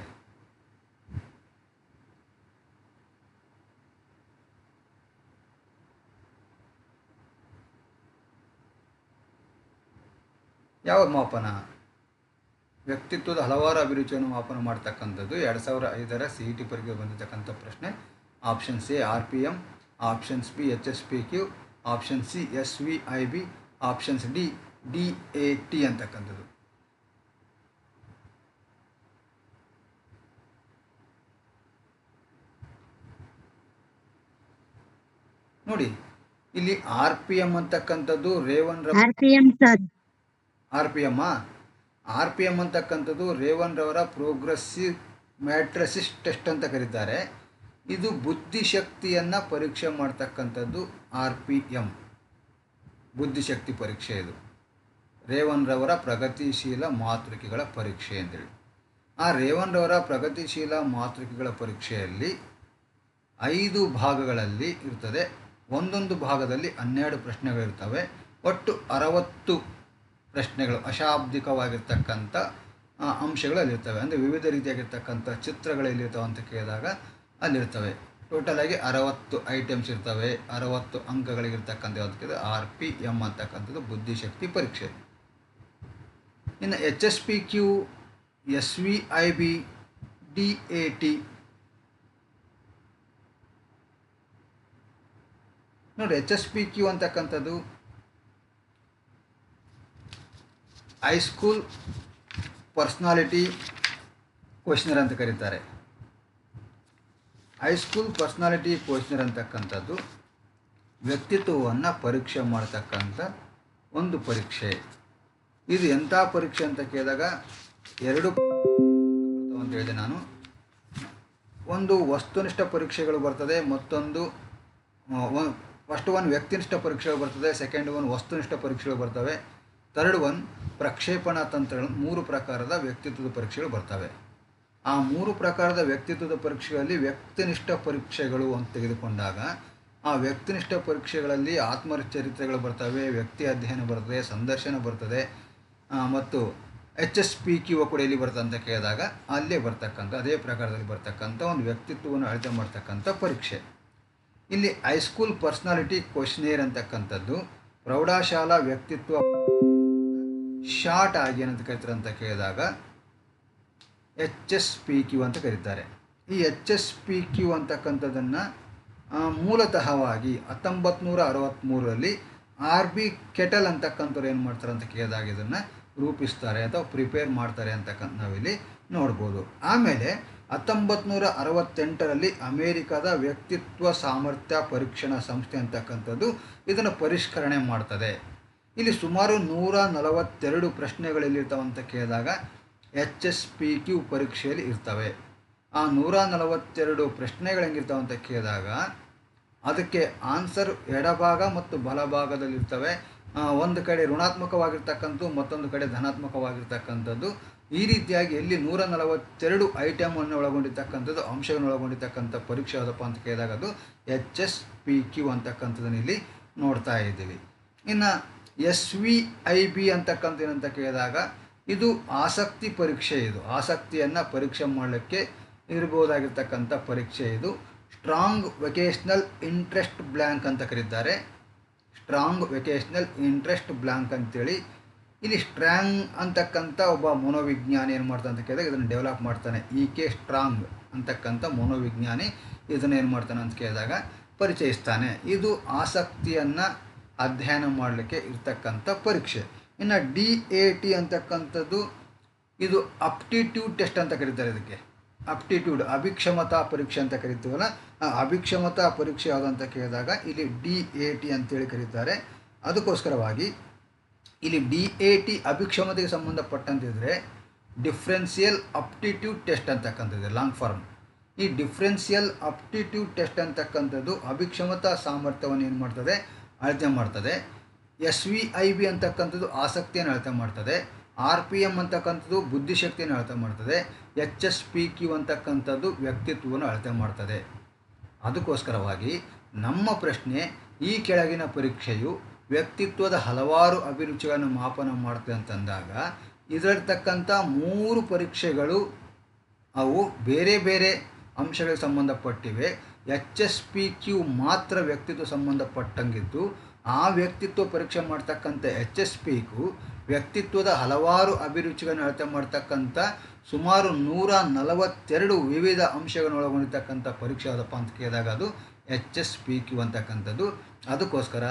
ಯಾವ ಮಾಪನ? ವ್ಯಕ್ತಿತ್ವದ ಹಲವಾರು ಅಭಿರುಚಿಯನ್ನು ಮಾಪನ ಮಾಡ್ತಕ್ಕಂಥದ್ದು 2005ರ CET ಪರೀಕ್ಷೆಗೆ ಬಂದಿರತಕ್ಕಂಥ ಪ್ರಶ್ನೆ. Options A RPM, options B HSPQ, option C SVIB, options D DAT ಅಂತಕ್ಕಂಥದ್ದು. ನೋಡಿ, ಇಲ್ಲಿ RPM ಅಂತಕ್ಕಂಥದ್ದು ರೇವನ್ RPM ಅಂತಕ್ಕಂಥದ್ದು ರೇವನ್ ರವರ ಪ್ರೋಗ್ರೆಸಿವ್ ಮ್ಯಾಟ್ರಿಸಿಸ್ ಟೆಸ್ಟ್ ಅಂತ ಕರೀತಾರೆ. ಇದು ಬುದ್ಧಿಶಕ್ತಿಯನ್ನು ಪರೀಕ್ಷೆ ಮಾಡ್ತಕ್ಕಂಥದ್ದು. RPM ಬುದ್ಧಿಶಕ್ತಿ ಪರೀಕ್ಷೆ. ಇದು ರೇವನ್ ರವರ ಪ್ರಗತಿಶೀಲ ಮಾತೃಕೆಗಳ ಪರೀಕ್ಷೆ ಅಂತೇಳಿ. ಆ ರೇವನ್ ರವರ ಪ್ರಗತಿಶೀಲ ಮಾತೃಕೆಗಳ ಪರೀಕ್ಷೆಯಲ್ಲಿ 5 ಭಾಗಗಳಲ್ಲಿ ಇರ್ತದೆ. ಒಂದೊಂದು ಭಾಗದಲ್ಲಿ 12 ಪ್ರಶ್ನೆಗಳಿರ್ತವೆ. ಒಟ್ಟು 60 ಪ್ರಶ್ನೆಗಳು ಅಶಾಬ್ದಿಕವಾಗಿರ್ತಕ್ಕಂಥ ಅಂಶಗಳಲ್ಲಿರ್ತವೆ. ಅಂದರೆ ವಿವಿಧ ರೀತಿಯಾಗಿರ್ತಕ್ಕಂಥ ಚಿತ್ರಗಳಲ್ಲಿರ್ತವೆ ಅಂತ ಕೇಳಿದಾಗ ಅಲ್ಲಿರ್ತವೆ. ಟೋಟಲಾಗಿ 60 ಐಟಮ್ಸ್ ಇರ್ತವೆ. 60 ಅಂಕಗಳಿಗಿರ್ತಕ್ಕಂಥ ಯಾವುದಕ್ಕೆ RPM ಅಂತಕ್ಕಂಥದ್ದು ಬುದ್ಧಿಶಕ್ತಿ ಪರೀಕ್ಷೆ. ಇನ್ನು HSPQ, SVIB, DAT ನೋಡಿ. HSPQ ಅಂತಕ್ಕಂಥದ್ದು ಹೈಸ್ಕೂಲ್ ಪರ್ಸ್ನಾಲಿಟಿ ಕ್ವೆಶ್ಚನರ್ ಅಂತ ಕರೀತಾರೆ. ಹೈಸ್ಕೂಲ್ ಪರ್ಸ್ನಾಲಿಟಿ ಕ್ವೆಶ್ಚನರ್ ಅಂತಕ್ಕಂಥದ್ದು ವ್ಯಕ್ತಿತ್ವವನ್ನು ಪರೀಕ್ಷೆ ಮಾಡ್ತಕ್ಕಂಥ ಒಂದು ಪರೀಕ್ಷೆ. ಇದು ಎಂಥ ಪರೀಕ್ಷೆ ಅಂತ ಕೇಳಿದಾಗ 2 ಅಂತ ಹೇಳಿದೆ ನಾನು. ಒಂದು ವಸ್ತುನಿಷ್ಠ ಪರೀಕ್ಷೆಗಳು ಬರ್ತದೆ, ಮತ್ತೊಂದು ಫಸ್ಟ್ ಒನ್ ವ್ಯಕ್ತಿನಿಷ್ಠ ಪರೀಕ್ಷೆಗಳು ಬರ್ತದೆ, ಸೆಕೆಂಡ್ ಒನ್ ವಸ್ತುನಿಷ್ಠ ಪರೀಕ್ಷೆಗಳು ಬರ್ತವೆ, ಥರ್ಡ್ ಒನ್ ಪ್ರಕ್ಷೇಪಣಾ ತಂತ್ರಗಳು. 3 ಪ್ರಕಾರದ ವ್ಯಕ್ತಿತ್ವದ ಪರೀಕ್ಷೆಗಳು ಬರ್ತವೆ. ಆ 3 ಪ್ರಕಾರದ ವ್ಯಕ್ತಿತ್ವದ ಪರೀಕ್ಷೆಗಳಲ್ಲಿ ವ್ಯಕ್ತಿನಿಷ್ಠ ಪರೀಕ್ಷೆಗಳು ಅಂತ ತೆಗೆದುಕೊಂಡಾಗ ಆ ವ್ಯಕ್ತಿನಿಷ್ಠ ಪರೀಕ್ಷೆಗಳಲ್ಲಿ ಆತ್ಮಚರಿತ್ರೆಗಳು ಬರ್ತವೆ, ವ್ಯಕ್ತಿ ಅಧ್ಯಯನ ಬರ್ತದೆ, ಸಂದರ್ಶನ ಬರ್ತದೆ, ಮತ್ತು HSPQ ಕೂಡ ಎಲ್ಲಿ ಬರ್ತದೆ ಅಂತ ಕೇಳಿದಾಗ ಅಲ್ಲೇ ಬರ್ತಕ್ಕಂಥ ಅದೇ ಪ್ರಕಾರದಲ್ಲಿ ಬರ್ತಕ್ಕಂಥ ಒಂದು ವ್ಯಕ್ತಿತ್ವವನ್ನು ಅಳತೆ ಮಾಡ್ತಕ್ಕಂಥ ಪರೀಕ್ಷೆ. ಇಲ್ಲಿ ಹೈಸ್ಕೂಲ್ ಪರ್ಸನಾಲಿಟಿ ಕ್ವಶನೇರ್ ಅಂತಕ್ಕಂಥದ್ದು ಪ್ರೌಢಶಾಲಾ ವ್ಯಕ್ತಿತ್ವ ಶಾರ್ಟ್ ಆಗಿ ಏನಂತ ಕರೀತಾರೆ ಅಂತ ಕೇಳಿದಾಗ HSPQ ಅಂತ ಕರೀತಾರೆ. ಈ HSPQ ಅಂತಕ್ಕಂಥದ್ದನ್ನು ಮೂಲತಃವಾಗಿ 1963ರಲ್ಲಿ RB ಕೆಟಲ್ ಅಂತಕ್ಕಂಥವ್ರು ಏನು ಮಾಡ್ತಾರೆ ಅಂತ ಕೇಳಿದಾಗ ಇದನ್ನು ರೂಪಿಸ್ತಾರೆ ಅಥವಾ ಪ್ರಿಪೇರ್ ಮಾಡ್ತಾರೆ ಅಂತಕ್ಕಂಥ ನಾವಿಲ್ಲಿ ನೋಡ್ಬೋದು. ಆಮೇಲೆ 1968ರಲ್ಲಿ ಅಮೇರಿಕಾದ ವ್ಯಕ್ತಿತ್ವ ಸಾಮರ್ಥ್ಯ ಪರೀಕ್ಷಣಾ ಸಂಸ್ಥೆ ಅಂತಕ್ಕಂಥದ್ದು ಇದನ್ನು ಪರಿಷ್ಕರಣೆ ಮಾಡ್ತದೆ. ಇಲ್ಲಿ ಸುಮಾರು 142 ಪ್ರಶ್ನೆಗಳಲ್ಲಿರ್ತಾವೆ ಅಂತ ಕೇಳಿದಾಗ HSPQ ಪರೀಕ್ಷೆಯಲ್ಲಿ ಇರ್ತವೆ. ಆ 142 ಪ್ರಶ್ನೆಗಳು ಹೆಂಗಿರ್ತಾವೆ ಅಂತ ಕೇಳಿದಾಗ ಅದಕ್ಕೆ ಆನ್ಸರ್ ಎಡಭಾಗ ಮತ್ತು ಬಲಭಾಗದಲ್ಲಿರ್ತವೆ. ಒಂದು ಕಡೆ ಋಣಾತ್ಮಕವಾಗಿರ್ತಕ್ಕಂಥದ್ದು, ಮತ್ತೊಂದು ಕಡೆ ಧನಾತ್ಮಕವಾಗಿರ್ತಕ್ಕಂಥದ್ದು. ಈ ರೀತಿಯಾಗಿ ಎಲ್ಲಿ 142 ಐಟಮನ್ನು ಒಳಗೊಂಡಿರ್ತಕ್ಕಂಥದ್ದು, ಅಂಶಗಳನ್ನು ಒಳಗೊಂಡಿರ್ತಕ್ಕಂಥ ಪರೀಕ್ಷೆ ಯಾವುದಪ್ಪ ಅಂತ ಕೇಳಿದಾಗ ಅದು HSPQ ಅಂತಕ್ಕಂಥದ್ದನ್ನು ಇಲ್ಲಿ ನೋಡ್ತಾ ಇದ್ದೀವಿ. ಇನ್ನು SVIB ಅಂತಕ್ಕಂಥ ಏನಂತ ಕೇಳಿದಾಗ ಇದು ಆಸಕ್ತಿ ಪರೀಕ್ಷೆ. ಇದು ಆಸಕ್ತಿಯನ್ನು ಪರೀಕ್ಷೆ ಮಾಡಲಿಕ್ಕೆ ಇರ್ಬೋದಾಗಿರ್ತಕ್ಕಂಥ ಪರೀಕ್ಷೆ. ಇದು ಸ್ಟ್ರಾಂಗ್ ವೆಕೇಷ್ನಲ್ ಇಂಟ್ರೆಸ್ಟ್ ಬ್ಲ್ಯಾಂಕ್ ಅಂತ ಕರೀತಾರೆ. ಸ್ಟ್ರಾಂಗ್ ವೆಕೇಷ್ನಲ್ ಇಂಟ್ರೆಸ್ಟ್ ಬ್ಲ್ಯಾಂಕ್ ಅಂತೇಳಿ. ಇಲ್ಲಿ ಸ್ಟ್ರಾಂಗ್ ಅಂತಕ್ಕಂಥ ಒಬ್ಬ ಮನೋವಿಜ್ಞಾನಿ ಏನು ಮಾಡ್ತಾನೆ ಅಂತ ಕೇಳಿದಾಗ ಇದನ್ನು ಡೆವಲಪ್ ಮಾಡ್ತಾನೆ. EK ಸ್ಟ್ರಾಂಗ್ ಅಂತಕ್ಕಂಥ ಮನೋವಿಜ್ಞಾನಿ ಇದನ್ನು ಏನು ಮಾಡ್ತಾನೆ ಅಂತ ಕೇಳಿದಾಗ ಪರಿಚಯಿಸ್ತಾನೆ. ಇದು ಆಸಕ್ತಿಯನ್ನು ಅಧ್ಯಯನ ಮಾಡಲಿಕ್ಕೆ ಇರ್ತಕ್ಕಂಥ ಪರೀಕ್ಷೆ. ಇನ್ನು DAT ಅಂತಕ್ಕಂಥದ್ದು ಇದು ಅಪ್ಟಿಟ್ಯೂಡ್ ಟೆಸ್ಟ್ ಅಂತ ಕರೀತಾರೆ. ಇದಕ್ಕೆ ಅಪ್ಟಿಟ್ಯೂಡ್ ಅಭಿಕ್ಷಮತಾ ಪರೀಕ್ಷೆ ಅಂತ ಕರಿತೀವಲ್ಲ, ಆ ಅಭಿಕ್ಷಮತಾ ಪರೀಕ್ಷೆ ಯಾವುದು ಅಂತ ಕೇಳಿದಾಗ ಇಲ್ಲಿ DAT ಅಂತೇಳಿ ಕರೀತಾರೆ. ಅದಕ್ಕೋಸ್ಕರವಾಗಿ ಇಲ್ಲಿ DAT ಅಭಿಕ್ಷಮತೆಗೆ ಸಂಬಂಧಪಟ್ಟಂತಿದ್ರೆ ಡಿಫ್ರೆನ್ಷಿಯಲ್ ಅಪ್ಟಿಟ್ಯೂಡ್ ಟೆಸ್ಟ್ ಅಂತಕ್ಕಂಥದ್ದು ಲಾಂಗ್ ಫಾರ್ಮ್. ಈ ಡಿಫ್ರೆನ್ಷಿಯಲ್ ಅಪ್ಟಿಟ್ಯೂಡ್ ಟೆಸ್ಟ್ ಅಂತಕ್ಕಂಥದ್ದು ಅಭಿಕ್ಷಮತಾ ಸಾಮರ್ಥ್ಯವನ್ನು ಏನು ಮಾಡ್ತದೆ, ಅಳತೆ ಮಾಡ್ತದೆ. SVIB ಅಂತಕ್ಕಂಥದ್ದು ಆಸಕ್ತಿಯನ್ನು ಅಳತೆ ಮಾಡ್ತದೆ. RPM ಅಂತಕ್ಕಂಥದ್ದು ಬುದ್ಧಿಶಕ್ತಿಯನ್ನು ಅಳತೆ ಮಾಡ್ತದೆ. HSPQ ಅಂತಕ್ಕಂಥದ್ದು ವ್ಯಕ್ತಿತ್ವವನ್ನು ಅಳತೆ ಮಾಡ್ತದೆ. ಅದಕ್ಕೋಸ್ಕರವಾಗಿ ನಮ್ಮ ಪ್ರಶ್ನೆ, ಈ ಕೆಳಗಿನ ಪರೀಕ್ಷೆಯು ವ್ಯಕ್ತಿತ್ವದ ಹಲವಾರು ಅಭಿರುಚಿಗಳನ್ನು ಮಾಪನ ಮಾಡ್ತದೆ ಅಂತಂದಾಗ ಇದರತಕ್ಕಂಥ 3 ಪರೀಕ್ಷೆಗಳು ಅವು ಬೇರೆ ಬೇರೆ ಅಂಶಗಳಿಗೆ ಸಂಬಂಧಪಟ್ಟಿವೆ. HSPQ ಮಾತ್ರ ವ್ಯಕ್ತಿತ್ವ ಸಂಬಂಧಪಟ್ಟಂಗಿದ್ದು ಆ ವ್ಯಕ್ತಿತ್ವ ಪರೀಕ್ಷೆ ಮಾಡ್ತಕ್ಕಂಥ HSPQ ವ್ಯಕ್ತಿತ್ವದ ಹಲವಾರು ಅಭಿರುಚಿಗಳನ್ನು ಅಳತೆ ಮಾಡ್ತಕ್ಕಂಥ ಸುಮಾರು 142 ವಿವಿಧ ಅಂಶಗಳನ್ನು ಒಳಗೊಂಡಿರ್ತಕ್ಕಂಥ ಪರೀಕ್ಷೆ ಯಾವುದಪ್ಪ ಅಂತ ಕೇಳಿದಾಗ ಅದು HSPQ ಅಂತಕ್ಕಂಥದ್ದು. ಅದಕ್ಕೋಸ್ಕರ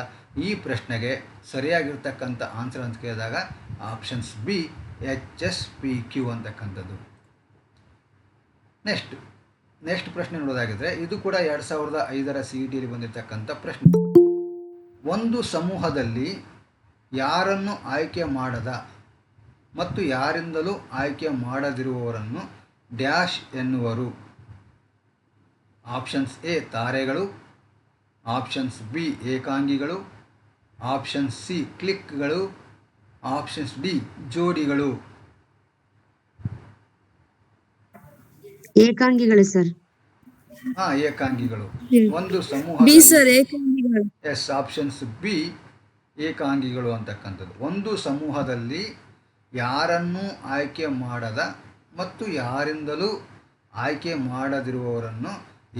ಈ ಪ್ರಶ್ನೆಗೆ ಸರಿಯಾಗಿರ್ತಕ್ಕಂಥ ಆನ್ಸರ್ ಅಂತ ಕೇಳಿದಾಗ ಆಪ್ಷನ್ಸ್ B HSPQ ಅಂತಕ್ಕಂಥದ್ದು. ನೆಕ್ಸ್ಟ್ ಪ್ರಶ್ನೆ ನೋಡೋದಾಗಿದ್ದರೆ ಇದು ಕೂಡ 2005ರ CETಯಲ್ಲಿ ಬಂದಿರತಕ್ಕಂಥ ಪ್ರಶ್ನೆ. ಒಂದು ಸಮೂಹದಲ್ಲಿ ಯಾರನ್ನು ಆಯ್ಕೆ ಮಾಡದ ಮತ್ತು ಯಾರಿಂದಲೂ ಆಯ್ಕೆ ಮಾಡದಿರುವವರನ್ನು ಡ್ಯಾಶ್ ಎನ್ನುವರು. ಆಪ್ಷನ್ಸ್ A ತಾರೆಗಳು, ಆಪ್ಷನ್ಸ್ B ಏಕಾಂಗಿಗಳು, ಆಪ್ಷನ್ಸ್ C ಕ್ಲಿಕ್ಗಳು, ಆಪ್ಷನ್ಸ್ D ಜೋಡಿಗಳು. ಏಕಾಂಗಿಗಳು ಸರ್. ಏಕಾಂಗಿಗಳು. ಒಂದು ಸಮೂಹ B ಸರ್ ಏಕಾಂಗಿಗಳು. ಎಸ್, ಆಪ್ಷನ್ಸ್ B ಏಕಾಂಗಿಗಳು ಅಂತಕ್ಕಂಥದ್ದು. ಒಂದು ಸಮೂಹದಲ್ಲಿ ಯಾರನ್ನೂ ಆಯ್ಕೆ ಮಾಡದ ಮತ್ತು ಯಾರಿಂದಲೂ ಆಯ್ಕೆ ಮಾಡದಿರುವವರನ್ನು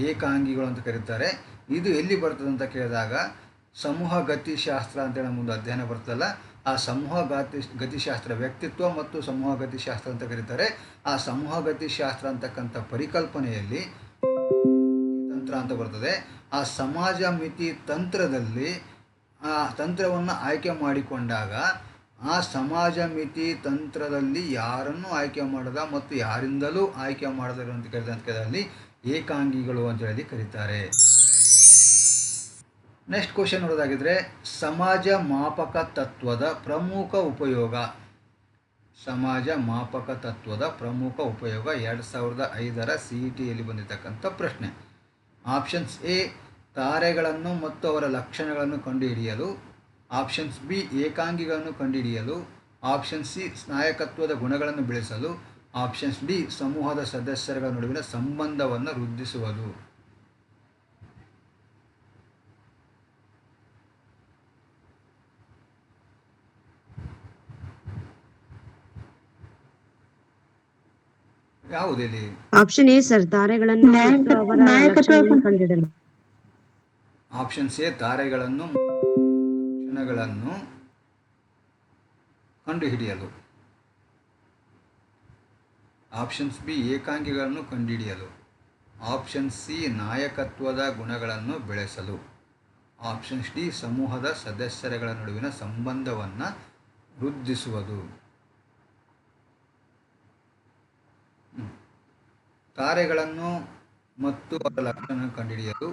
ಏಕಾಂಗಿಗಳು ಅಂತ ಕರೀತಾರೆ. ಇದು ಎಲ್ಲಿ ಬರ್ತದೆ ಅಂತ ಕೇಳಿದಾಗ ಸಮೂಹ ಗತಿಶಾಸ್ತ್ರ ಅಂತೇಳಿ ನಮ್ಮೊಂದು ಅಧ್ಯಯನ ಬರ್ತದಲ್ಲ, ಆ ಸಮೂಹ ಗತಿಶಾಸ್ತ್ರ ವ್ಯಕ್ತಿತ್ವ ಮತ್ತು ಸಮೂಹ ಗತಿಶಾಸ್ತ್ರ ಅಂತ ಕರೀತಾರೆ. ಆ ಸಮೂಹ ಗತಿಶಾಸ್ತ್ರ ಅಂತಕ್ಕಂಥ ಪರಿಕಲ್ಪನೆಯಲ್ಲಿ ತಂತ್ರ ಅಂತ ಬರ್ತದೆ. ಆ ಸಮಾಜ ಮಿತಿ ತಂತ್ರದಲ್ಲಿ ಆ ತಂತ್ರವನ್ನು ಆಯ್ಕೆ ಮಾಡಿಕೊಂಡಾಗ ಆ ಸಮಾಜ ಮಿತಿ ತಂತ್ರದಲ್ಲಿ ಯಾರನ್ನು ಆಯ್ಕೆ ಮಾಡದ ಮತ್ತು ಯಾರಿಂದಲೂ ಆಯ್ಕೆ ಮಾಡದರು ಅಂತ ಕೇಳಿದಲ್ಲಿ ಏಕಾಂಗಿಗಳು ಅಂತ ಹೇಳಿ ಕರೀತಾರೆ. ನೆಕ್ಸ್ಟ್ ಕ್ವಶನ್ ನೋಡೋದಾಗಿದ್ರೆ ಸಮಾಜ ಮಾಪಕ ತತ್ವದ ಪ್ರಮುಖ ಉಪಯೋಗ. ಸಮಾಜ ಮಾಪಕ ತತ್ವದ ಪ್ರಮುಖ ಉಪಯೋಗ 2005ರ CETಯಲ್ಲಿ ಬಂದಿರತಕ್ಕಂಥ ಪ್ರಶ್ನೆ. ಆಪ್ಷನ್ಸ್ A ತಾರೆಗಳನ್ನು ಮತ್ತು ಅವರ ಲಕ್ಷಣಗಳನ್ನು ಕಂಡುಹಿಡಿಯಲು, ಆಪ್ಷನ್ಸ್ B ಏಕಾಂಗಿಗಳನ್ನು ಕಂಡುಹಿಡಿಯಲು, ಆಪ್ಷನ್ C ನಾಯಕತ್ವದ ಗುಣಗಳನ್ನು ಬೆಳೆಸಲು, ಆಪ್ಷನ್ಸ್ D ಸಮೂಹದ ಸದಸ್ಯರ ನಡುವಿನ ಸಂಬಂಧವನ್ನು ವೃದ್ಧಿಸುವುದು. ಯಾವುದಿಲ್ಲಿ? ಆಪ್ಷನ್ ಎ ಸರ್, ತಾರೆಗಳನ್ನು ಮತ್ತು ಅವರ ನಾಯಕತ್ವ ಲಕ್ಷಣಗಳನ್ನು ಕಂಡುಹಿಡಿಯಲು. ಆಪ್ಷನ್ ಸಿ ತಾರೆಗಳನ್ನು ಲಕ್ಷಣಗಳನ್ನು ಕಂಡುಹಿಡಿಯಲು. ಆಪ್ಷನ್ಸ್ ಬಿ ಏಕಾಂಗಿಗಳನ್ನು ಕಂಡುಹಿಡಿಯಲು. ಆಪ್ಷನ್ ಸಿ ನಾಯಕತ್ವದ ಗುಣಗಳನ್ನು ಬೆಳೆಸಲು. ಆಪ್ಷನ್ಸ್ ಡಿ ಸಮೂಹದ ಸದಸ್ಯರುಗಳ ನಡುವಿನ ಸಂಬಂಧವನ್ನು ವೃದ್ಧಿಸುವುದು. ತಾರೆಗಳನ್ನು ಮತ್ತು ಅವರ ಲಕ್ಷಣ ಕಂಡುಹಿಡಿಯಲು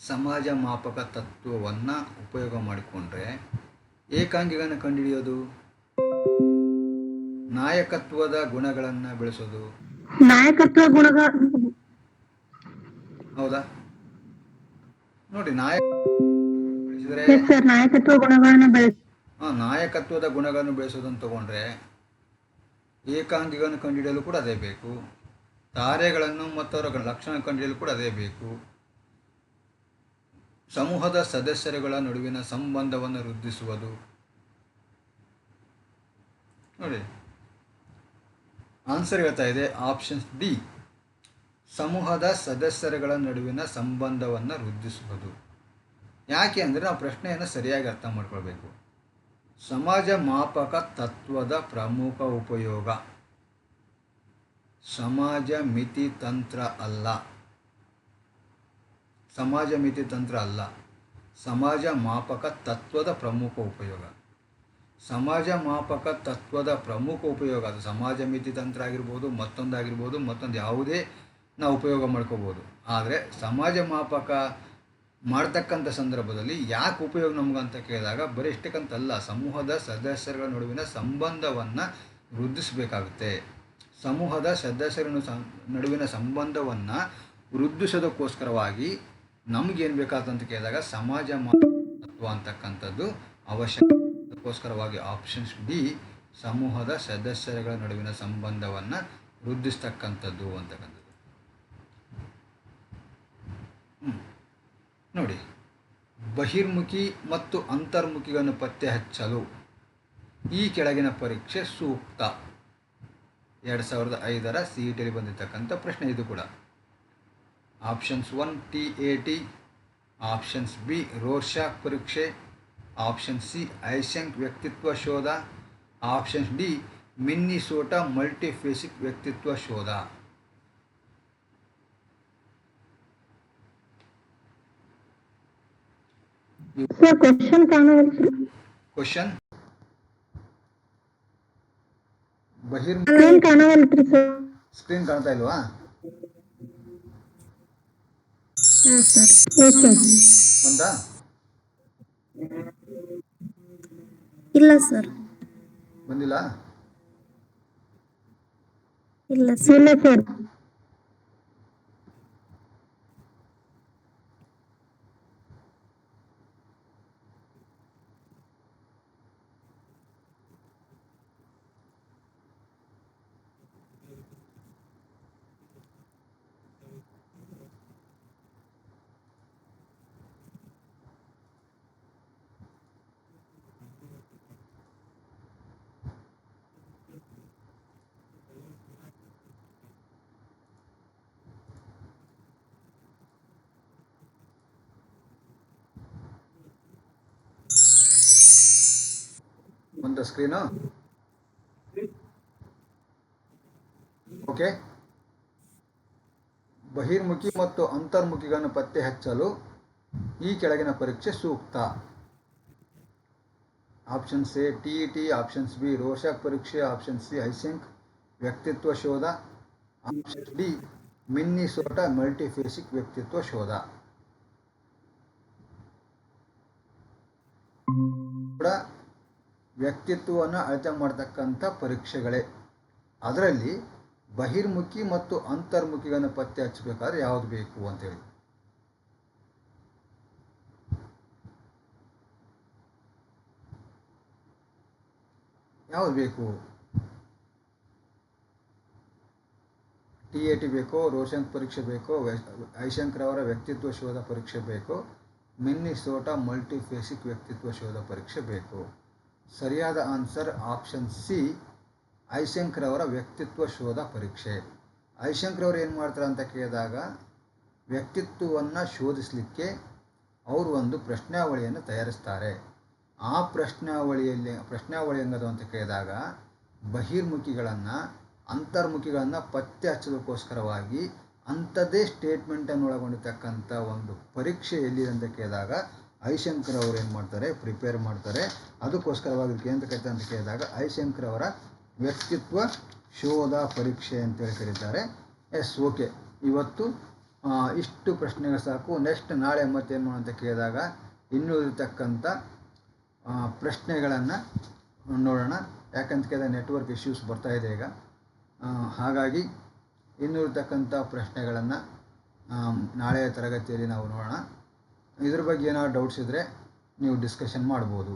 ಸಮಾಜ ಮಾಪಕ ತತ್ವವನ್ನು ಉಪಯೋಗ ಮಾಡಿಕೊಂಡ್ರೆ, ಏಕಾಂಗಿಗಳನ್ನು ಕಂಡುಹಿಡಿಯೋದು, ನಾಯಕತ್ವದ ಗುಣಗಳನ್ನು ಬೆಳೆಸೋದು. ನಾಯಕತ್ವ ಗುಣಗಳ ಹೌದಾ? ನೋಡಿ, ಬೆಳೆಸಿದ್ರೆ ಎಸ್ ಸರ್, ನಾಯಕತ್ವ ಗುಣಗಳನ್ನ ನಾಯಕತ್ವದ ಗುಣಗಳನ್ನು ಬೆಳೆಸೋದನ್ನು ತಗೊಂಡ್ರೆ ಏಕಾಂಗಿಗಳನ್ನು ಕಂಡುಹಿಡಿಯಲು ಕೂಡ ಅದೇ ಬೇಕು. ತಾರೆಗಳನ್ನು ಮತ್ತು ಅವರ ಲಕ್ಷಣ ಕಂಡುಹಿಡಿಯಲು ಕೂಡ ಅದೇ ಬೇಕು. ಸಮೂಹದ ಸದಸ್ಯರುಗಳ ನಡುವಿನ ಸಂಬಂಧವನ್ನು ವೃದ್ಧಿಸುವುದು. ನೋಡಿ, ಆನ್ಸರ್ ಹೇಳ್ತಾ ಇದೆ ಆಪ್ಷನ್ಸ್ ಡಿ, ಸಮೂಹದ ಸದಸ್ಯರುಗಳ ನಡುವಿನ ಸಂಬಂಧವನ್ನು ವೃದ್ಧಿಸುವುದು. ಯಾಕೆ ಅಂದರೆ ನಾವು ಪ್ರಶ್ನೆಯನ್ನು ಸರಿಯಾಗಿ ಅರ್ಥ ಮಾಡ್ಕೊಳ್ಬೇಕು. ಸಮಾಜ ಮಾಪಕ ತತ್ವದ ಪ್ರಮುಖ ಉಪಯೋಗ ಸಮಾಜ ಮಿತಿ ತಂತ್ರ ಅಲ್ಲ. ಸಮಾಜ ಮಿತಿ ತಂತ್ರ ಅಲ್ಲ, ಸಮಾಜ ಮಾಪಕ ತತ್ವದ ಪ್ರಮುಖ ಉಪಯೋಗ. ಸಮಾಜ ಮಾಪಕ ತತ್ವದ ಪ್ರಮುಖ ಉಪಯೋಗ, ಅದು ಸಮಾಜ ಮಿತಿ ತಂತ್ರ ಆಗಿರ್ಬೋದು, ಮತ್ತೊಂದಾಗಿರ್ಬೋದು, ಮತ್ತೊಂದು ಯಾವುದೇ ನಾವು ಉಪಯೋಗ ಮಾಡ್ಕೋಬೋದು. ಆದರೆ ಸಮಾಜ ಮಾಪಕ ಮಾಡ್ತಕ್ಕಂಥ ಸಂದರ್ಭದಲ್ಲಿ ಯಾಕೆ ಉಪಯೋಗ ನಮಗಂತ ಕೇಳಿದಾಗ ಬರೀ ಇಷ್ಟಕ್ಕಂತಲ್ಲ, ಸಮೂಹದ ಸದಸ್ಯರುಗಳ ನಡುವಿನ ಸಂಬಂಧವನ್ನು ವೃದ್ಧಿಸಬೇಕಾಗುತ್ತೆ. ಸಮೂಹದ ಸದಸ್ಯರ ನಡುವಿನ ಸಂಬಂಧವನ್ನು ವೃದ್ಧಿಸೋದಕ್ಕೋಸ್ಕರವಾಗಿ ನಮಗೇನು ಬೇಕಾದಂತ ಕೇಳಿದಾಗ ಸಮಾಜ ಮಾಪಕ ಅಂತಕ್ಕಂಥದ್ದು ಅವಶ್ಯಕತೆಗೋಸ್ಕರವಾಗಿ ಆಪ್ಷನ್ಸ್ ಡಿ, ಸಮೂಹದ ಸದಸ್ಯರುಗಳ ನಡುವಿನ ಸಂಬಂಧವನ್ನು ವೃದ್ಧಿಸ್ತಕ್ಕಂಥದ್ದು ಅಂತಕ್ಕಂಥದ್ದು. ನೋಡಿ, ಬಹಿರ್ಮುಖಿ ಮತ್ತು ಅಂತರ್ಮುಖಿಗಳನ್ನು ಪತ್ತೆ ಹಚ್ಚಲು ಈ ಕೆಳಗಿನ ಪರೀಕ್ಷೆ ಸೂಕ್ತ. 2005 CET ಬಂದಿರತಕ್ಕಂಥ ಪ್ರಶ್ನೆ ಇದು ಕೂಡ. Options 1 TAT, options B Rorschach ಪರೀಕ್ಷೆ, ಆಪ್ಷನ್ ಸಿ ಐಸೆಂಕ್ ವ್ಯಕ್ತಿತ್ವ ಶೋಧ, ಆಪ್ಷನ್ಸ್ ಡಿ ಮಿನ್ನಿಸೋಟಾ ಮಲ್ಟಿಫೇಸಿಕ್ ವ್ಯಕ್ತಿತ್ವ ಶೋಧ. ಕ್ವಶನ್ ಕಾಣುವಲ್ರಿ. ಕ್ವಶನ್ ಸ್ಕ್ರೀನ್ ಕಾಣುವಲ್ರಿ ಸರ್. ಸ್ಕ್ರೀನ್ ಕಾಣ್ತಾ ಇಲ್ವಾ? ಹಾಂ ಸರ್. Yes sir. ಬಂದಾ? ಇಲ್ಲ ಸರ್. ಬಂದಿಲ್ಲ? ಇಲ್ಲ ಸರ್. ಇಲ್ಲ ಸರ್. ಒಂದು ಸ್ಕ್ರೀನು ಓಕೆ. ಬಹಿರ್ಮುಖಿ ಮತ್ತು ಅಂತರ್ಮುಖಿಗಳನ್ನು ಪತ್ತೆ ಹಚ್ಚಲು ಈ ಕೆಳಗಿನ ಪರೀಕ್ಷೆ ಸೂಕ್ತ. Options A TET, options B Rorschach ಪರೀಕ್ಷೆ, ಆಪ್ಷನ್ ಸಿ ಐಸೆಂಕ್ ವ್ಯಕ್ತಿತ್ವ ಶೋಧ, ಆಪ್ಷನ್ ಡಿ ಮಿನ್ನಿಸೋಟಾ ಮಲ್ಟಿಫೇಸಿಕ್ ವ್ಯಕ್ತಿತ್ವ ಶೋಧ. ಕೂಡ ವ್ಯಕ್ತಿತ್ವವನ್ನು ಅಳತೆ ಮಾಡ್ತಕ್ಕಂಥ ಪರೀಕ್ಷೆಗಳೇ. ಅದರಲ್ಲಿ ಬಹಿರ್ಮುಖಿ ಮತ್ತು ಅಂತರ್ಮುಖಿಗಳನ್ನು ಪತ್ತೆ ಹಚ್ಚಬೇಕಾದ್ರೆ ಯಾವುದು ಬೇಕು ಅಂತೇಳಿ. ಯಾವುದು ಬೇಕು? TAT ಬೇಕೋ, ರೋರ್ಶಾಕ್ ಪರೀಕ್ಷೆ ಬೇಕೋ, ಐಸೆಂಕ್ರವರ ವ್ಯಕ್ತಿತ್ವ ಶೋಧ ಪರೀಕ್ಷೆ ಬೇಕೋ, ಮಿನ್ನಿಸೋಟಾ ಮಲ್ಟಿಫೇಸಿಕ್ ವ್ಯಕ್ತಿತ್ವ ಶೋಧ ಪರೀಕ್ಷೆ ಬೇಕು? ಸರಿಯಾದ ಆನ್ಸರ್ ಆಪ್ಷನ್ ಸಿ ಐಶಂಕರ್ ಅವರ ವ್ಯಕ್ತಿತ್ವ ಶೋಧ ಪರೀಕ್ಷೆ. ಐಶಂಕರ್ ಅವರು ಏನು ಮಾಡ್ತಾರೆ ಅಂತ ಕೇಳಿದಾಗ, ವ್ಯಕ್ತಿತ್ವವನ್ನು ಶೋಧಿಸಲಿಕ್ಕೆ ಅವರು ಒಂದು ಪ್ರಶ್ನಾವಳಿಯನ್ನು ತಯಾರಿಸ್ತಾರೆ. ಆ ಪ್ರಶ್ನಾವಳಿ ಹೆಂಗದು ಅಂತ ಕೇಳಿದಾಗ, ಬಹಿರ್ಮುಖಿಗಳನ್ನು ಅಂತರ್ಮುಖಿಗಳನ್ನು ಪತ್ತೆ ಹಚ್ಚೋದಕ್ಕೋಸ್ಕರವಾಗಿ ಅಂಥದ್ದೇ ಸ್ಟೇಟ್ಮೆಂಟನ್ನು ಒಳಗೊಂಡಿರ್ತಕ್ಕಂಥ ಒಂದು ಪರೀಕ್ಷೆ ಎಲ್ಲಿದೆ ಅಂತ ಕೇಳಿದಾಗ ಐಶಂಕರ್ ಅವರು ಏನು ಮಾಡ್ತಾರೆ, ಪ್ರಿಪೇರ್ ಮಾಡ್ತಾರೆ. ಅದಕ್ಕೋಸ್ಕರವಾಗಿ ಏನು ಕರೀತಾರೆ ಅಂತ ಕೇಳಿದಾಗ ಐಶಂಕರ್ ಅವರ ವ್ಯಕ್ತಿತ್ವ ಶೋಧ ಪರೀಕ್ಷೆ ಅಂತೇಳಿ ಕರೀತಾರೆ. Yes, okay. ಇವತ್ತು ಇಷ್ಟು ಪ್ರಶ್ನೆಗಳು ಸಾಕು. ನೆಕ್ಸ್ಟ್ ನಾಳೆ ಮತ್ತೇನು ಅಂತ ಕೇಳಿದಾಗ ಇನ್ನೂ ಇರತಕ್ಕಂಥ ಪ್ರಶ್ನೆಗಳನ್ನು ನೋಡೋಣ. ಯಾಕಂತ ಕೇಳಿದಾಗ ನೆಟ್ವರ್ಕ್ ಇಶ್ಯೂಸ್ ಬರ್ತಾ ಇದೆ ಈಗ. ಹಾಗಾಗಿ ಇನ್ನೂ ಇರತಕ್ಕಂಥ ಪ್ರಶ್ನೆಗಳನ್ನು ನಾಳೆಯ ತರಗತಿಯಲ್ಲಿ ನಾವು ನೋಡೋಣ. ಇದ್ರ ಬಗ್ಗೆ ಏನಾದ್ರು ಡೌಟ್ಸ್ ಇದ್ದರೆ ನೀವು ಡಿಸ್ಕಷನ್ ಮಾಡ್ಬೋದು.